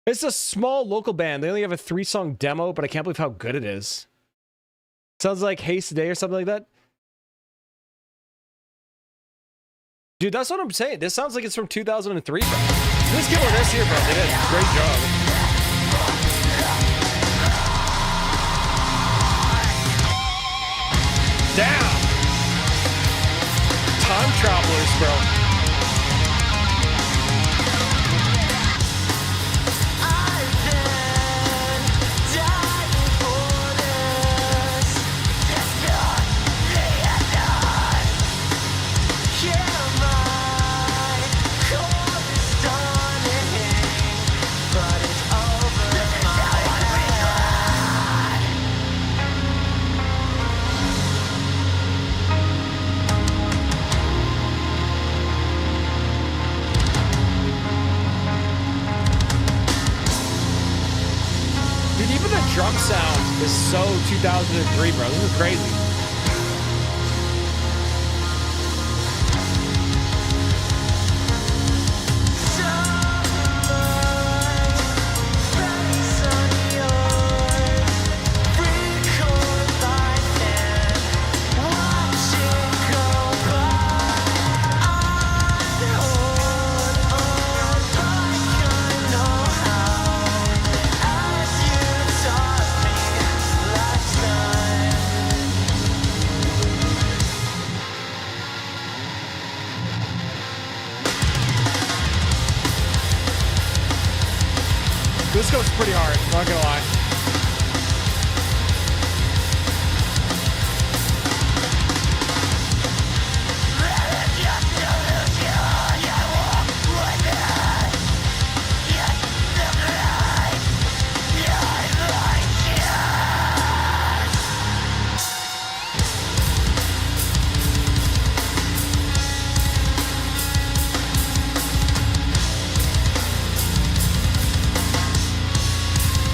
It's a small local band. They only have a 3-song demo, but I can't believe how good it is. Sounds like Haste Day or something like that. Dude, that's what I'm saying. This sounds like it's from 2003, bro. This kid with this here, bro. They did a great job. Damn. Time travelers, bro. Drum sound is so 2003, bro. This is crazy. This goes pretty hard, not gonna lie.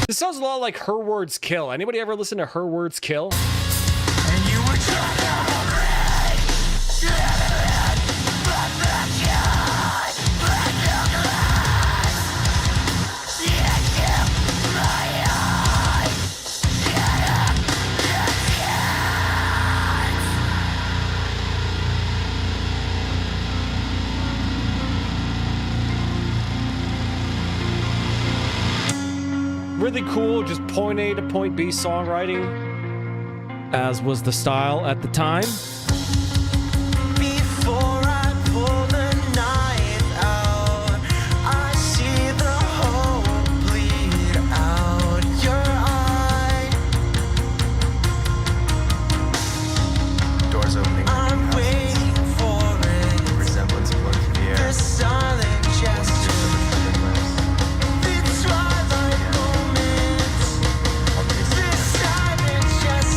This sounds a lot like Her Words Kill. Anybody ever listen to Her Words Kill? Really cool, just point A to point B songwriting, as was the style at the time. Before I pull the knife out, I see the hole bleed out your eye. Doors opening. I'm waiting for it. Resemblance of blood to the air. The silent gesture. The twilight moments. The silent gesture.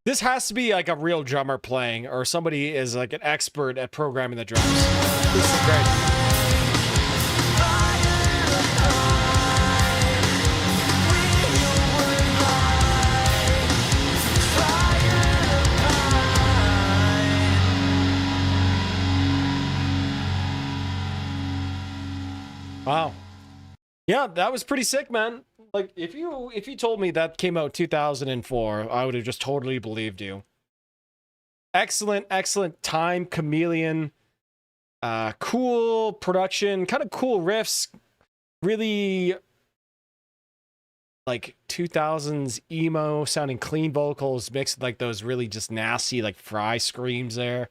This has to be like a real drummer playing, or somebody is like an expert at programming the drums. This is great. Wow. Yeah, that was pretty sick, man. Like, if you told me that came out 2004, I would have just totally believed you. Excellent, excellent time, Chameleon. Cool production, kind of cool riffs. Really, like 2000s emo sounding clean vocals mixed with like those really just nasty like Fry screams there.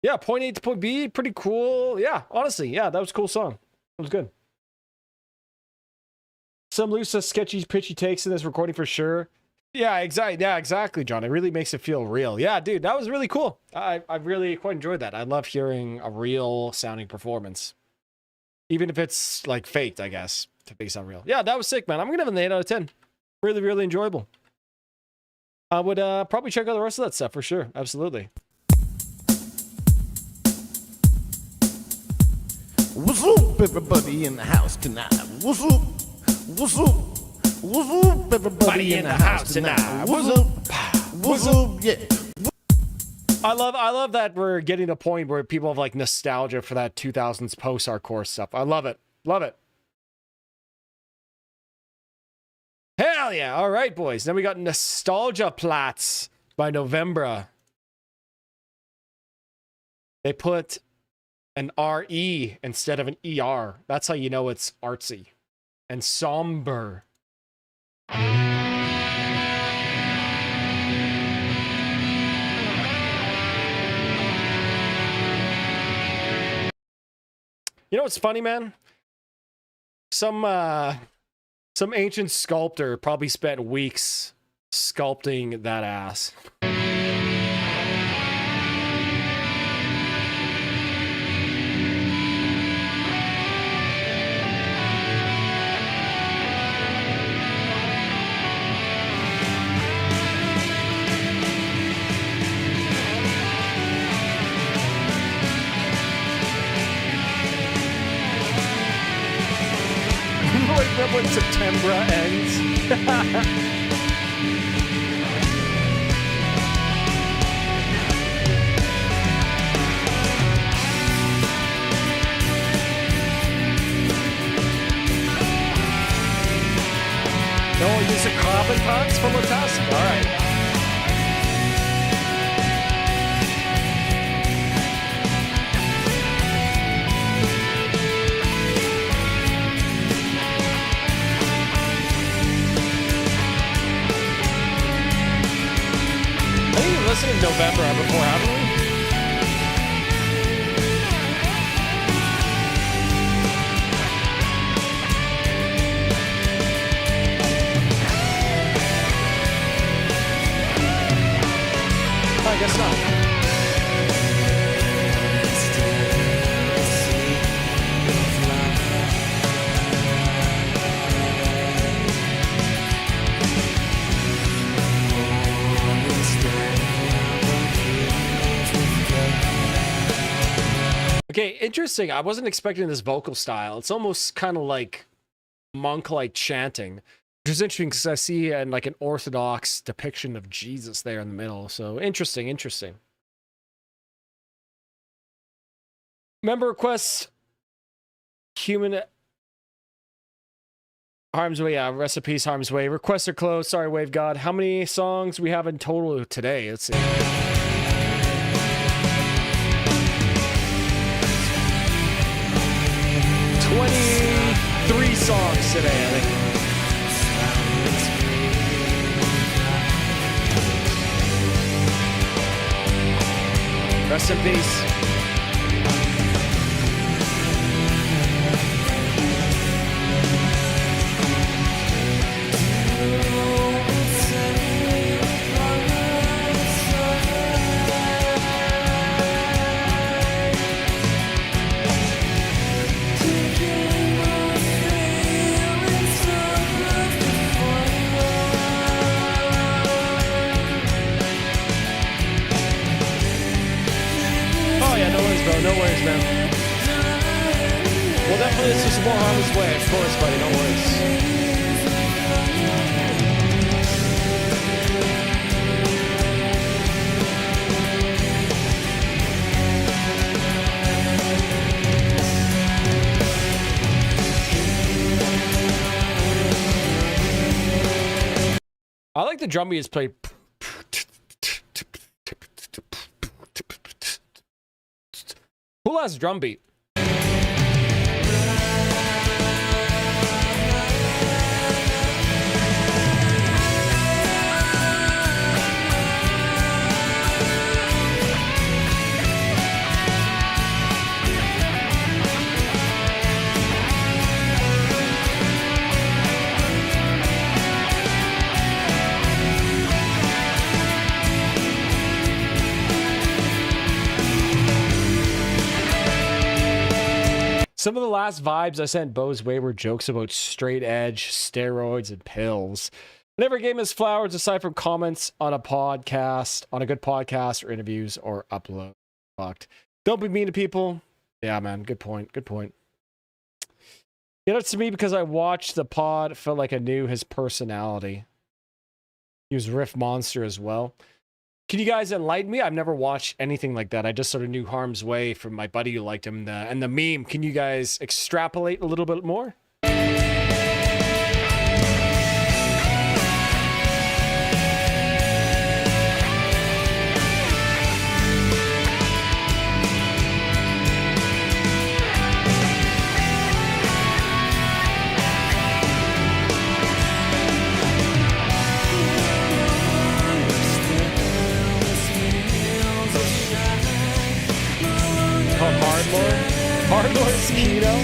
Yeah, point A to point B, pretty cool. Yeah, honestly, yeah, that was a cool song. It was good. Some loose, sketchy, pitchy takes in this recording for sure. Yeah, exactly. Yeah, exactly, John. It really makes it feel real. Yeah, dude, that was really cool. I really quite enjoyed that. I love hearing a real sounding performance, even if it's like faked, I guess, to make it sound real. Yeah, that was sick, man. I'm gonna give it an 8 out of 10. Really, really enjoyable. I would probably check out the rest of that stuff for sure. Absolutely. What's up, everybody in the house tonight? What's up? What's up? What's up, everybody in the house tonight? What's up? What's up? Yeah. I love that we're getting to a point where people have like nostalgia for that 2000s post-hardcore stuff. I love it. Love it. Hell yeah. All right, boys. Then we got Nostalgia Plats by Novembra. They put an R-E instead of an E-R. That's how you know it's artsy and somber. You know what's funny, man? Some ancient sculptor probably spent weeks sculpting that ass. Remember when September ends? No, use a carbon parts from a task? Alright. Listened in November before, haven't we? I guess not. Okay, interesting. I wasn't expecting this vocal style. It's almost kind of like monk-like chanting, which is interesting because I see like an orthodox depiction of Jesus there in the middle. So interesting, interesting. Member requests, human Harm's Way, yeah, recipes, Harm's Way. Requests are closed. Sorry, Wave God. How many songs we have in total today? Let's see. 23 songs today, I think. Rest in peace. No worries, man. Well, definitely it's just more Harm's Way, of course, buddy. No worries. I like the drum beat is played. Cool ass drum beat. Some of the last vibes I sent Bo's way were jokes about straight edge, steroids, and pills. Never gave him his flowers aside from comments on a podcast, on a good podcast, or interviews, or upload. Fucked. Don't be mean to people. Yeah, man. Good point. Good point. Get it to me because I watched the pod, felt like I knew his personality. He was Riff Monster as well. Can you guys enlighten me? I've never watched anything like that. I just sort of knew Harm's Way from my buddy who liked him and the meme. Can you guys extrapolate a little bit more? Hardlore's keto.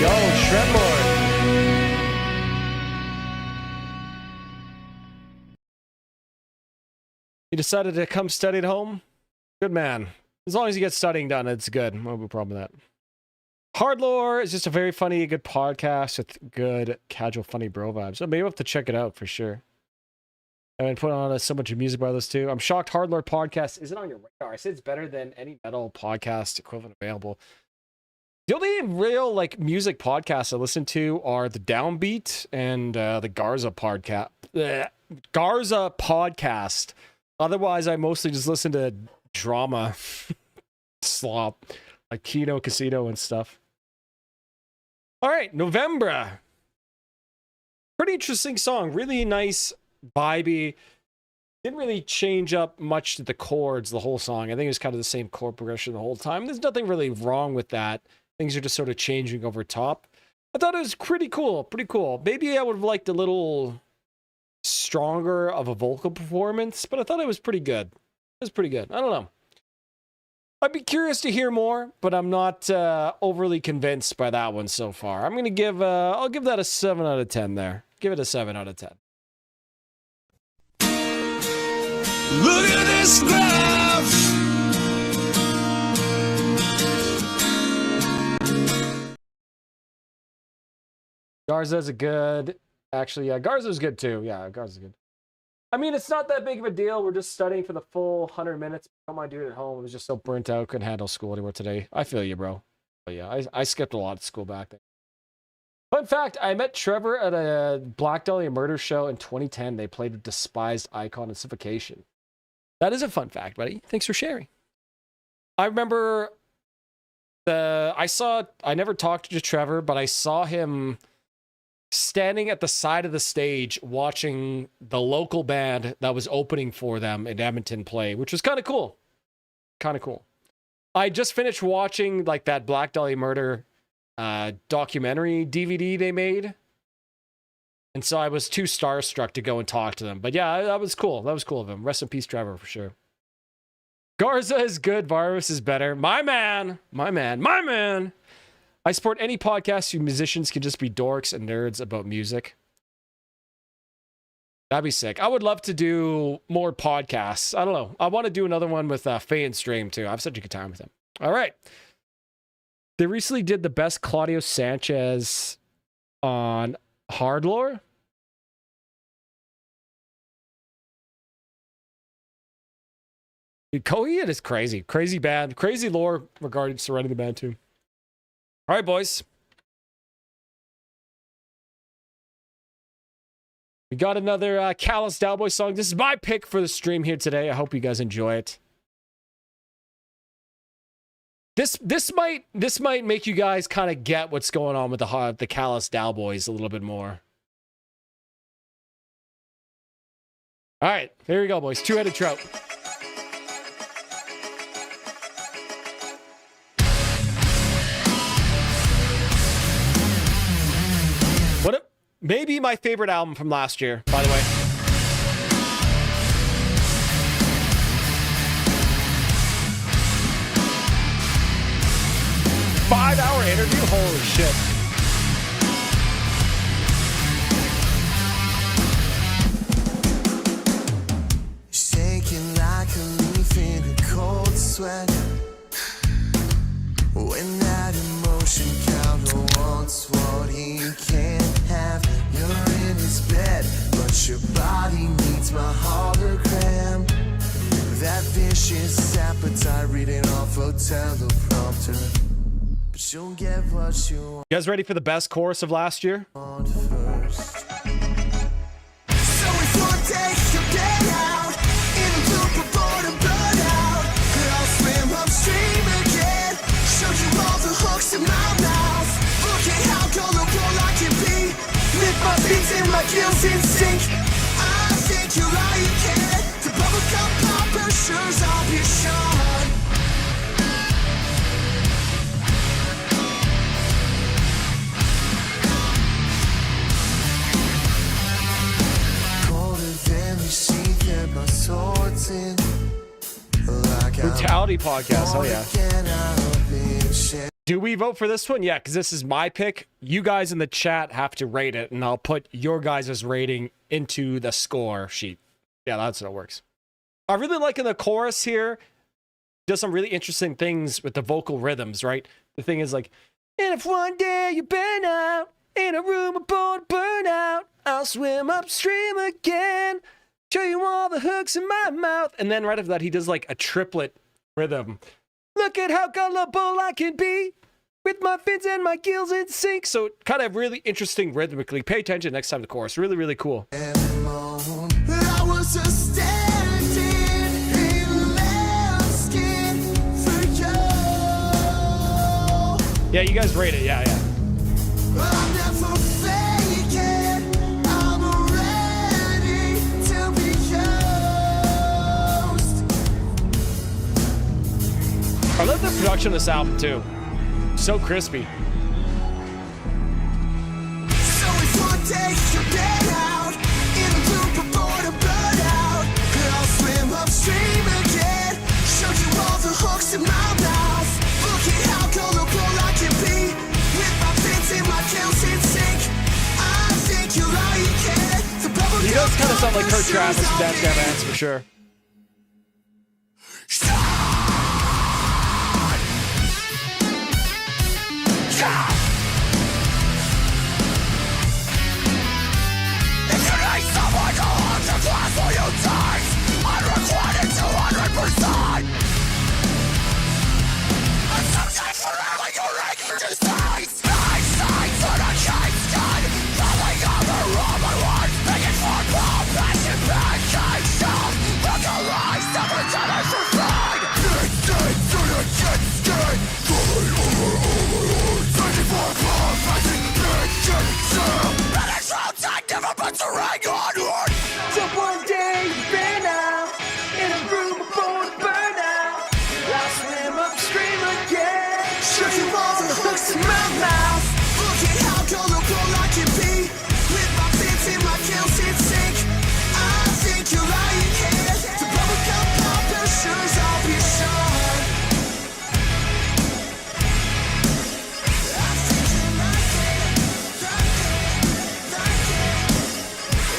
Yo, Shredlord. He decided to come study at home? Good man. As long as he gets studying done, it's good. No problem with that. Hardlore is just a very funny, good podcast with good, casual, funny bro vibes. So maybe I'll have to check it out for sure. I've been putting on so much music by those two. I'm shocked Hardlore podcast isn't on your radar. I said it's better than any metal podcast equivalent available. The only real like music podcasts I listen to are the Downbeat and the Garza podcast. Garza podcast. Otherwise, I mostly just listen to drama slop like Kino Casino and stuff. All right, November. Pretty interesting song. Really nice, vibey. Didn't really change up much to the chords the whole song. I think it was kind of the same chord progression the whole time. There's nothing really wrong with that. Things are just sort of changing over top. I thought it was pretty cool. Pretty cool. Maybe I would have liked a little stronger of a vocal performance, but I thought it was pretty good. It was pretty good. I don't know. I'd be curious to hear more, but I'm not overly convinced by that one so far. I'm gonna give I'll give that a 7 out of 10 there. Give it a 7 out of 10. Look at this graph. Garza's a good. Actually, yeah, Garza's good too. Yeah, Garza's good. I mean, it's not that big of a deal. We're just studying for the full 100 minutes. I don't mind doing it at home. I was just so burnt out. Couldn't handle school anymore today. I feel you, bro. But yeah, I skipped a lot of school back then. Fun fact, I met Trevor at a Black Dahlia murder show in 2010. They played with Despised Icon and Suffocation. That is a fun fact, buddy. Thanks for sharing. I remember I never talked to Trevor, but I saw him standing at the side of the stage watching the local band that was opening for them in Edmonton play, which was kind of cool. Kind of cool. I just finished watching like that Black Dahlia murder documentary DVD they made. And so I was too starstruck to go and talk to them. But yeah, that was cool. That was cool of him. Rest in peace, Trevor, for sure. Garza is good. Varvis is better. My man. My man. My man. I support any podcast whose musicians can just be dorks and nerds about music. That'd be sick. I would love to do more podcasts. I don't know. I want to do another one with Faye and Stream too. I have such a good time with them. All right. They recently did the best Claudio Sanchez on Hardlore. Dude, Coheed is crazy. Crazy band. Crazy lore regarding surrounding the band too. All right, boys. We got another Callous Cowboy song. This is my pick for the stream here today. I hope you guys enjoy it. This might make you guys kind of get what's going on with the Callous Cowboys a little bit more. All right, here we go, boys. Two-headed trout. Maybe my favorite album from last year, by the way. Five-hour interview? Holy shit. Shaking like a leaf in a cold sweat. When that emotion counter wants what he can't have. You're in his bed, but your body needs my hologram. That vicious appetite reading off a teleprompter. But you'll get what you want. You guys ready for the best chorus of last year? First. So if one day you get out in a loop of boredom burnout, I'll swim upstream again. Show you all the hooks in my mouth. Look at how gullible I can be. Lift my feet and my gills in sync. I think you're all you can. The bubblegum popper sure's all be shot. Colder than the sheet that my sword's in. Brutality podcast. Oh yeah. Do we vote for this one? Yeah, because this is my pick. You guys in the chat have to rate it, and I'll put your guys' rating into the score sheet. Yeah, that's how it works. I really like in the chorus here. Does some really interesting things with the vocal rhythms, right? The thing is like, and if one day you burn out in a room aboard burnout, I'll swim upstream again. Show you all the hooks in my mouth. And then right after that, he does like a triplet rhythm. Look at how gullible I can be with my fins and my gills in sync. So kind of really interesting rhythmically. Pay attention next time to the chorus. Really, really cool. I was just standing in lambskin for you. Yeah, you guys rate it. Yeah, yeah. I'm never faking. I'm ready to be used. I love the production of this album too. So crispy. So if one day you get out in a loop of boredom burnout, I'll swim upstream again. Show you all the hooks in my He does kind of sound like Kurt Travis from Dance Gavin Dance for sure. If you need someone to hold your glass while you dance, unrequited 200%. And sometimes forever you're making decisions. Nine sides on a case gun, falling over Roman words, making for bomb, passing back, can't stop. Look alive, never done as you find. Dead to the chin skin, falling over overlords, making for bomb, passing back, can't stop. And it's outside, never but to ring onward. So one day, burn out, in a room full of burnout. I swim upstream again, searching for the hooks in my mouth. Look at how colorful I can be, with my bits in my gills in sync. I think you're lying here, the bubblegum pop and shoes, I'll be sure.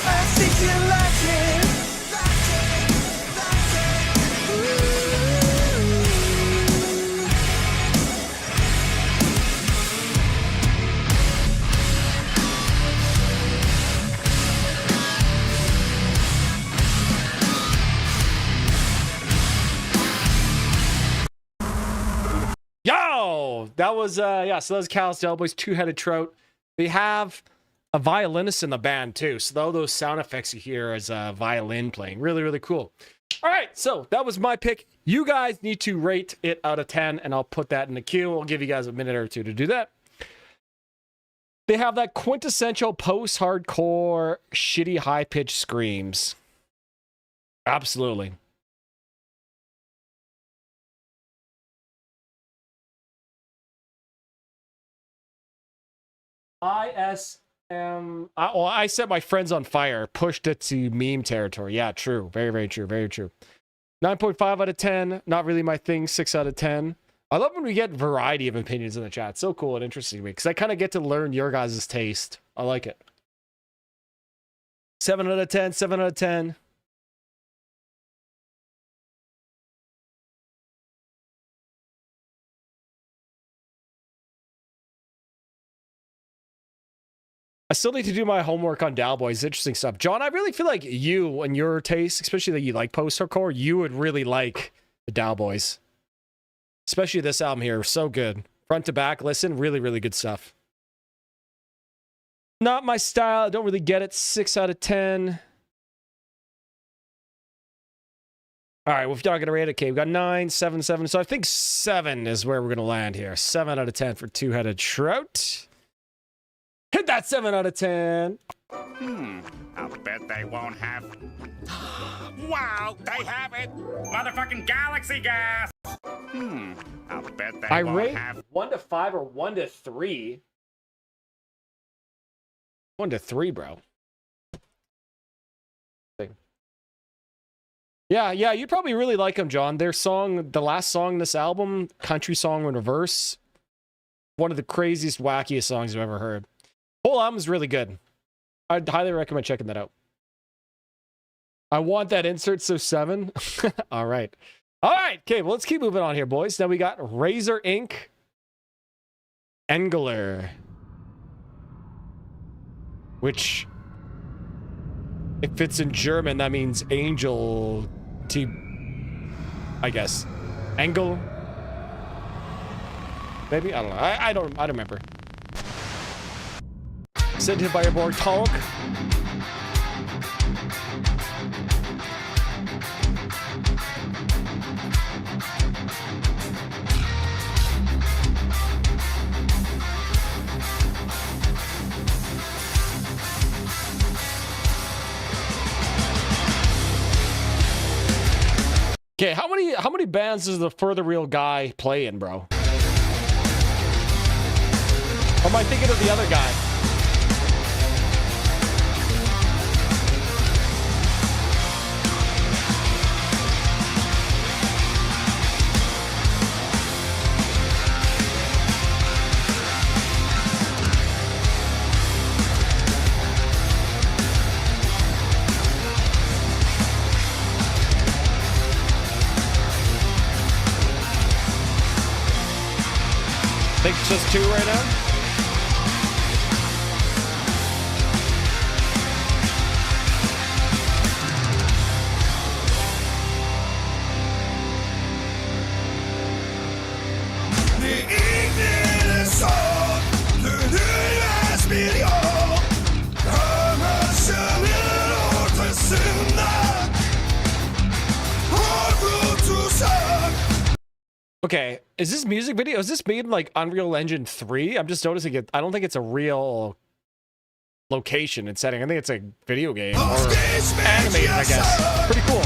I think you like it. Yo, that was yeah. So that was Callous Delboy's Two-Headed Trout. They have a violinist in the band too. So all those sound effects you hear is a violin playing. Really, really cool. All right, so that was my pick. You guys need to rate it out of 10, and I'll put that in the queue. I'll give you guys a minute or two to do that. They have that quintessential post-hardcore, shitty high-pitched screams. Absolutely. I set my friends on fire, pushed it to meme territory. Yeah, true. Very, very true. Very true. 9.5 out of 10. Not really my thing. 6 out of 10. I love when we get variety of opinions in the chat. So cool and interesting to me because I kind of get to learn your guys' taste. I like it. 7 out of 10. 7 out of 10. I still need to do my homework on Dalboys. Interesting stuff. John, I really feel like you and your taste, especially that you like post-hardcore, you would really like the Dalboys. Especially this album here. So good. Front to back, listen. Really, really good stuff. Not my style. I don't really get it. 6 out of 10. All right, we're not going to rate it. Okay, we've got 9, 7, 7. So I think 7 is where we're going to land here. 7 out of 10 for Two-Headed Trout. Hit that 7 out of 10. I'll bet they won't have. Wow, they have it! Motherfucking galaxy gas! I'll bet they I won't rate have. 1 to 5 or 1 to 3. 1 to 3, bro. Yeah, you'd probably really like them, John. Their song, the last song in this album, Country Song in Reverse, one of the craziest, wackiest songs I've ever heard. Whole album is really good. I'd highly recommend checking that out. I want that insert, so 7. All right. Okay, well, let's keep moving on here, boys. Now we got Razor Inc. Engler. Which, if it's in German, that means angel I guess. Engel? Maybe? I don't know. I don't remember. Sent him by your board, Talk. Okay, how many bands does the Further Real guy play in, bro? Or am I thinking of the other guy? just 2 right now? Okay, is this music video? Is this made in like Unreal Engine 3? I'm just noticing it. I don't think it's a real location and setting. I think it's a video game or animated, I guess. Pretty cool.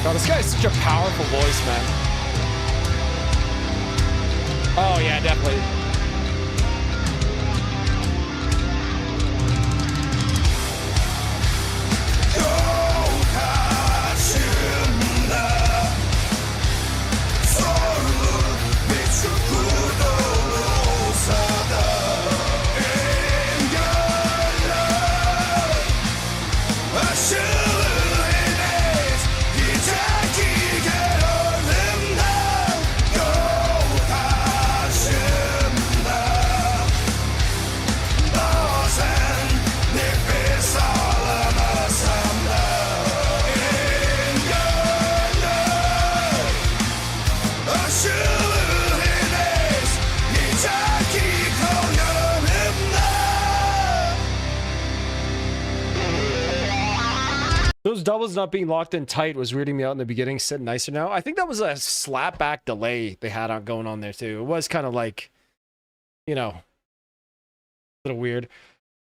Oh, this guy has such a powerful voice, man. Oh yeah, definitely. Those doubles not being locked in tight was weirding me out in the beginning. Sitting nicer now. I think that was a slapback delay they had on going on there too. It was kind of like, you know, a little weird.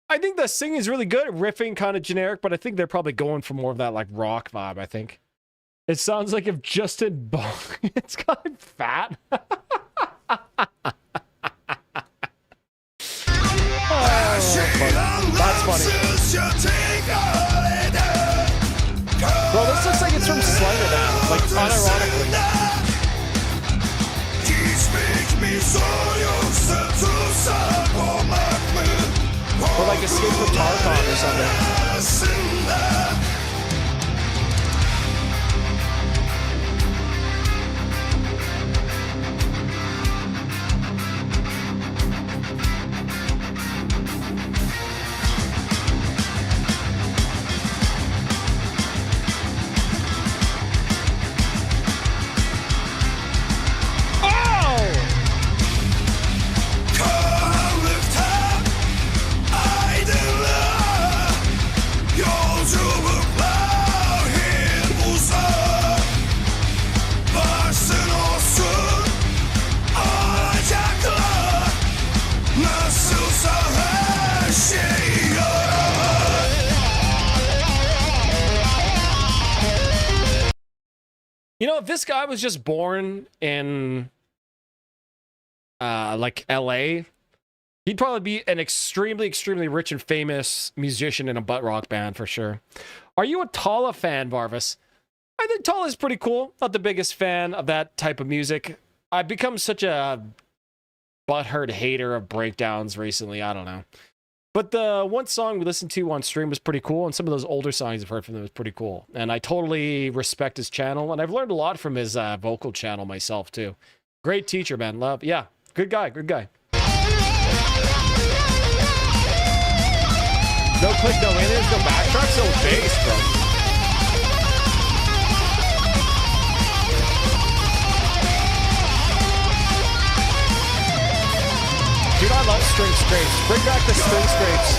I think the singing is really good. Riffing kind of generic, but I think they're probably going for more of that like rock vibe. I think it sounds like if Justin it's kind of fat. That's funny. Bro, this looks like it's from Slender now, like unironically. Or like Escape from Tarkon or something. You know, if this guy was just born in, like, LA, he'd probably be an extremely, extremely rich and famous musician in a butt rock band for sure. Are you a Tala fan, Varvis? I think Tala is pretty cool. Not the biggest fan of that type of music. I've become such a butthurt hater of breakdowns recently. I don't know. But the one song we listened to on stream was pretty cool, and some of those older songs I've heard from him was pretty cool. And I totally respect his channel, and I've learned a lot from his vocal channel myself, too. Great teacher, man. Love. Yeah, good guy, good guy. No click, no aliens, no backtracks, no bass, bro. Dude, I love string scrapes. Bring back the string scrapes.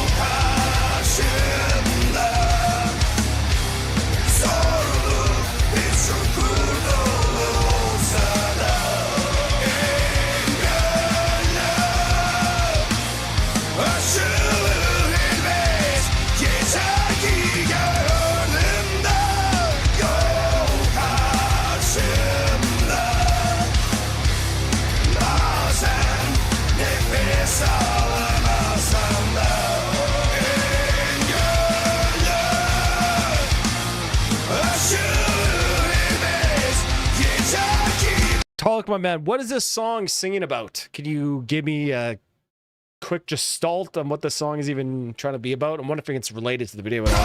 Talk, my man, what is this song singing about? Can you give me a quick gestalt on what the song is even trying to be about? I'm wondering if it's related to the video at all.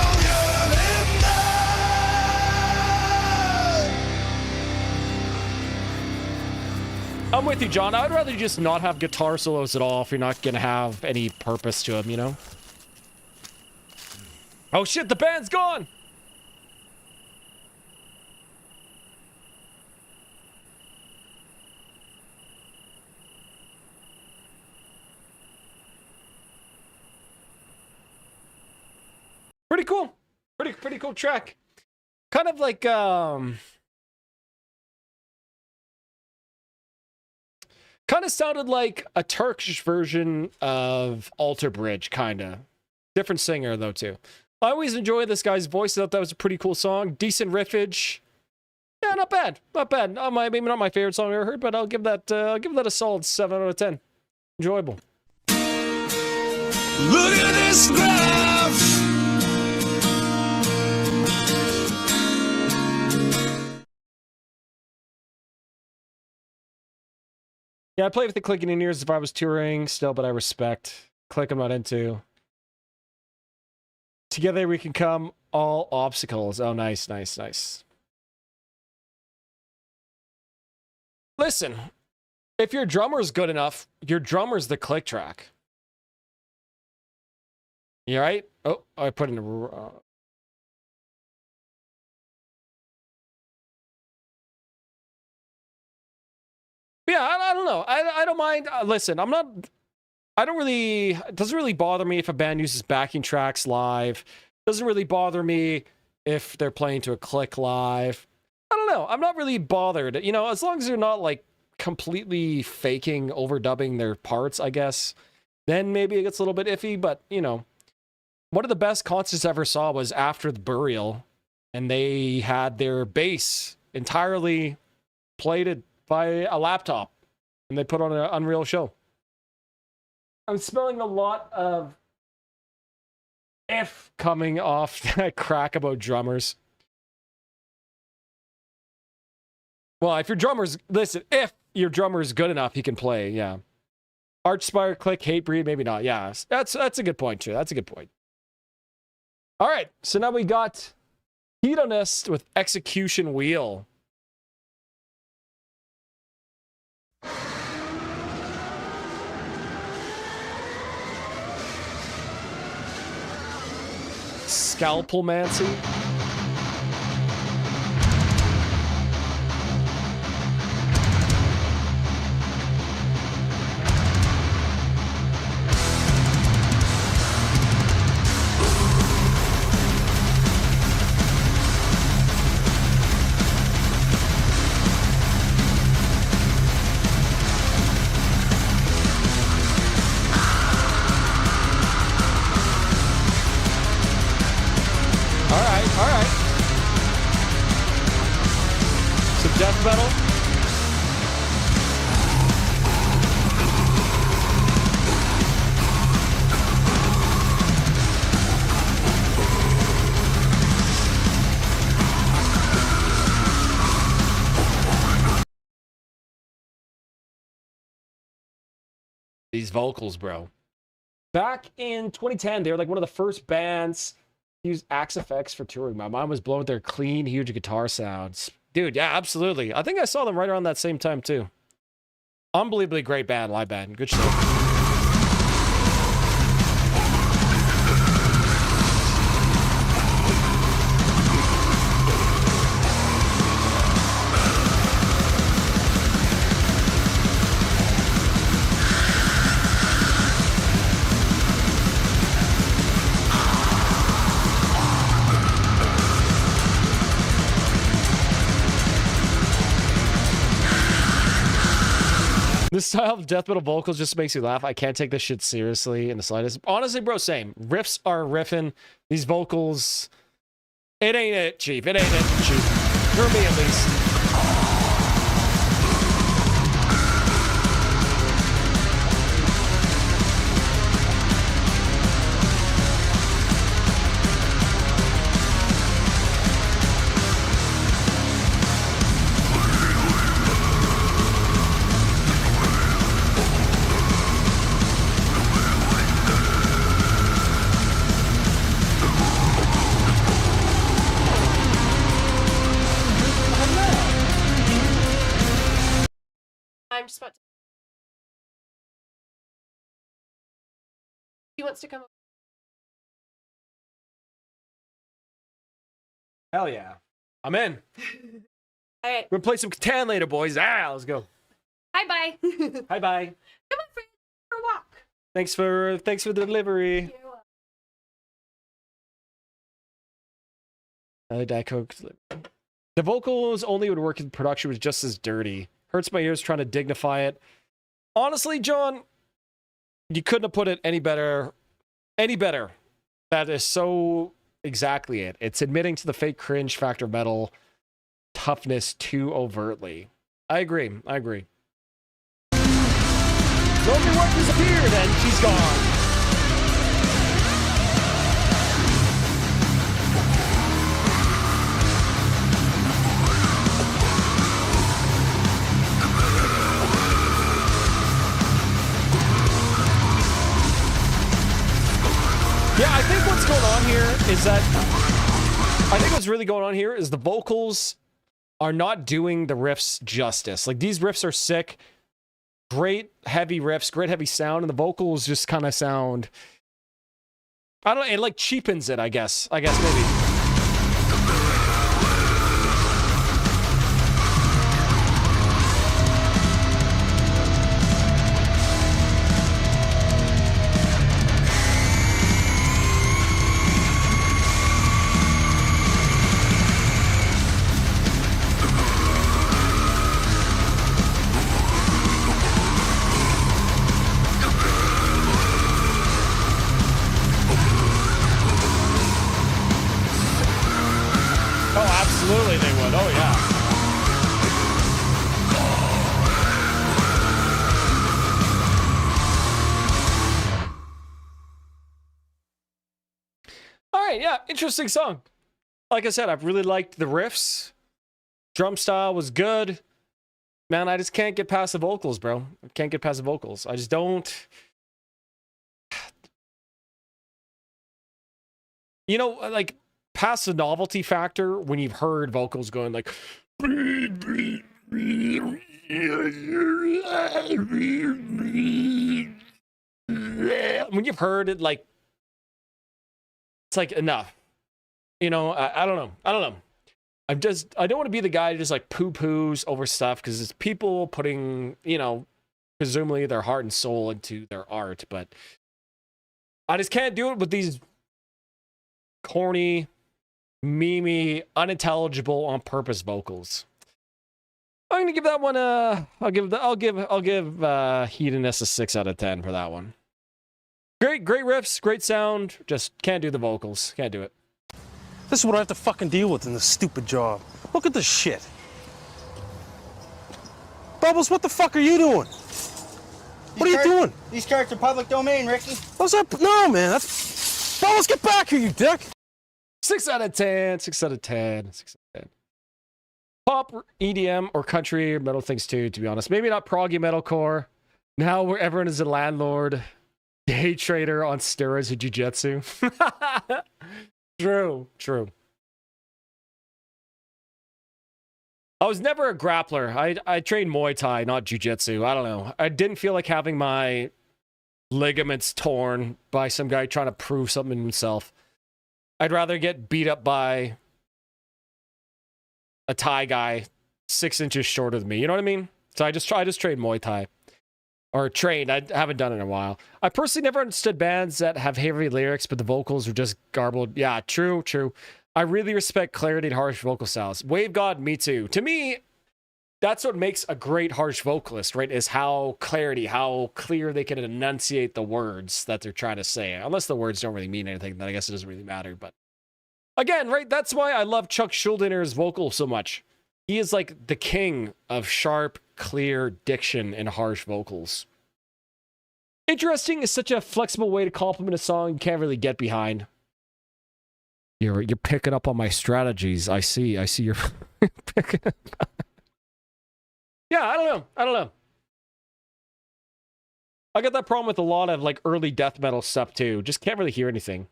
I'm with you, John. I'd rather just not have guitar solos at all if you're not gonna have any purpose to them, you know? Oh shit, the band's gone! Pretty cool. Pretty cool track. Kind of like, kind of sounded like a Turkish version of Alter Bridge, kind of. Different singer, though, too. I always enjoy this guy's voice. I thought that was a pretty cool song. Decent riffage. Yeah, not bad. Not bad. Maybe not my favorite song I ever heard, but I'll give that a solid 7 out of 10. Enjoyable. Look at this graph. Yeah, I play with the clicking in ears if I was touring still, but I respect. Click I'm not into. Together we can come all obstacles. Oh, nice, nice, nice. Listen, if your drummer's good enough, your drummer's the click track. You all right? Oh, I put in a... Yeah, I don't know. I don't mind. Listen, I don't really... It doesn't really bother me if a band uses backing tracks live. Doesn't really bother me if they're playing to a click live. I don't know. I'm not really bothered. You know, as long as they're not, like, completely faking, overdubbing their parts, I guess. Then maybe it gets a little bit iffy, but, you know. One of the best concerts I ever saw was After the Burial. And they had their bass entirely plated by a laptop, and they put on an unreal show. I'm smelling a lot of F coming off that crack about drummers. Well, if your drummer's, listen, if your drummer's good enough, he can play, yeah. Archspire, Click, Hatebreed, maybe not, yeah. That's a good point, too. That's a good point. All right, so now we got Hedonist with Execution Wheel. Scalpelmancy. Death metal. These vocals, bro. Back in 2010, they were like one of the first bands to use Axe effects for touring. My mind was blown with their clean, huge guitar sounds. Dude, yeah, absolutely. I think I saw them right around that same time, too. Unbelievably great band, live band. Good shit. This style of death metal vocals just makes you laugh. I can't take this shit seriously in the slightest. Honestly, bro, same. Riffs are riffing. These vocals, it ain't it, Chief. It ain't it, Chief. For me, at least. I'm just about to. He wants to come. Hell yeah. I'm in. All right. We're gonna play some Catan later, boys. Let's go. Hi, bye. Hi, bye. Come on for a walk. Thanks for the delivery. Diet Coke. The vocals only would work in production was just as dirty. Hurts my ears trying to dignify it. Honestly, John, you couldn't have put it any better. Any better. That is so exactly it. It's admitting to the fake cringe factor metal toughness too overtly. I agree. I agree. Sophie Work disappeared and she's gone. Yeah, I think what's going on here is that I think what's really going on here is the vocals are not doing the riffs justice. Like, these riffs are sick, great heavy riffs, great heavy sound, and the vocals just kind of sound, I don't know, it like cheapens it, I guess maybe. Absolutely they would. Oh, yeah. All right, yeah, interesting song. Like I said, I've really liked the riffs. Drum style was good. Man, I just can't get past the vocals, bro. I can't get past the vocals. I just don't. You know, like, past the novelty factor when you've heard vocals going like when you've heard it, like, it's like enough, you know. I don't know I don't want to be the guy who just like poo-poos over stuff because it's people putting, you know, presumably their heart and soul into their art, but I just can't do it with these corny, memey, unintelligible on purpose vocals. I'm gonna give that one I'll give Hedonist a 6 out of 10 for that one. Great riffs, great sound, just can't do the vocals. Can't do it. This is what I have to fucking deal with in this stupid job. Look at this shit. Bubbles, what the fuck are you doing? What are you doing? These cards are public domain, Ricky. What's that? No, man, that's... Bubbles, get back here, you dick! 6 out of 10, 6 out of 10, 6 out of 10. Pop, EDM, or country or metal things too, to be honest. Maybe not proggy metalcore. Now where everyone is a landlord, day trader on steroids with jiu-jitsu. True. I was never a grappler. I trained Muay Thai, not jiu-jitsu. I don't know. I didn't feel like having my ligaments torn by some guy trying to prove something himself. I'd rather get beat up by a Thai guy 6 inches shorter than me. You know what I mean? So I just trained Muay Thai. Or trained. I haven't done it in a while. I personally never understood bands that have heavy lyrics, but the vocals are just garbled. Yeah, true. I really respect clarity and harsh vocal styles. Wave God, me too. To me, that's what makes a great harsh vocalist, right? Is how clear they can enunciate the words that they're trying to say. Unless the words don't really mean anything, then I guess it doesn't really matter. But again, right? That's why I love Chuck Schuldiner vocal so much. He is like the king of sharp, clear diction and harsh vocals. Interesting is such a flexible way to compliment a song you can't really get behind. You're picking up on my strategies. I see you're picking up. Yeah, I don't know. I got that problem with a lot of like early death metal stuff too. Just can't really hear anything.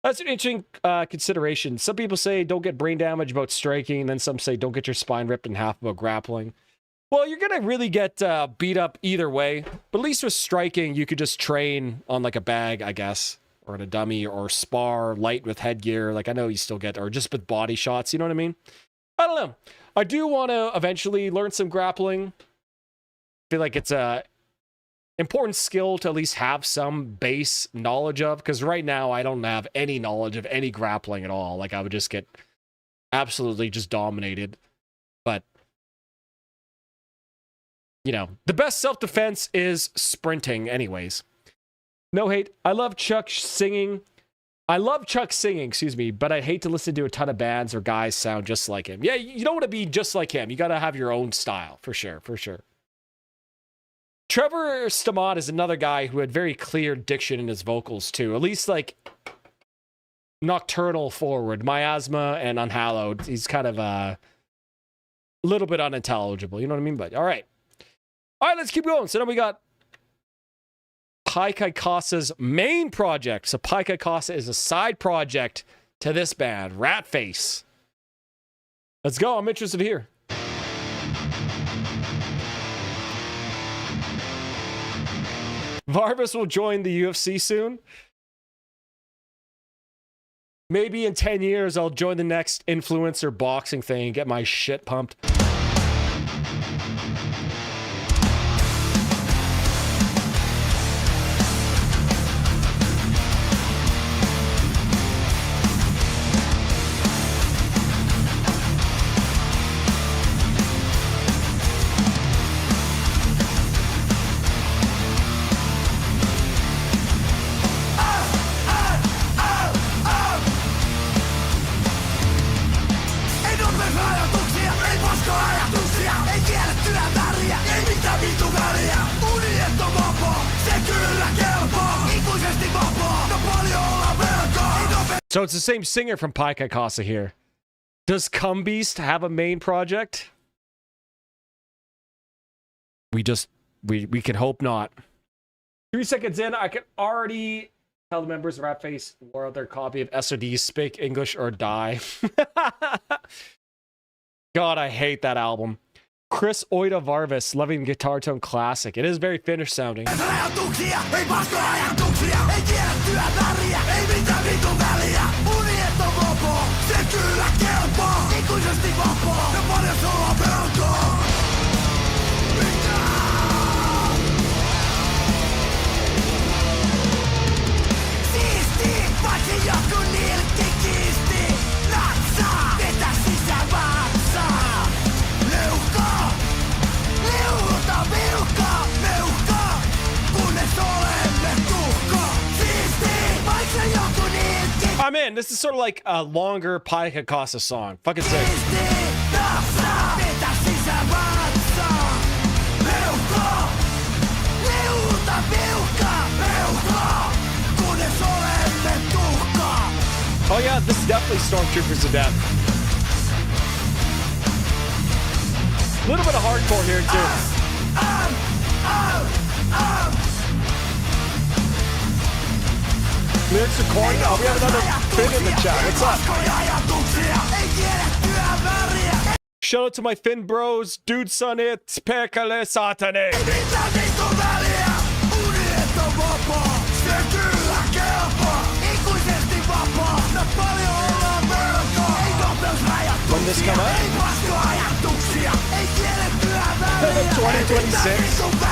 That's an interesting consideration. Some people say don't get brain damage about striking, then some say don't get your spine ripped in half about grappling. Well, you're going to really get beat up either way. But at least with striking, you could just train on like a bag, I guess. Or in a dummy, or spar light with headgear. Like, I know you still get, or just with body shots, you know what I mean? I don't know. I do want to eventually learn some grappling. I feel like it's a important skill to at least have some base knowledge of. Because right now, I don't have any knowledge of any grappling at all. Like, I would just get absolutely just dominated. But you know, the best self-defense is sprinting anyways. No hate. I love Chuck singing. Excuse me, but I hate to listen to a ton of bands or guys sound just like him. Yeah, you don't want to be just like him. You got to have your own style, for sure, for sure. Trevor Stamot is another guy who had very clear diction in his vocals, too. At least, like, Nocturnal forward, Miasma and Unhallowed. He's kind of a little bit unintelligible, you know what I mean? But, all right. All right, let's keep going. So now we got Pai Kai Kasa's main project. So Pai Kai Kasa is a side project to this band, Ratface. Let's go. I'm interested to hear. Varvis will join the UFC soon. Maybe in 10 years, I'll join the next influencer boxing thing and get my shit pumped. So it's the same singer from Pai Kai Kasa here. Does Cumbeast have a main project? We can hope not. 3 seconds in, I can already tell the members of Ratface wore out their copy of SOD's Speak English or Die. God, I hate that album. Chris Oida Varvis, loving guitar tone classic. It is very Finnish sounding. I'm in. This is sort of like a longer Pai Kai Kasa song. Fucking sick. Oh yeah, this is definitely Stormtroopers of Death. A little bit of hardcore here too. Lyrics are corny. Oh, we have another Finn in the chat. What's up? Shout out to my Finn bros. Dude, son, it's Pekale Satane. When this come out? 2026.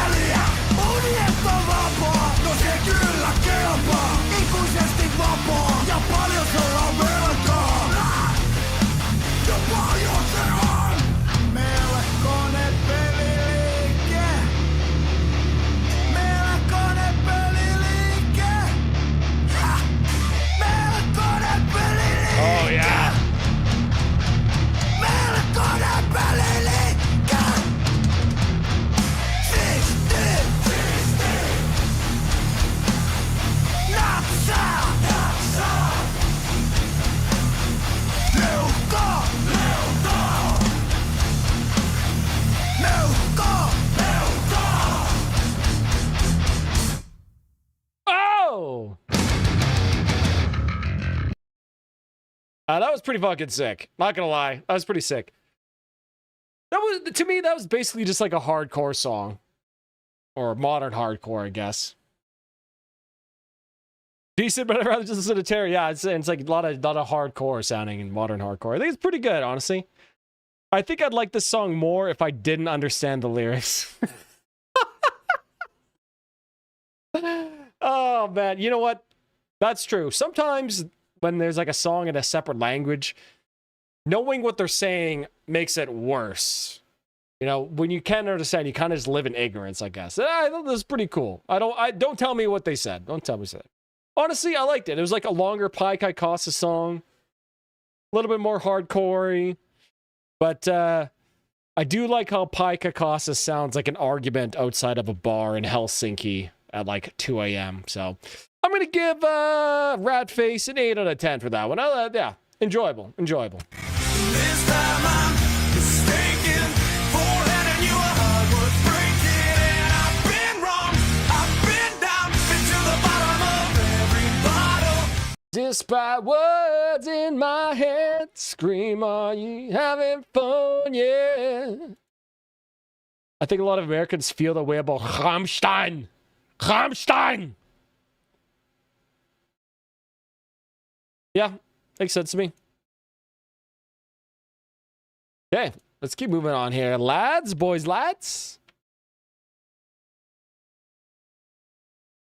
Oh yeah. Oh! That was pretty fucking sick. Not gonna lie. That was pretty sick. That was, to me, that was basically just like a hardcore song. Or modern hardcore, I guess. Decent, but I'd rather just listen to Terry. Yeah, it's like a lot of hardcore sounding in modern hardcore. I think it's pretty good, honestly. I think I'd like this song more if I didn't understand the lyrics. Oh, man. You know what? That's true. Sometimes when there's like a song in a separate language, knowing what they're saying makes it worse. You know, when you can't understand, you kind of just live in ignorance, I guess. I thought this is pretty cool. Don't tell me what they said. Don't tell me what they said. Honestly, I liked it. It was like a longer Pi Kai Casa song. A little bit more hardcore-y. But I do like how Pi Kai Casa sounds like an argument outside of a bar in Helsinki at like 2 a.m. So I'm going to give Ratface an 8 out of 10 for that one. Yeah, enjoyable. Enjoyable. This time I'm mistaken for letting you a heart was breaking, and I've been wrong. I've been down, been to the bottom of every bottle. Despite words in my head, scream, are you having fun? Yeah. I think a lot of Americans feel the way about Rammstein. Rammstein! Yeah, makes sense to me. Okay, let's keep moving on here. Lads, boys, lads.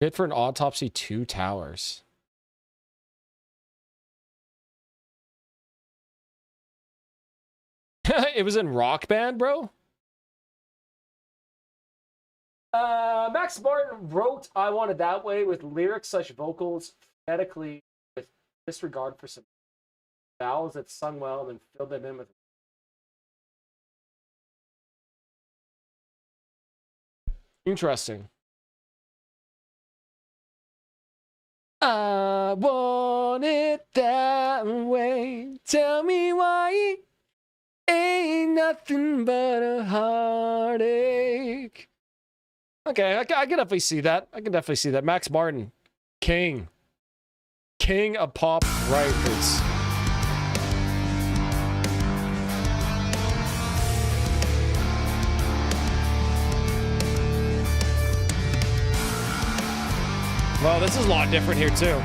Bid for an autopsy 2 towers. It was in Rock Band, bro. Max Martin wrote I Want It That Way with lyrics such vocals phonetically with disregard for some vowels that sung well and then filled them in with. Interesting. I want it that way. Tell me why. Ain't nothing but a heartache. Okay, I can definitely see that. I can definitely see that. Max Martin, king. King of pop writers. Well, this is a lot different here, too.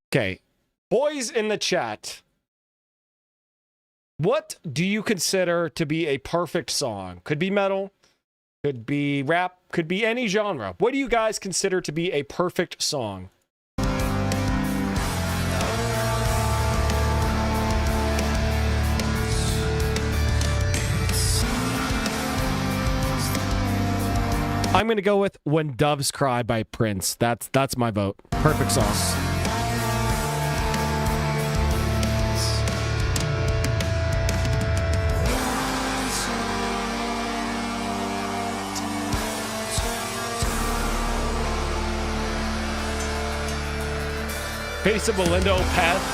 Okay. Boys in the chat, what do you consider to be a perfect song? Could be metal, could be rap, could be any genre. What do you guys consider to be a perfect song? I'm going to go with When Doves Cry by Prince. That's my vote. Perfect song. Face of Melindo Path.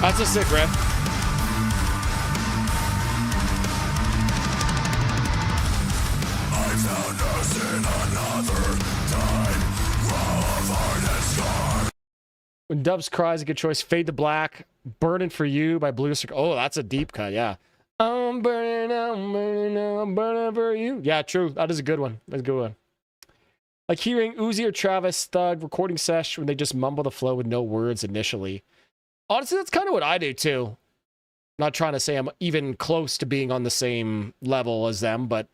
That's a sick riff. When Doves Cry is a good choice. Fade to Black. Burning for You by Blue Circle. Oh, that's a deep cut, yeah. I'm burning, I'm burning for you. Yeah, true. That is a good one. That's a good one. Like hearing Uzi or Travis Thug recording sesh when they just mumble the flow with no words initially. Honestly, that's kind of what I do too. Not trying to say I'm even close to being on the same level as them, but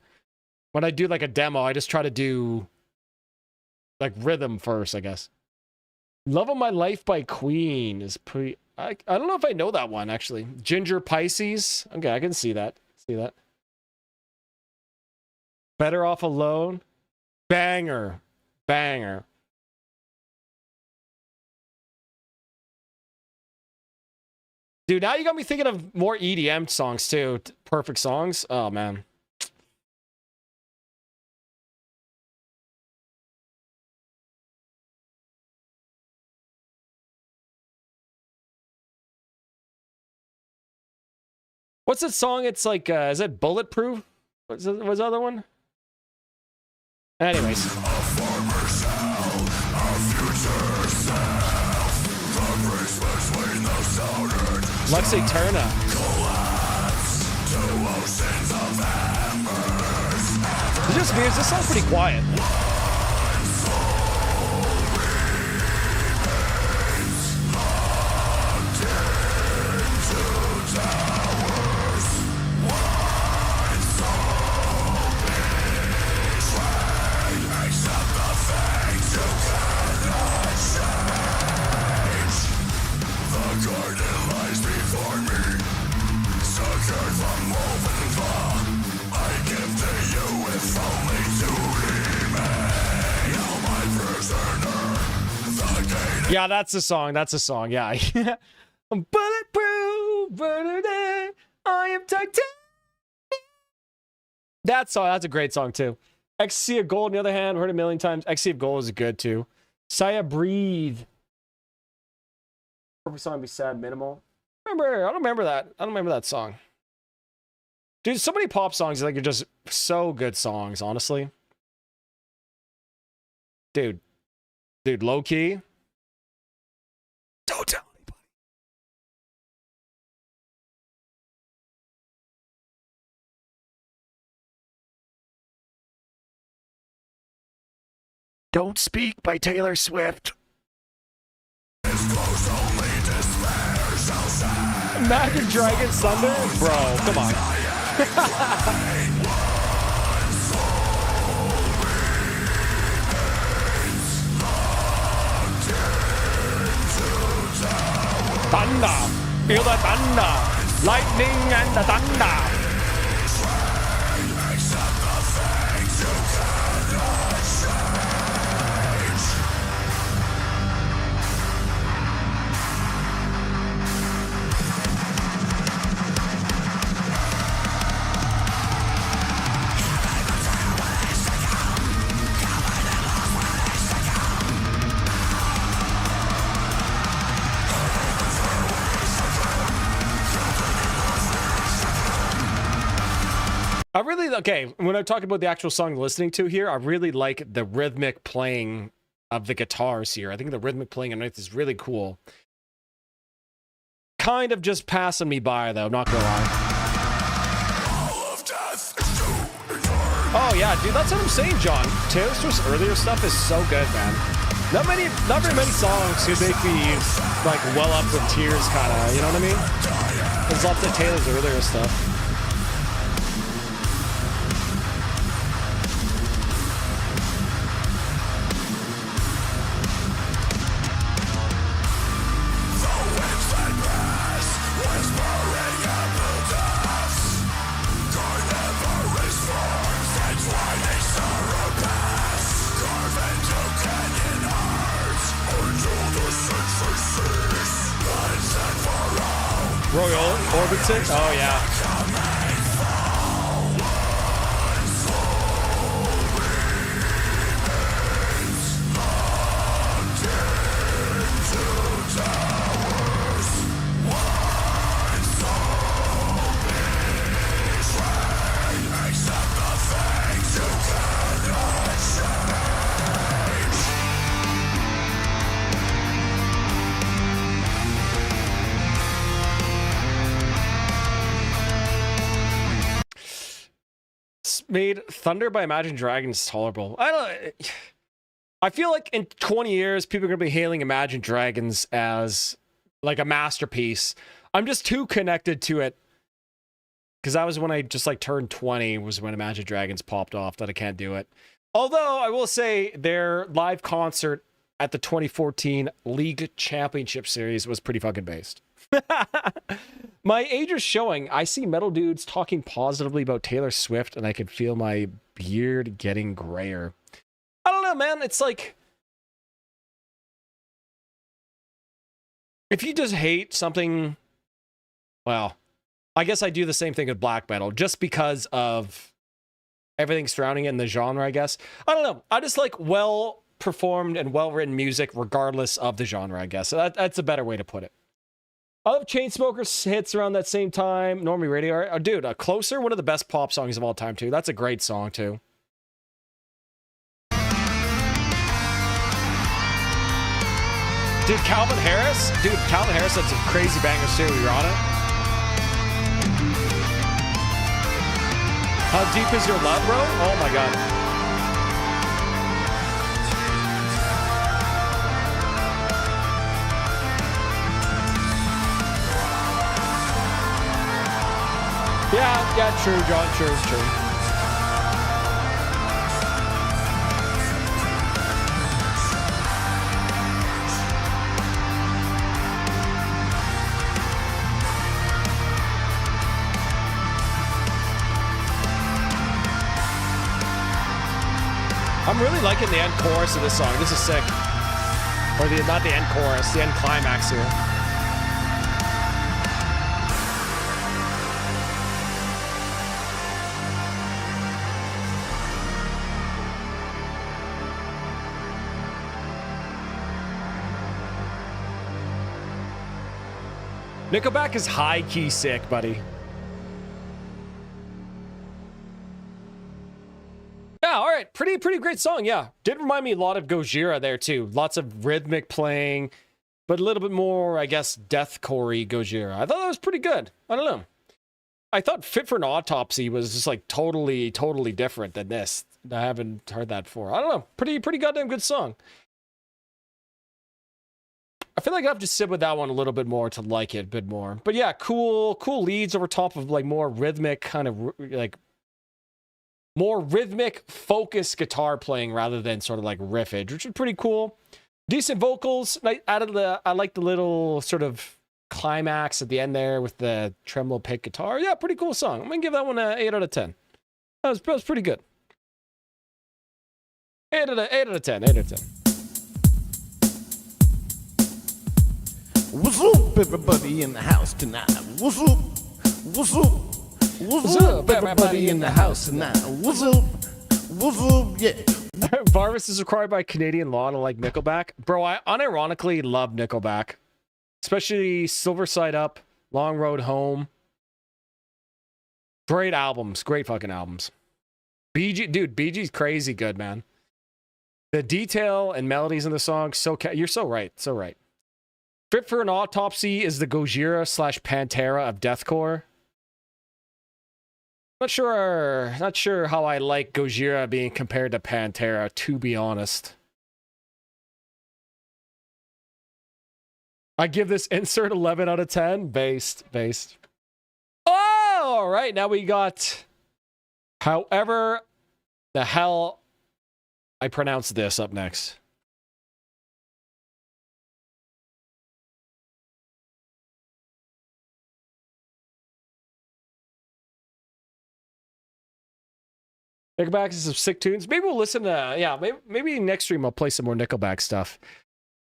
when I do like a demo, I just try to do like rhythm first, I guess. Love of My Life by Queen is pretty... I don't know if I know that one, actually. Ginger Pisces. Okay, I can see that. See that. Better Off Alone. Banger. Banger. Dude, now you got me thinking of more EDM songs too. Perfect songs. Oh man. What's that song? It's like, is it Bulletproof? What's the other one? Anyways. Lexi Turner. It's just me. This song's pretty quiet. Yeah, that's a song. That's a song. Yeah. I'm bulletproof. I am titanium. That song. That's a great song too. Ecstasy of Gold, on the other hand, heard it a million times. Ecstasy of Gold is good too. Saya Breathe. Perfect song be sad, minimal. I don't remember that. I don't remember that song. Dude, so many pop songs like are just so good songs, honestly. Dude, low key. Don't tell anybody. Don't Speak by Taylor Swift. Imagine Dragon's Thunder? Bro, come on. Thunder! Feel the thunder! Lightning and the thunder! I really, okay, when I talk about the actual song I'm listening to here, I really like the rhythmic playing of the guitars here. I think the rhythmic playing underneath is really cool. Kind of just passing me by, though, I'm not gonna lie. Oh, yeah, dude, that's what I'm saying, John. Taylor Swift's earlier stuff is so good, man. Not very many songs could make me, like, well up with tears, kind of, you know what I mean? There's lots of Taylor's earlier stuff. Royal Orbison? Oh, yeah. Made Thunder by Imagine Dragons tolerable. I feel like in 20 years, people are going to be hailing Imagine Dragons as like a masterpiece. I'm just too connected to it. Because that was when I just like turned 20 was when Imagine Dragons popped off that I can't do it. Although I will say their live concert at the 2014 League Championship Series was pretty fucking based. My age is showing. I see metal dudes talking positively about Taylor Swift, and I can feel my beard getting grayer. I don't know, man. It's like if you just hate something well, I guess I do the same thing with black metal just because of everything surrounding it in the genre, I guess. I don't know. I just like well-performed and well-written music regardless of the genre, I guess. So that's a better way to put it. I love Chainsmokers hits around that same time. Normie Radio. Dude, Closer, one of the best pop songs of all time, too. That's a great song, too. Dude, Calvin Harris? Dude, Calvin Harris had some crazy bangers, too. You're on it? How deep is your love, bro? Oh, my God. Yeah, true, John. True. I'm really liking the end chorus of this song. This is sick. Or not the end chorus, the end climax here. Nickelback is high-key sick, buddy. Yeah, all right. Pretty great song, yeah. Did remind me a lot of Gojira there, too. Lots of rhythmic playing, but a little bit more, I guess, deathcore-y Gojira. I thought that was pretty good. I don't know. I thought Fit for an Autopsy was just, like, totally different than this. I haven't heard that before. I don't know. Pretty goddamn good song. I feel like I have to sit with that one a little bit more to like it a bit more. But yeah, cool leads over top of like more rhythmic kind of like more rhythmic focused guitar playing rather than sort of like riffage, which is pretty cool. Decent vocals. I like the little sort of climax at the end there with the tremolo pick guitar. Yeah, pretty cool song. I'm gonna give that one an 8 out of 10. That was pretty good. 8 out of 10. What's up, everybody in the house tonight? What's up? What's up? What's up, everybody in the house tonight? What's up? What's up? Yeah. Varvis is required by Canadian law to like Nickelback. Bro, I unironically love Nickelback. Especially Silver Side Up, Long Road Home. Great albums. Great fucking albums. BG's crazy good, man. The detail and melodies in the song, you're so right. So right. Fit for an Autopsy is the Gojira / Pantera of deathcore. Not sure how I like Gojira being compared to Pantera, to be honest. I give this insert 11 out of 10. Based. Oh, all right. Now we got however the hell I pronounce this up next. Nickelback is some sick tunes. Maybe we'll listen to, maybe next stream I'll play some more Nickelback stuff.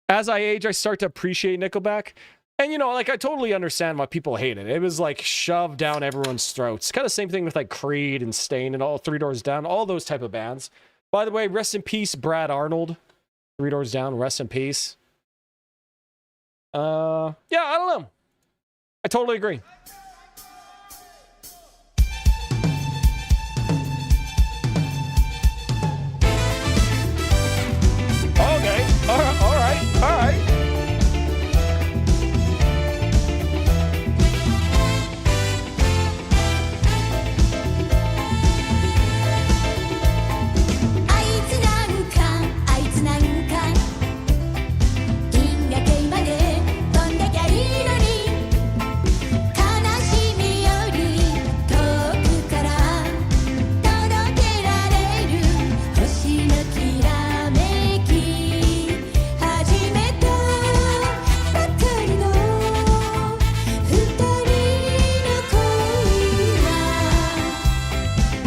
As I age, I start to appreciate Nickelback. And, you know, like, I totally understand why people hate it. It was, like, shoved down everyone's throats. Kind of same thing with, like, Creed and Stain and all Three Doors Down, all those type of bands. By the way, rest in peace, Brad Arnold. Three Doors Down, rest in peace. Yeah, I don't know. I totally agree. All right.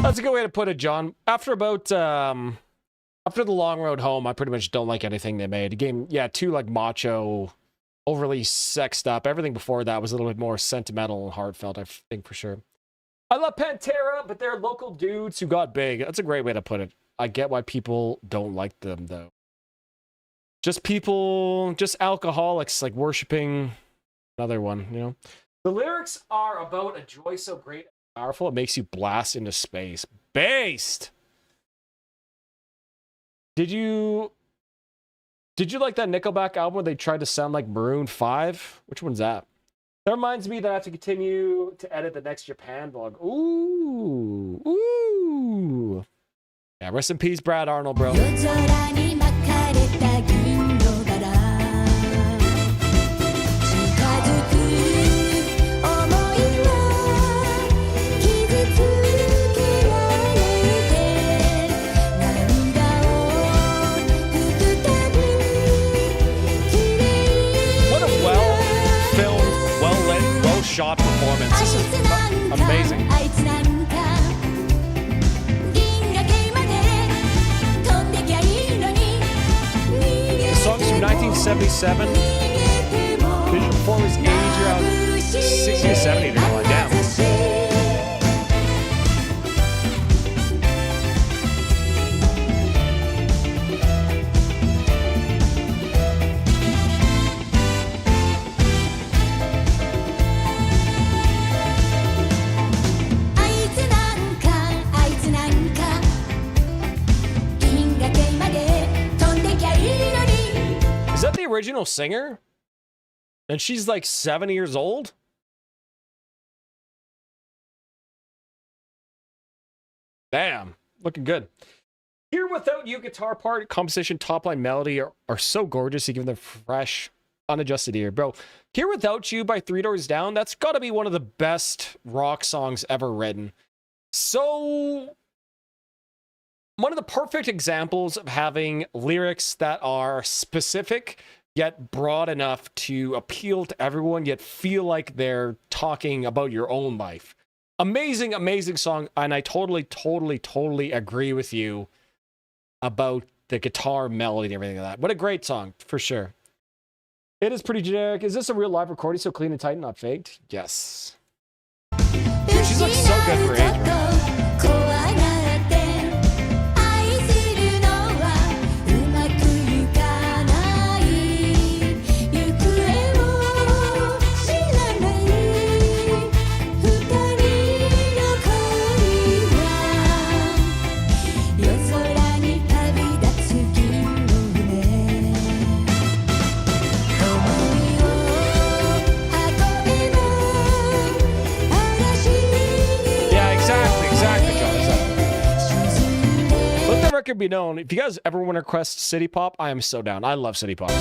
That's a good way to put it, John. After the Long Road Home, I pretty much don't like anything they made. The game, yeah, too like macho, overly sexed up. Everything before that was a little bit more sentimental and heartfelt, I think, for sure. I love Pantera, but they're local dudes who got big. That's a great way to put it. I get why people don't like them, though. Just people, just alcoholics, like worshiping another one, you know? The lyrics are about a joy so great and powerful, it makes you blast into space. Based! Did you like that Nickelback album where they tried to sound like Maroon 5? Which one's that? That reminds me that I have to continue to edit the next Japan vlog. Ooh. Ooh. Yeah, rest in peace, Brad Arnold, bro. Shot performance. This is amazing. The song's from 1977. Visual performance age around 60 to 70. They're like, damn. Is that the original singer? And she's like 70 years old? Damn, looking good. Here Without You guitar part, composition, top line melody are so gorgeous. You give them fresh, unadjusted ear. Bro, Here Without You by Three Doors Down, that's got to be one of the best rock songs ever written. So, one of the perfect examples of having lyrics that are specific, yet broad enough to appeal to everyone, yet feel like they're talking about your own life. Amazing, amazing song, and I totally agree with you about the guitar melody and everything like that. What a great song, for sure. It is pretty generic. Is this a real live recording, so clean and tight, not faked? Yes. Dude, she's looks so good for age, man. Record be known. If you guys ever want to request City Pop, I am so down. I love City Pop.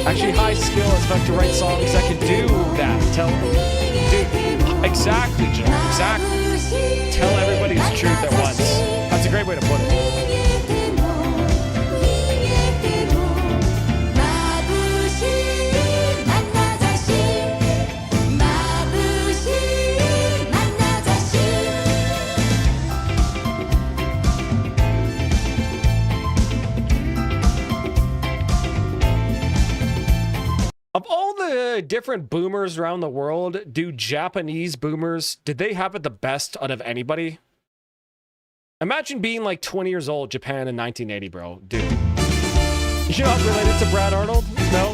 Actually, high skill is about to write songs that can do that. Dude, exactly, Joe. Exactly. Tell everybody the truth at once. That's a great way to put it. Of all the different boomers around the world, do Japanese boomers, did they have it the best out of anybody? Imagine being like 20 years old, Japan in 1980, bro. Dude. You're not related to Brad Arnold? No?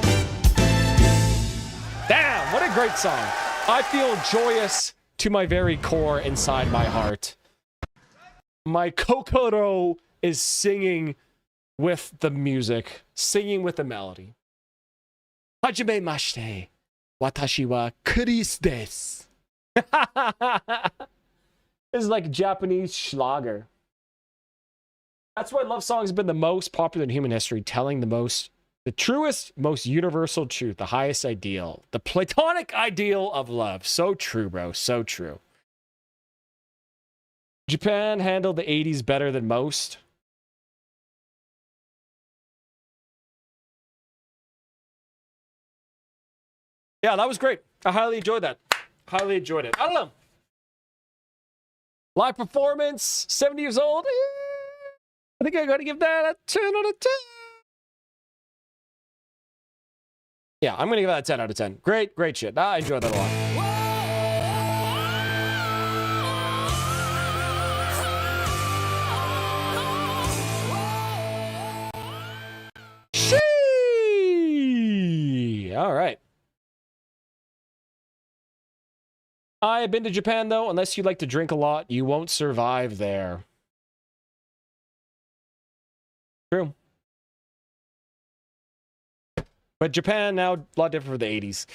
Damn, what a great song. I feel joyous to my very core inside my heart. My kokoro is singing with the music, singing with the melody. Hajimemashite. Watashi wa Chris desu. This is like Japanese schlager. That's why love songs have been the most popular in human history, telling the truest, most universal truth, the highest ideal, the platonic ideal of love. So true, bro. So true. Japan handled the 80s better than most. Yeah, that was great. I highly enjoyed that. Highly enjoyed it. I don't know. Live performance, 70 years old. I think I got to give that a 10 out of 10. Yeah, I'm going to give that a 10 out of 10. Great, great shit. I enjoyed that a lot. Sheesh. All right. I've been to Japan, though. Unless you like to drink a lot, you won't survive there. True. But Japan now, a lot different from the 80s.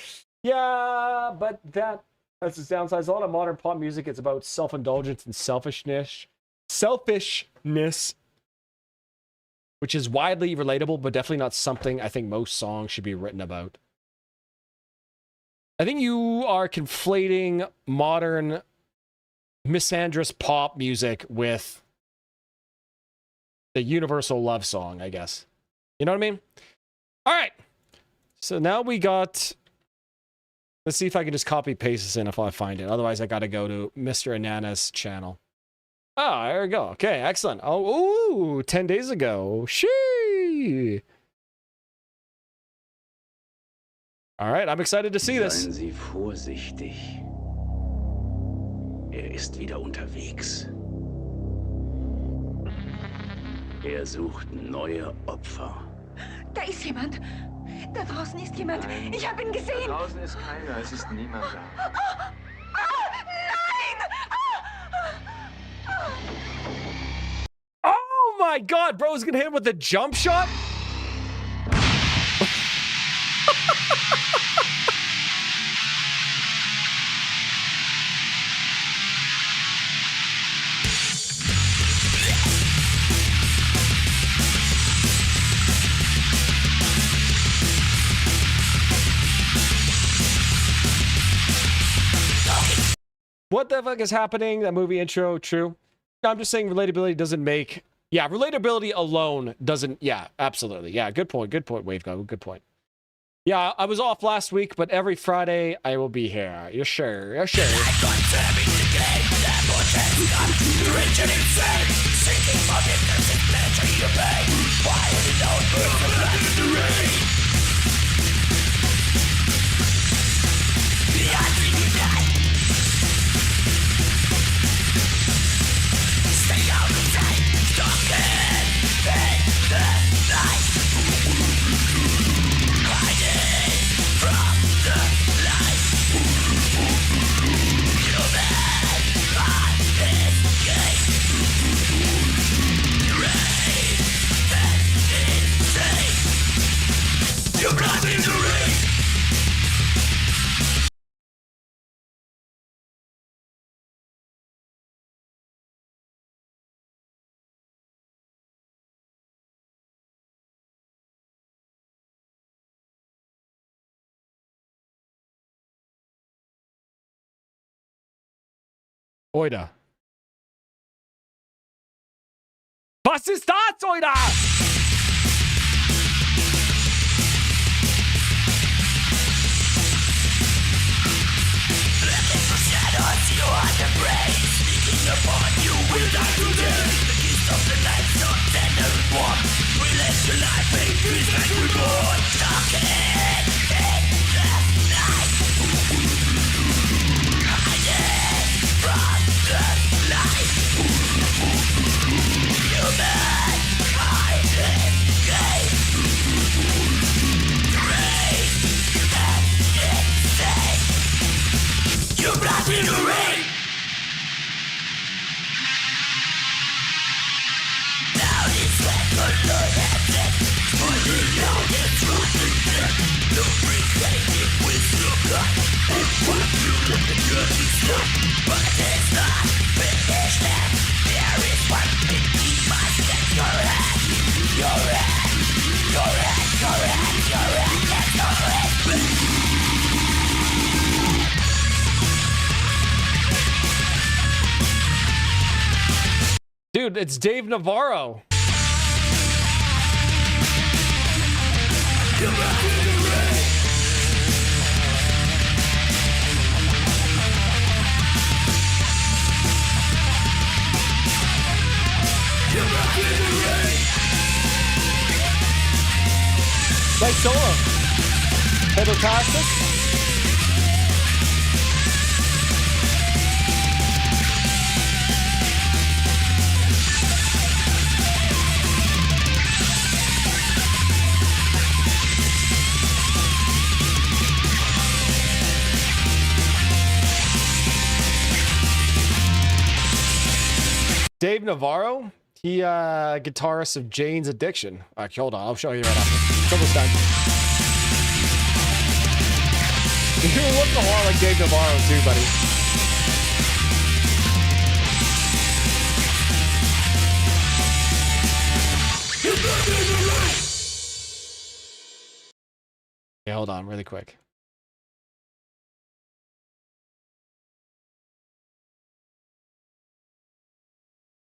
Yeah, but that's its downside. A lot of modern pop music, it's about self-indulgence and selfishness. Selfishness. Which is widely relatable, but definitely not something I think most songs should be written about. I think you are conflating modern misandrous pop music with the universal love song, I guess. You know what I mean? All right. So now we got... Let's see if I can just copy paste this in if I find it. Otherwise, I got to go to Mr. Anana's channel. Oh, there we go. Okay, excellent. Oh, ooh, 10 days ago. Shee! All right, I'm excited to see this. Seien Sie vorsichtig. Ist wieder unterwegs. Sucht neue Opfer. Da ist jemand. Da draußen ist jemand. Nein, ich habe ihn gesehen. Da draußen ist keiner. Es ist niemand da. Oh my god, bro's gonna hit him with a jump shot? What the fuck is happening? That movie intro, true. I'm just saying relatability doesn't make... Yeah, relatability alone doesn't... Yeah, absolutely. Yeah, good point, Waveguy, good point. Yeah, I was off last week, but every Friday I will be here. You're sure, you're sure. Oida. Was ist das, Oida? You brought me to rain. Now this record Lord has it. Only now it's rotten dead. Lubricated with sugar. And what you look at good is stuff. But it's not finished yet. There is one thing you must get your head. Your head. Your head. Your head. Your head. That's your head. Dude, it's Dave Navarro. Nice solo. Fantastic. Dave Navarro, he guitarist of Jane's Addiction. Hold on, I'll show you right after. It's almost done. You look a lot like Dave Navarro too, buddy. Okay, hold on, really quick.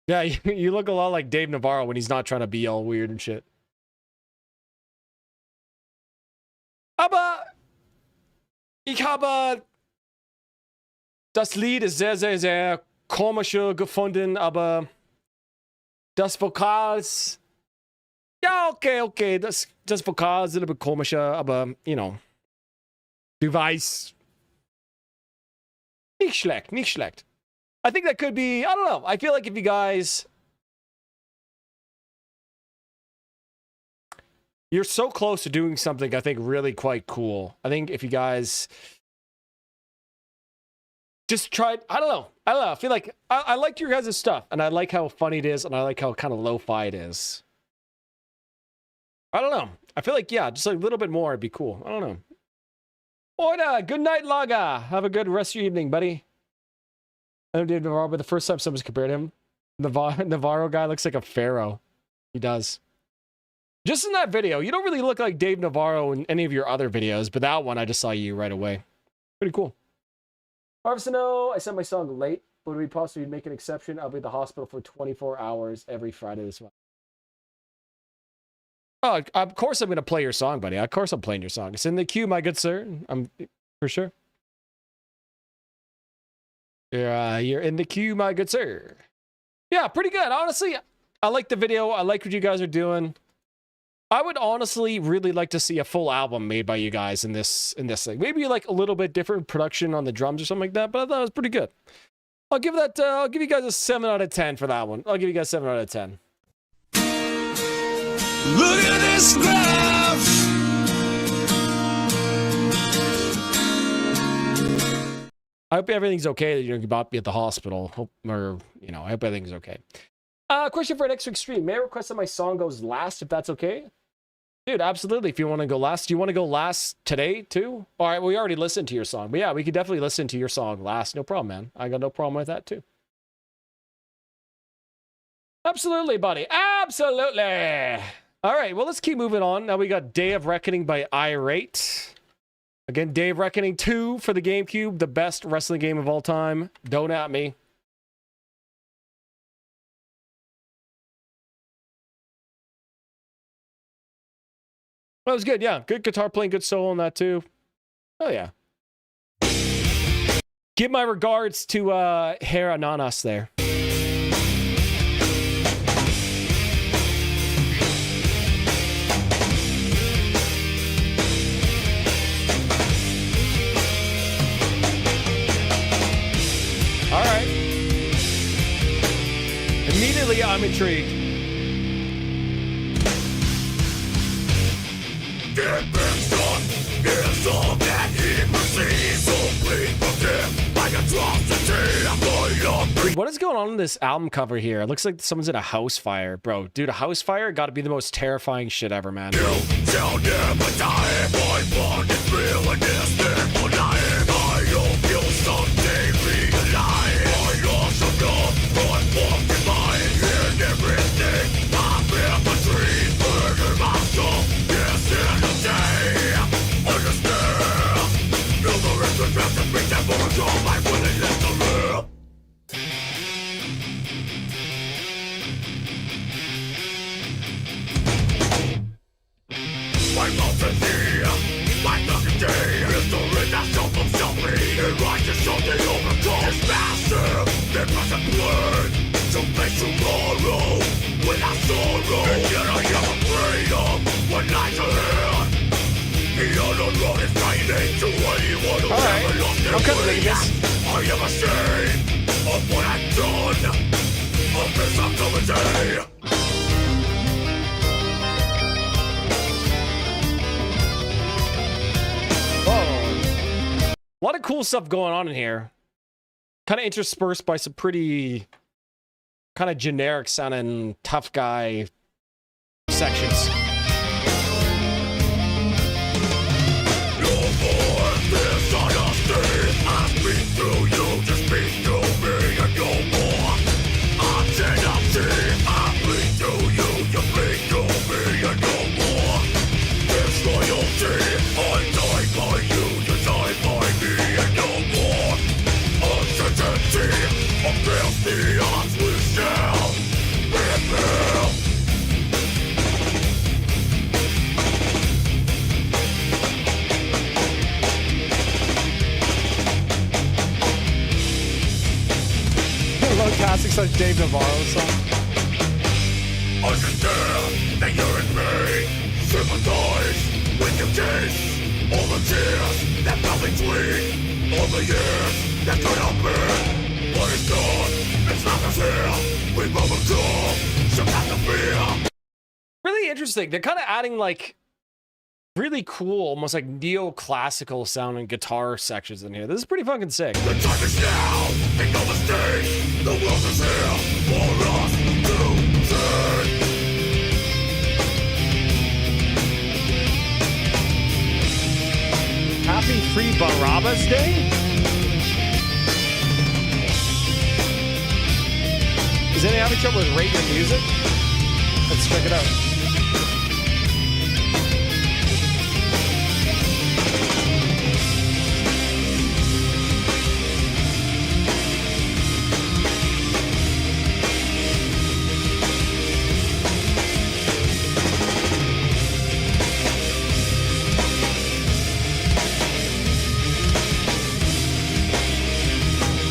Yeah, you look a lot like Dave Navarro when he's not trying to be all weird and shit. Aber ich habe das Lied ist sehr, sehr, sehr komisch gefunden, aber das Vokals, ja, okay, das Vokal ist ein bisschen komischer, aber, you know, du weißt, nicht schlecht. I think that could be, I don't know. I feel like if you guys, you're so close to doing something, I think, really quite cool. I think if you guys just tried, I don't know. I feel like I liked your guys' stuff, and I like how funny it is, and I like how kind of lo-fi it is. I don't know. I feel like, yeah, just a little bit more would be cool. I don't know. Orda, good night, Laga. Have a good rest of your evening, buddy. I know Dave Navarro, but the first time someone's compared him, Navarro guy looks like a pharaoh. He does. Just in that video, you don't really look like Dave Navarro in any of your other videos, but that one, I just saw you right away. Pretty cool. Harvestino, I sent my song late, but would it be possible you'd make an exception? I'll be at the hospital for 24 hours every Friday this month. Oh, of course I'm going to play your song, buddy. Of course I'm playing your song. It's in the queue, my good sir. I'm for sure. You're in the queue, my good sir. Yeah, pretty good. Honestly, I like the video. I like what you guys are doing. I would honestly really like to see a full album made by you guys in this thing. Maybe like a little bit different production on the drums or something like that, but I thought it was pretty good. I'll give that. I'll give you guys a 7 out of 10 for that one. I'll give you guys 7 out of 10. Look at this graph. I hope everything's okay that you're about to be at the hospital. I hope everything's okay. Question for an next week's stream. May I request that my song goes last, if that's okay? Dude, absolutely. If you want to go last. Do you want to go last today, too? All right, we already listened to your song. But yeah, we could definitely listen to your song last. No problem, man. I got no problem with that, too. Absolutely, buddy. Absolutely. All right, well, let's keep moving on. Now we got Day of Reckoning by Irate. Again, Day of Reckoning 2 for the GameCube, the best wrestling game of all time. Don't at me. That was good, yeah. Good guitar playing, good solo on that too. Oh, yeah. Give my regards to Hair Ananas there. All right. Immediately, I'm intrigued. Is all that he perceives, so please forgive my atrocity. Dude, what is going on in this album cover here? It looks like someone's in a house fire, bro. Dude, a house fire got to be the most terrifying shit ever, man. You shall never die, my bond is real and is never lying. I hope you'll someday realize I also know I'm walking by in everything. My memories murder my soul. Yes, in a day. Understand. Numerous regrets that bring them more to my willingness to live. My mountain here, my lucky day. History that self-himself Alright, I'm kind of digging this. I am ashamed of what I've done. Of this upcoming day. Whoa. A lot of cool stuff going on in here. Kind of interspersed by some pretty kind of generic sounding tough guy sections. Classics like Dave Navarro song. Understand that you're in me. Sympathize with your case. All the tears that fell between. All the years that could have been. But it's gone. It's not the fear. We've overcome some kind of fear. Really interesting. They're kind of adding like really cool, almost like neoclassical sounding guitar sections in here. This is pretty fucking sick. The time is now. Make no mistake. The world is here for us to see. Happy Free Barabbas Day? Is anyone having trouble with rating the music? Let's check it out.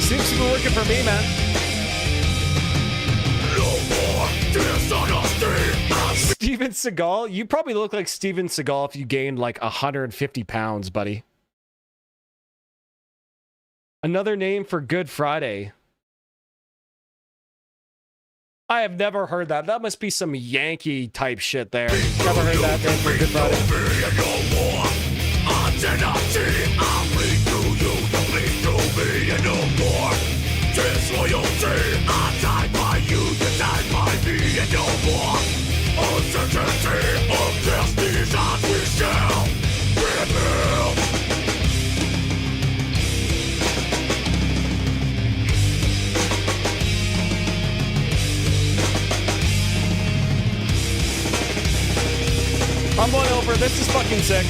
Seems to be working for me, man. Steven Seagal? You probably look like Steven Seagal if you gained like 150 pounds, buddy. Another name for Good Friday. I have never heard that. That must be some Yankee type shit there. Never heard that name for Good Friday. Disloyalty, I die by you, you die by me, and no more. Uncertainty of destinies as we shall rebuild. I'm going over. This is fucking sick.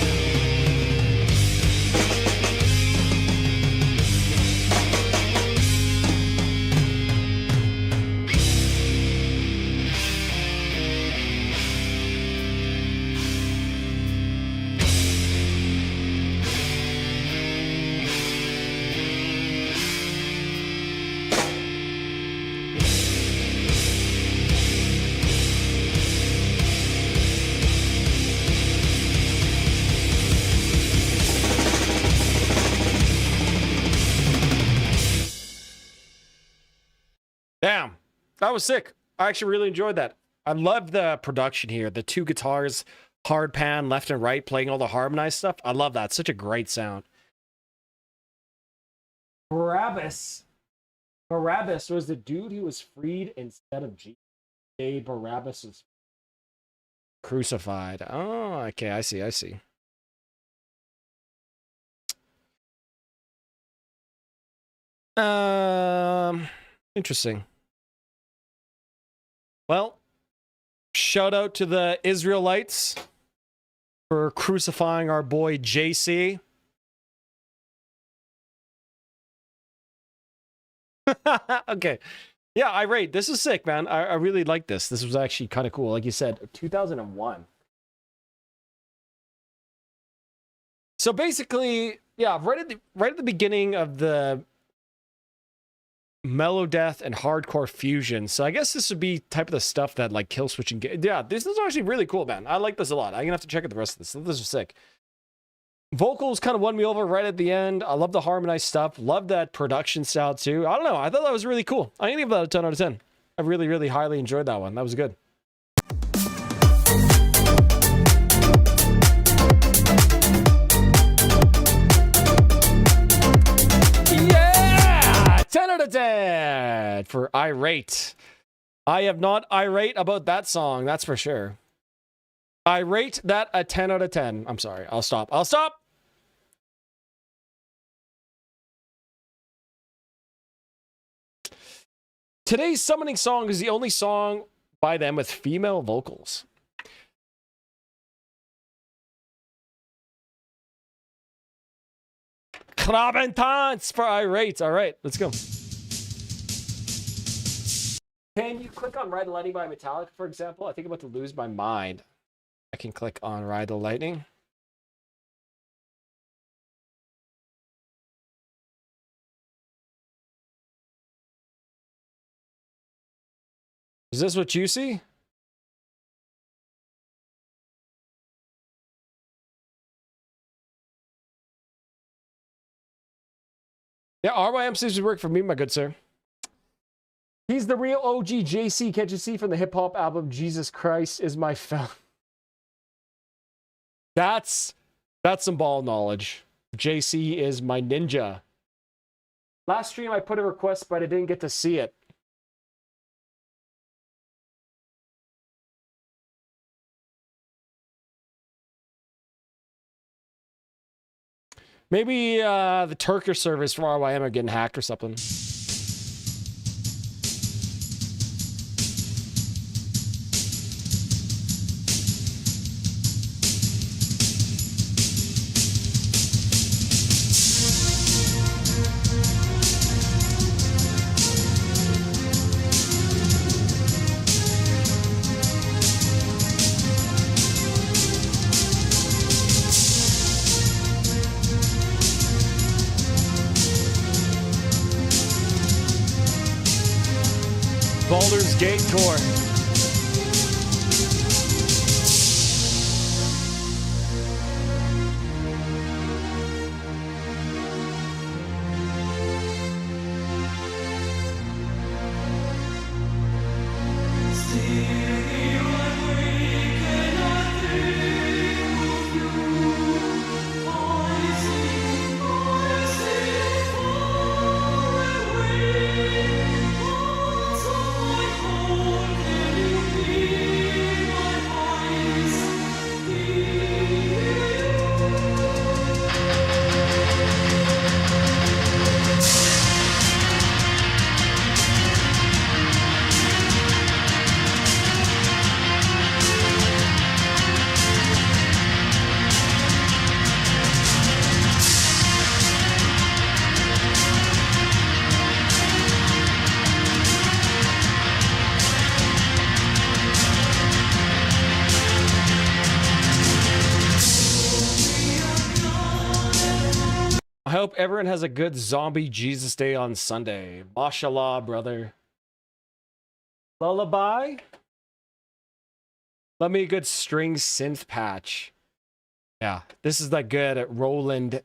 Damn, that was sick. I actually really enjoyed that. I love the production here. The two guitars, hard pan, left and right, playing all the harmonized stuff. I love that. Such a great sound. Barabbas. Barabbas was the dude who was freed instead of Jesus. Barabbas was crucified. Oh, okay. I see. I see. Interesting. Well, shout out to the Israelites for crucifying our boy JC. Okay. Yeah, irate. This is sick, man. I really like this. This was actually kind of cool. Like you said, 2001. So basically, yeah, right at the beginning of the mellow death and hardcore fusion. So I guess this would be type of the stuff that like kill switch and yeah, this is actually really cool, man. I like this a lot. I'm gonna have to check out the rest of this. This is sick. vocals kind of won me over right at the end. I love the harmonized stuff. Love that production style too. I don't know. I thought that was really cool. I'm gonna give that a 10 out of 10. I really, really highly enjoyed that one. That was good. Yeah! 10 out of 10 for Irate. I am not irate about that song, that's for sure. I rate that a 10 out of 10. I'm sorry. I'll stop. I'll stop. Today's summoning song is the only song by them with female vocals. Krabentans for Irate. All right, let's go. Can you click on Ride the Lightning by Metallica, for example? I think I'm about to lose my mind. I can click on Ride the Lightning. Is this what you see? Yeah, RYM seems to work for me, my good sir. He's the real OG JC, can't you see, from the hip-hop album Jesus Christ is My Fel. That's some ball knowledge. JC is my ninja. Last stream I put a request, but I didn't get to see it. Maybe the Turkish servers from RYM are getting hacked or something. Baldur's Gate tour. I hope everyone has a good zombie Jesus day on Sunday. Mashallah, brother. Lullaby? Let me a good string synth patch. Yeah, this is that good at Roland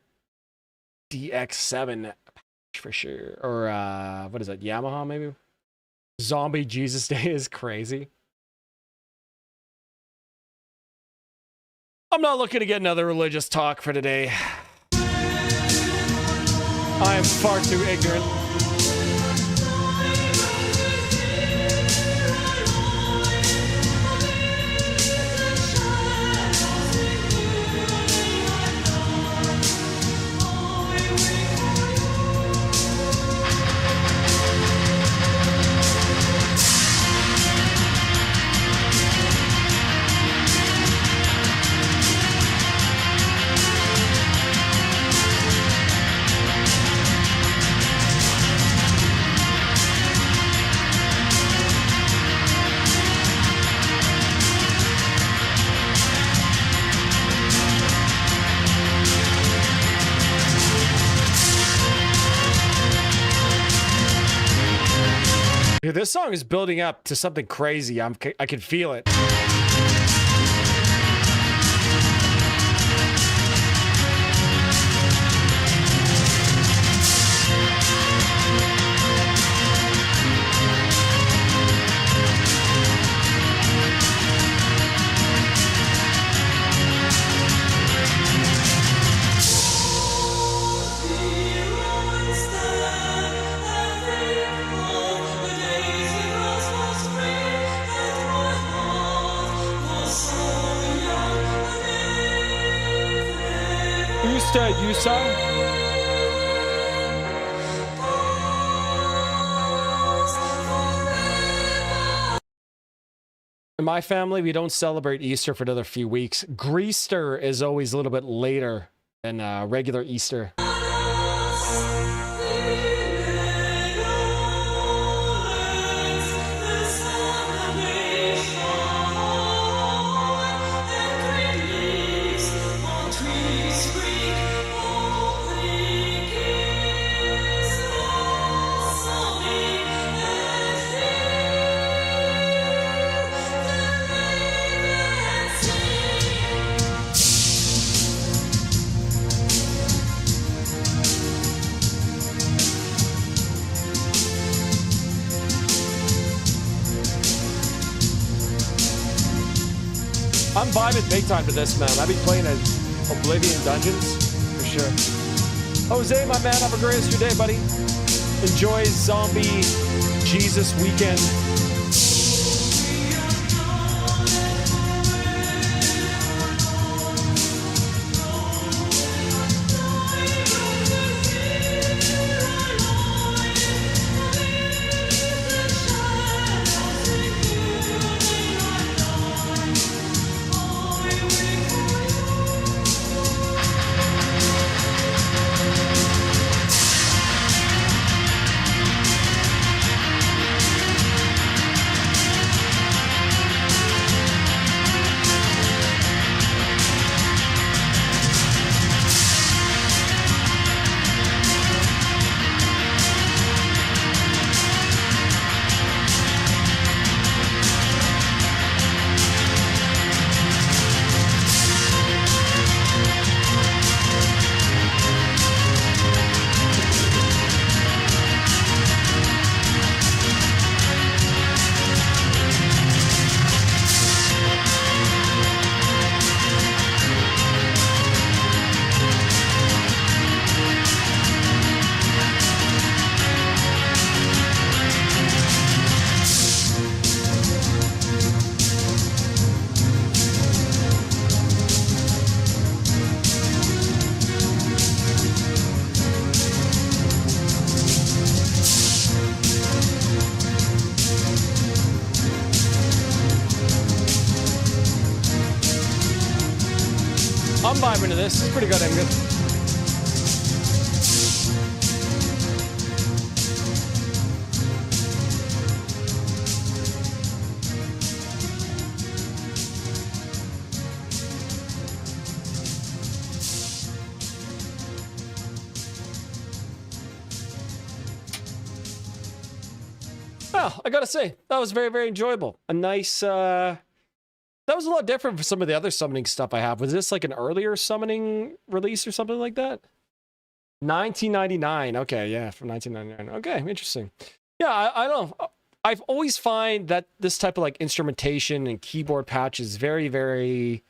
DX7 patch for sure. Or, what is that? Yamaha, maybe? Zombie Jesus Day is crazy. I'm not looking to get another religious talk for today. I am far too ignorant. Dude, this song is building up to something crazy. I can feel it. used to Utah? In my family, we don't celebrate Easter for another few weeks. Greaster is always a little bit later than regular Easter. I'm vibing big time to this, man. I've been playing Oblivion Dungeons, for sure. Jose, my man, have a great rest of your day, buddy. Enjoy Zombie Jesus Weekend. I'm vibing to this. It's pretty good. I'm good. Well, I gotta say, that was very, very enjoyable. A nice, that was a lot different from some of the other summoning stuff I have. Was this like an earlier summoning release or something like that? 1999. Okay, yeah, from 1999. Okay, interesting. Yeah, I don't know. I've always find that this type of like instrumentation and keyboard patch is very, very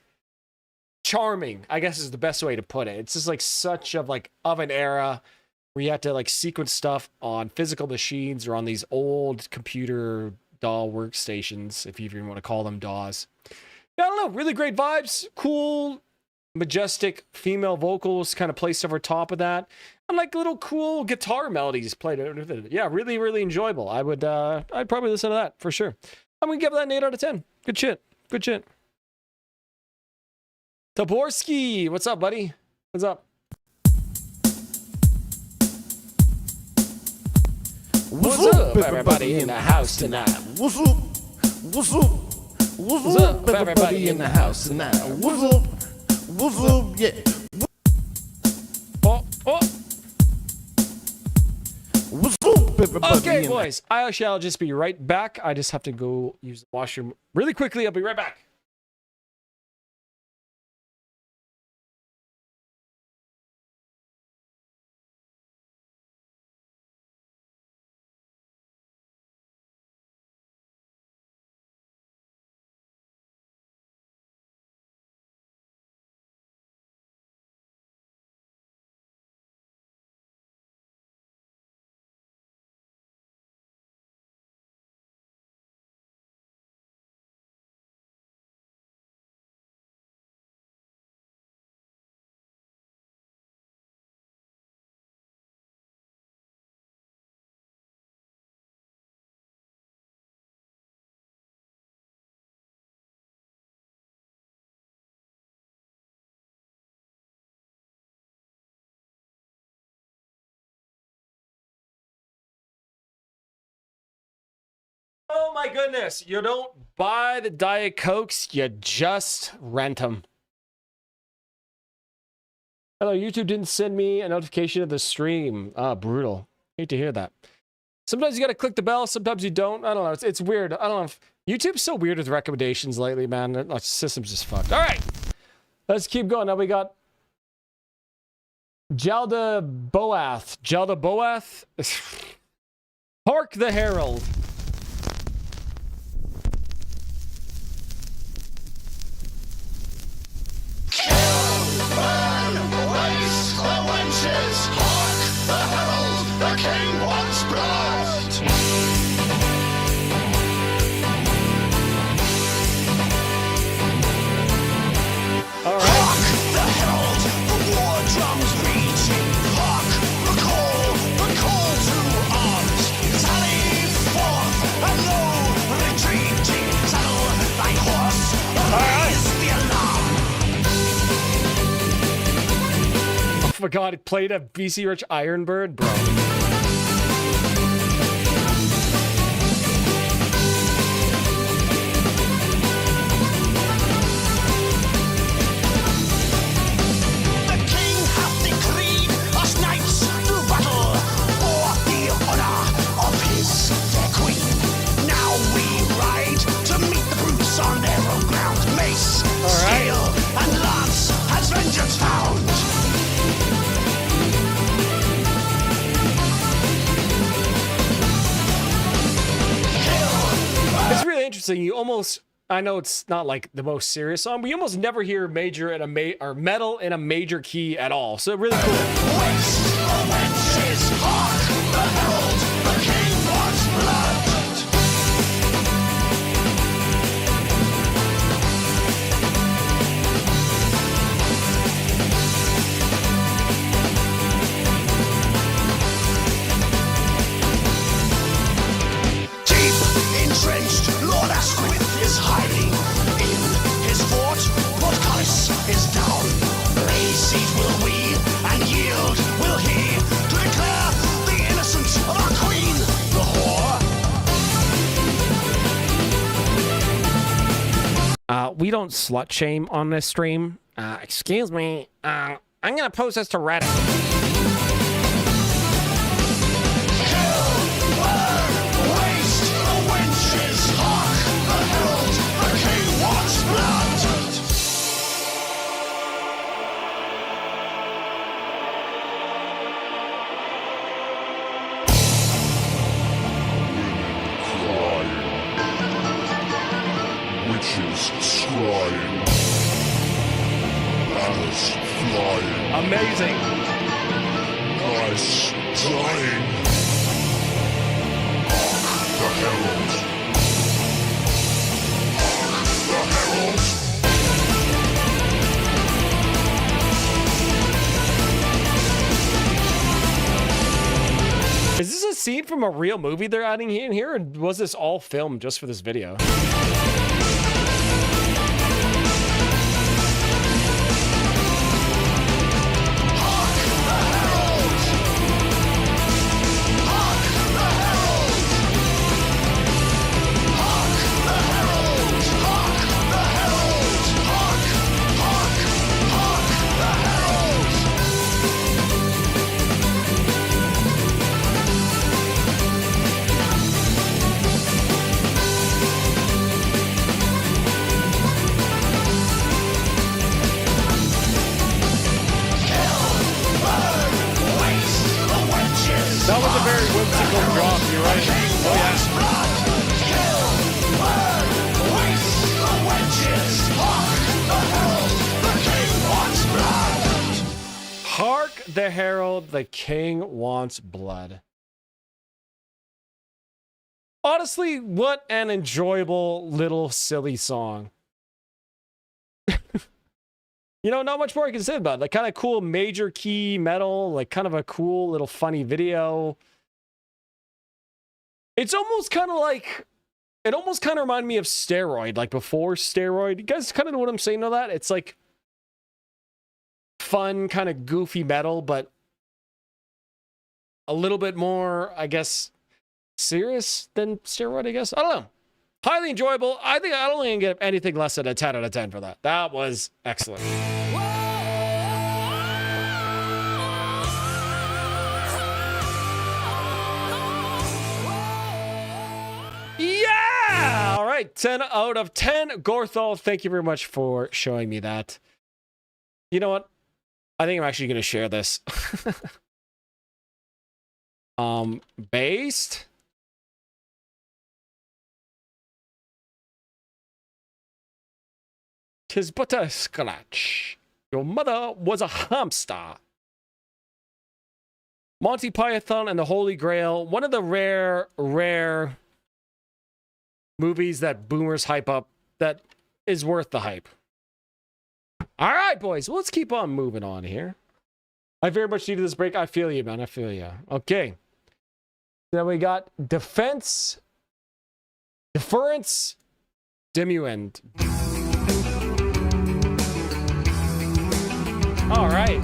charming, I guess is the best way to put it. It's just like such of like of an era where you have to like sequence stuff on physical machines or on these old computer DAW workstations, if you even want to call them DAWs. Yeah, I don't know. Really great vibes. Cool, majestic female vocals kind of placed over top of that. And like little cool guitar melodies played. Yeah, really, really enjoyable. I'd probably listen to that for sure. I'm going to give that an 8 out of 10. Good shit. Good shit. Taborski, what's up, buddy? What's up? What's up, everybody in the house tonight? What's up? What's up? What's up, everybody in the house tonight? What's up? What's up? Yeah. Oh. What's up, everybody? Okay, boys. I shall just be right back. I just have to go use the washroom really quickly. I'll be right back. Oh my goodness. You don't buy the Diet Cokes, you just rent them. Hello, YouTube didn't send me a notification of the stream. Ah, brutal. Hate to hear that. Sometimes you gotta click the bell, sometimes you don't. I don't know. It's weird. I don't know if YouTube's so weird with recommendations lately, man. The system's just fucked. All right, let's keep going. Now we got Jalda Boath. Jalda Boath. Hark the Herald. Burn, waste the wenches, hark the herald, the king wants blood. All right. Hark the herald, the war drums beating, hark the call to arms. Sally forth, and lo, retreating, saddle thy horse, raise the alarm. Oh my god, it played a BC Rich Ironbird, bro. The king hath decreed us knights to battle for the honor of his fair queen. Now we ride to meet the brutes on their own ground. Mace, scale, and lance has vengeance found. It's really interesting. You almost, I know it's not like the most serious song, but you almost never hear major in a or metal in a major key at all. So really cool. Waste the wenches, hark the herald, the king wants blood. Deep entrenched, Lord Asquith is hiding in his fort. Portcullis is down. Lay siege will we, and yield will he, to declare the innocence of our queen, the whore. We don't slut shame on this stream. Excuse me. I'm gonna post this to Reddit. Waste the wenches, hark the herald, the king wants blood. Witches scrying, banners flying, Amazing. knights dying. Hark the herald. Hark the herald. Is this a scene from a real movie they're adding in here, or was this all filmed just for this video? That was a very whimsical drop, you're right. Oh yeah. Hark the herald, the king wants blood. Honestly, what an enjoyable little silly song. You know, not much more I can say about it. Like, kind of cool major key metal, like kind of a cool little funny video. It's almost kind of like, it almost kind of reminded me of Steroid, like before Steroid. You guys kind of know what I'm saying on that? It's like fun, kind of goofy metal, but a little bit more, I guess, serious than steroid, I guess. I don't know. Highly enjoyable. I think I don't even get anything less than a 10 out of 10 for that. That was excellent. Yeah! All right, 10 out of 10. Gorthal, thank you very much for showing me that. You know what? I think I'm actually going to share this. Based. Tis but a scratch. Your mother was a hamster. Monty Python and the Holy Grail. One of the rare movies that boomers hype up that is worth the hype. All right, boys. Well, let's keep on moving on here. I very much needed this break. I feel you, man. I feel you. Okay. Then we got deference, demuend. All right.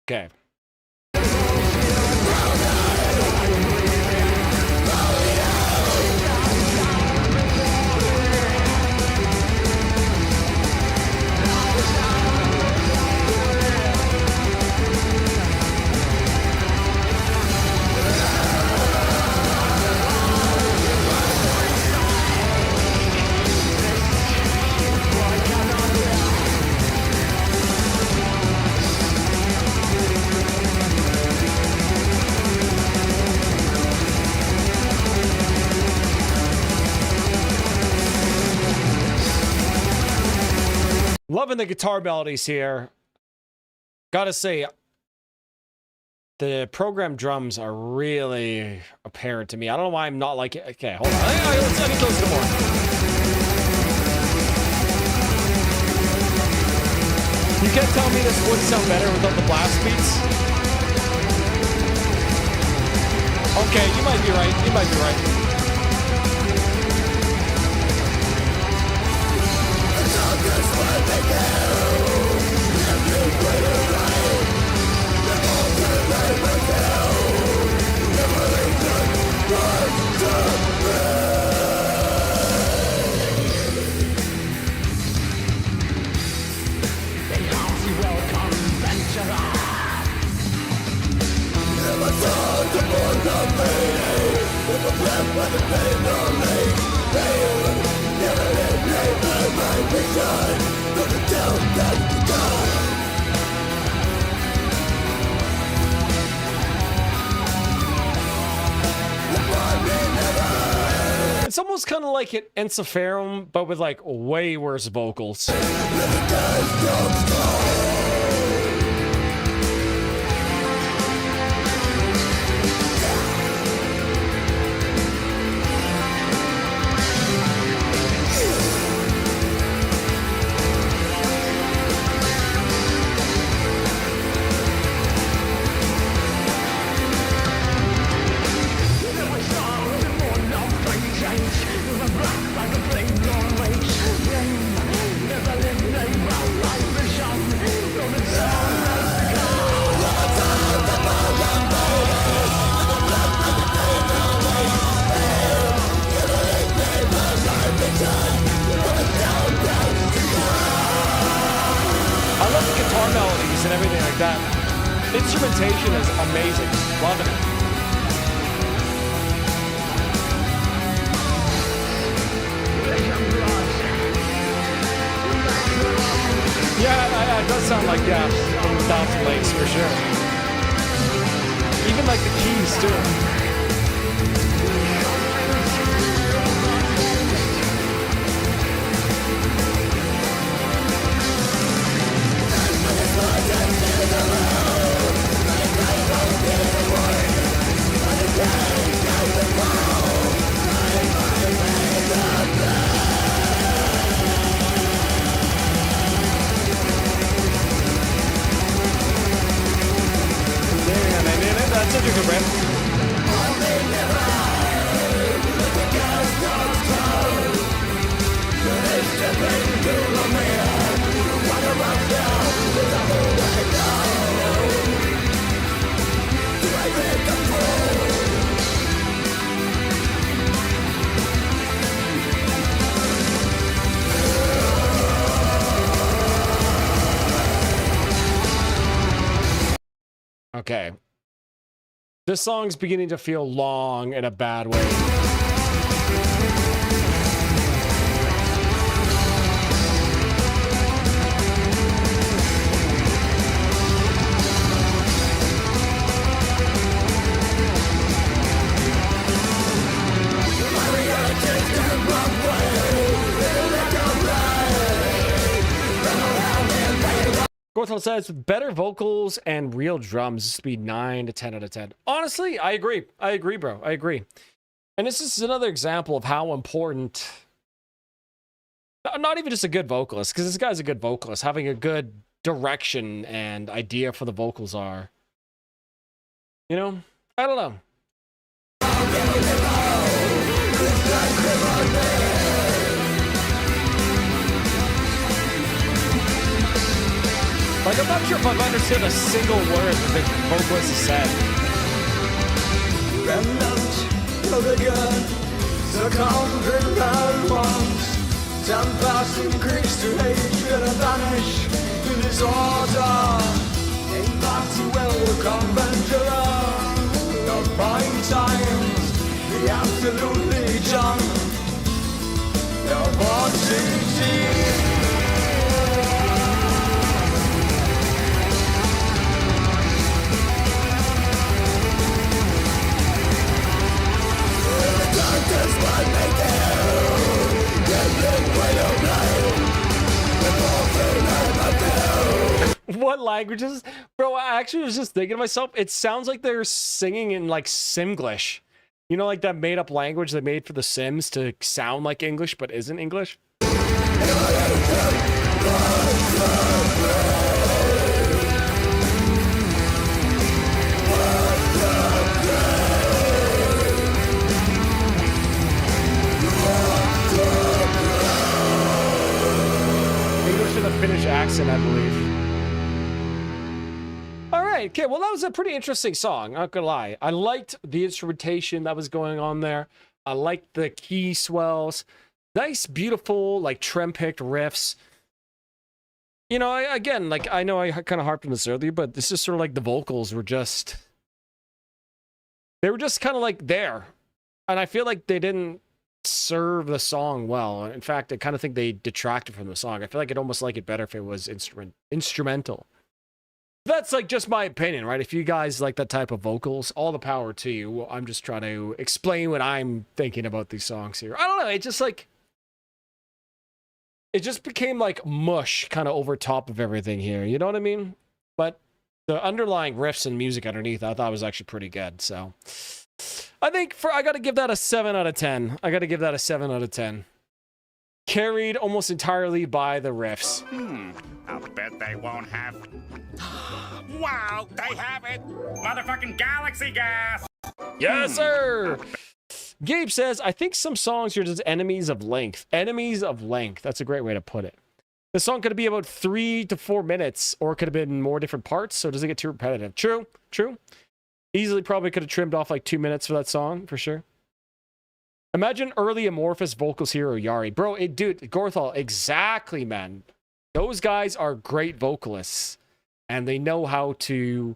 Okay. Loving the guitar melodies here. Gotta say, the program drums are really apparent to me. I don't know why I'm not like it. Okay, hold on. I need those some more. You can't tell me this would sound better without the blast beats? Okay, you might be right. You might be right. It's almost kind of like an Encepharum, but with like way worse vocals. And everything like that. Instrumentation is amazing. Loving it. Yeah, it does sound like, yeah, from the Thousand Lakes for sure. Even like the keys too. here's a riff. Okay. This song's beginning to feel long in a bad way. Gorthel says, better vocals and real drums, this would be 9 to 10 out of 10. Honestly, I agree. I agree, bro. I agree. And this is another example of how important, not even just a good vocalist, because this guy's a good vocalist, having a good direction and idea for the vocals are. You know? I don't know. Like, I'm not sure if I've understood a single word that the vocalist has said. Remnant of the good, succumb to bad ones. Time past increase to hatred and vanish to disorder. In party will come venturer. The prime times, the absolutely junk. The quantity. What languages? Bro, I actually was just thinking to myself, it sounds like they're singing in like Simglish. You know, like that made up language they made for the Sims to sound like English but isn't English? English with a Finnish accent, I believe. All right, okay, well, that was a pretty interesting song, not gonna lie. I liked the instrumentation that was going on there. I liked the key swells. Nice, beautiful, like, trim-picked riffs. You know, again, like, I know I kind of harped on this earlier, but this is sort of like the vocals were just... They were just kind of, like, there. And I feel like they didn't serve the song well. In fact, I kind of think they detracted from the song. I feel like I'd almost like it better if it was instrumental. That's like just my opinion, right? If you guys like that type of vocals, all the power to you. I'm just trying to explain what I'm thinking about these songs here. I don't know. It just like, it just became like mush kind of over top of everything here. You know what I mean? But the underlying riffs and music underneath, I thought was actually pretty good. So I think I got to give that a 7 out of 10. I got to give that a 7 out of 10. Carried almost entirely by the riffs. I'll bet they won't have... Wow, they have it! Motherfucking galaxy gas! Yes, sir! Gabe says, I think some songs are just enemies of length. Enemies of length. That's a great way to put it. The song could be about 3 to 4 minutes, or it could have been more different parts, so it doesn't get too repetitive. True, true. Easily probably could have trimmed off like 2 minutes for that song, for sure. Imagine early Amorphous vocals here or Yari. Bro, dude, Gorthal, exactly, man. Those guys are great vocalists, and they know how to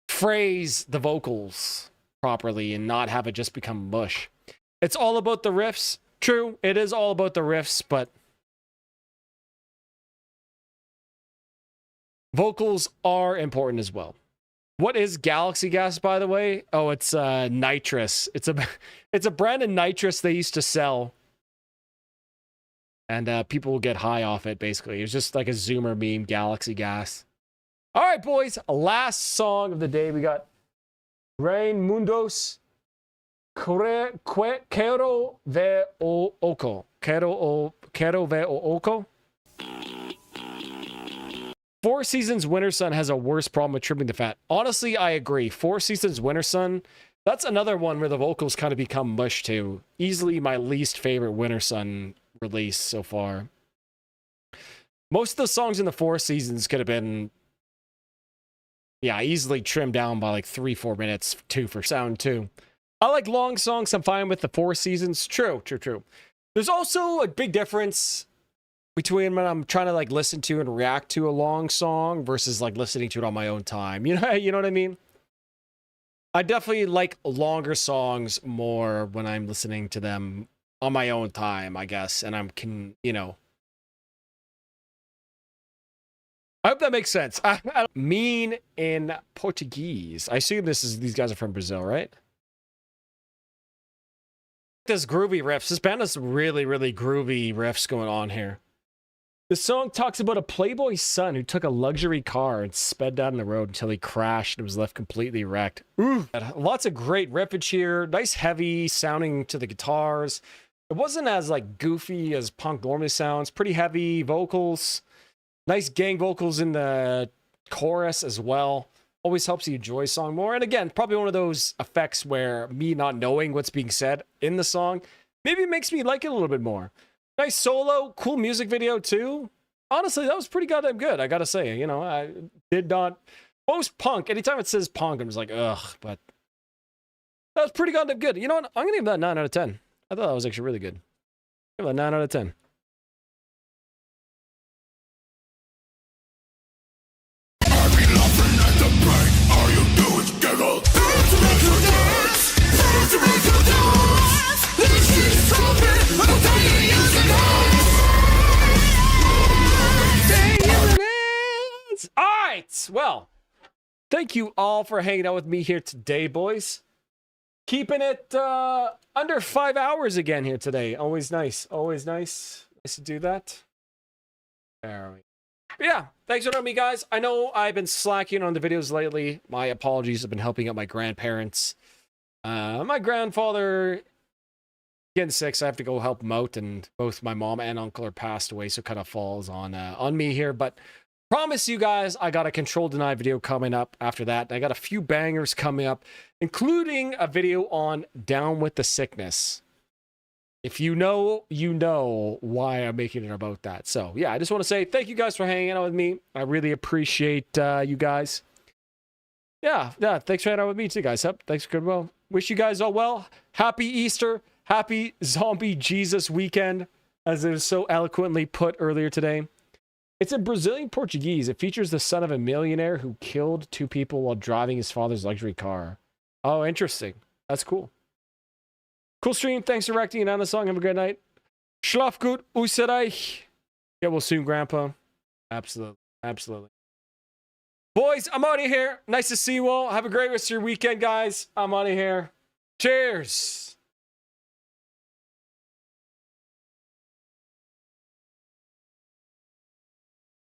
phrase the vocals properly and not have it just become mush. It's all about the riffs. True, it is all about the riffs, but vocals are important as well. What is Galaxy Gas, by the way? Oh, it's nitrous. It's a brand of nitrous they used to sell. And people will get high off it, basically. It was just like a Zoomer meme, Galaxy Gas. All right, boys. Last song of the day. We got Rain Mundos. Quero ve o oco. Quero ve o oco. Four Seasons Winter Sun has a worse problem with trimming the fat. Honestly, I agree. Four Seasons Winter Sun, that's another one where the vocals kind of become mush too. Easily my least favorite Winter Sun release so far. Most of the songs in the Four Seasons could have been, yeah, easily trimmed down by like 3-4 minutes too for sound too. I like long songs. I'm fine with the Four Seasons. True. There's also a big difference between when I'm trying to like listen to and react to a long song versus like listening to it on my own time. You know what I mean? I definitely like longer songs more when I'm listening to them on my own time, I guess. And you know. I hope that makes sense. Mean in Portuguese. I assume these guys are from Brazil, right? This groovy riffs. This band has really, really groovy riffs going on here. The song talks about a playboy son who took a luxury car and sped down the road until he crashed and was left completely wrecked. Ooh. Lots of great riffage here. Nice heavy sounding to the guitars. It wasn't as like goofy as punk normally sounds. Pretty heavy vocals. Nice gang vocals in the chorus as well. Always helps you enjoy a song more. And again, probably one of those effects where me not knowing what's being said in the song maybe makes me like it a little bit more. Nice solo, cool music video too. Honestly, that was pretty goddamn good, I gotta say. You know, I did not... Most punk, anytime it says punk, I'm just like, ugh, but... That was pretty goddamn good. You know what? I'm gonna give that 9 out of 10. I thought that was actually really good. Give that 9 out of 10. Alright, well, thank you all for hanging out with me here today, boys. Keeping it under 5 hours again here today. Always nice. Always nice. Nice to do that. There we go. But yeah, thanks for joining me, guys. I know I've been slacking on the videos lately. My apologies. I've been helping out my grandparents. My grandfather getting sick, so I have to go help him out, and both my mom and uncle are passed away, so it kind of falls on me here. But promise you guys, I got a Control Deny video coming up after that. I got a few bangers coming up, including a video on Down with the Sickness. If you know, you know why I'm making it about that. So yeah, I just want to say thank you guys for hanging out with me. I really appreciate you guys. Yeah, thanks for hanging out with me too, guys. Thanks for goodwill. Wish you guys all well. Happy Easter. Happy Zombie Jesus weekend, as it was so eloquently put earlier today. It's in Brazilian Portuguese. It features the son of a millionaire who killed 2 people while driving his father's luxury car. Oh, interesting. That's cool. Cool stream. Thanks for reacting on the song. Have a great night. Schlaf gut, Österreich. Get well soon, Grandpa. Absolutely. Absolutely. Boys, I'm out of here. Nice to see you all. Have a great rest of your weekend, guys. I'm out of here. Cheers.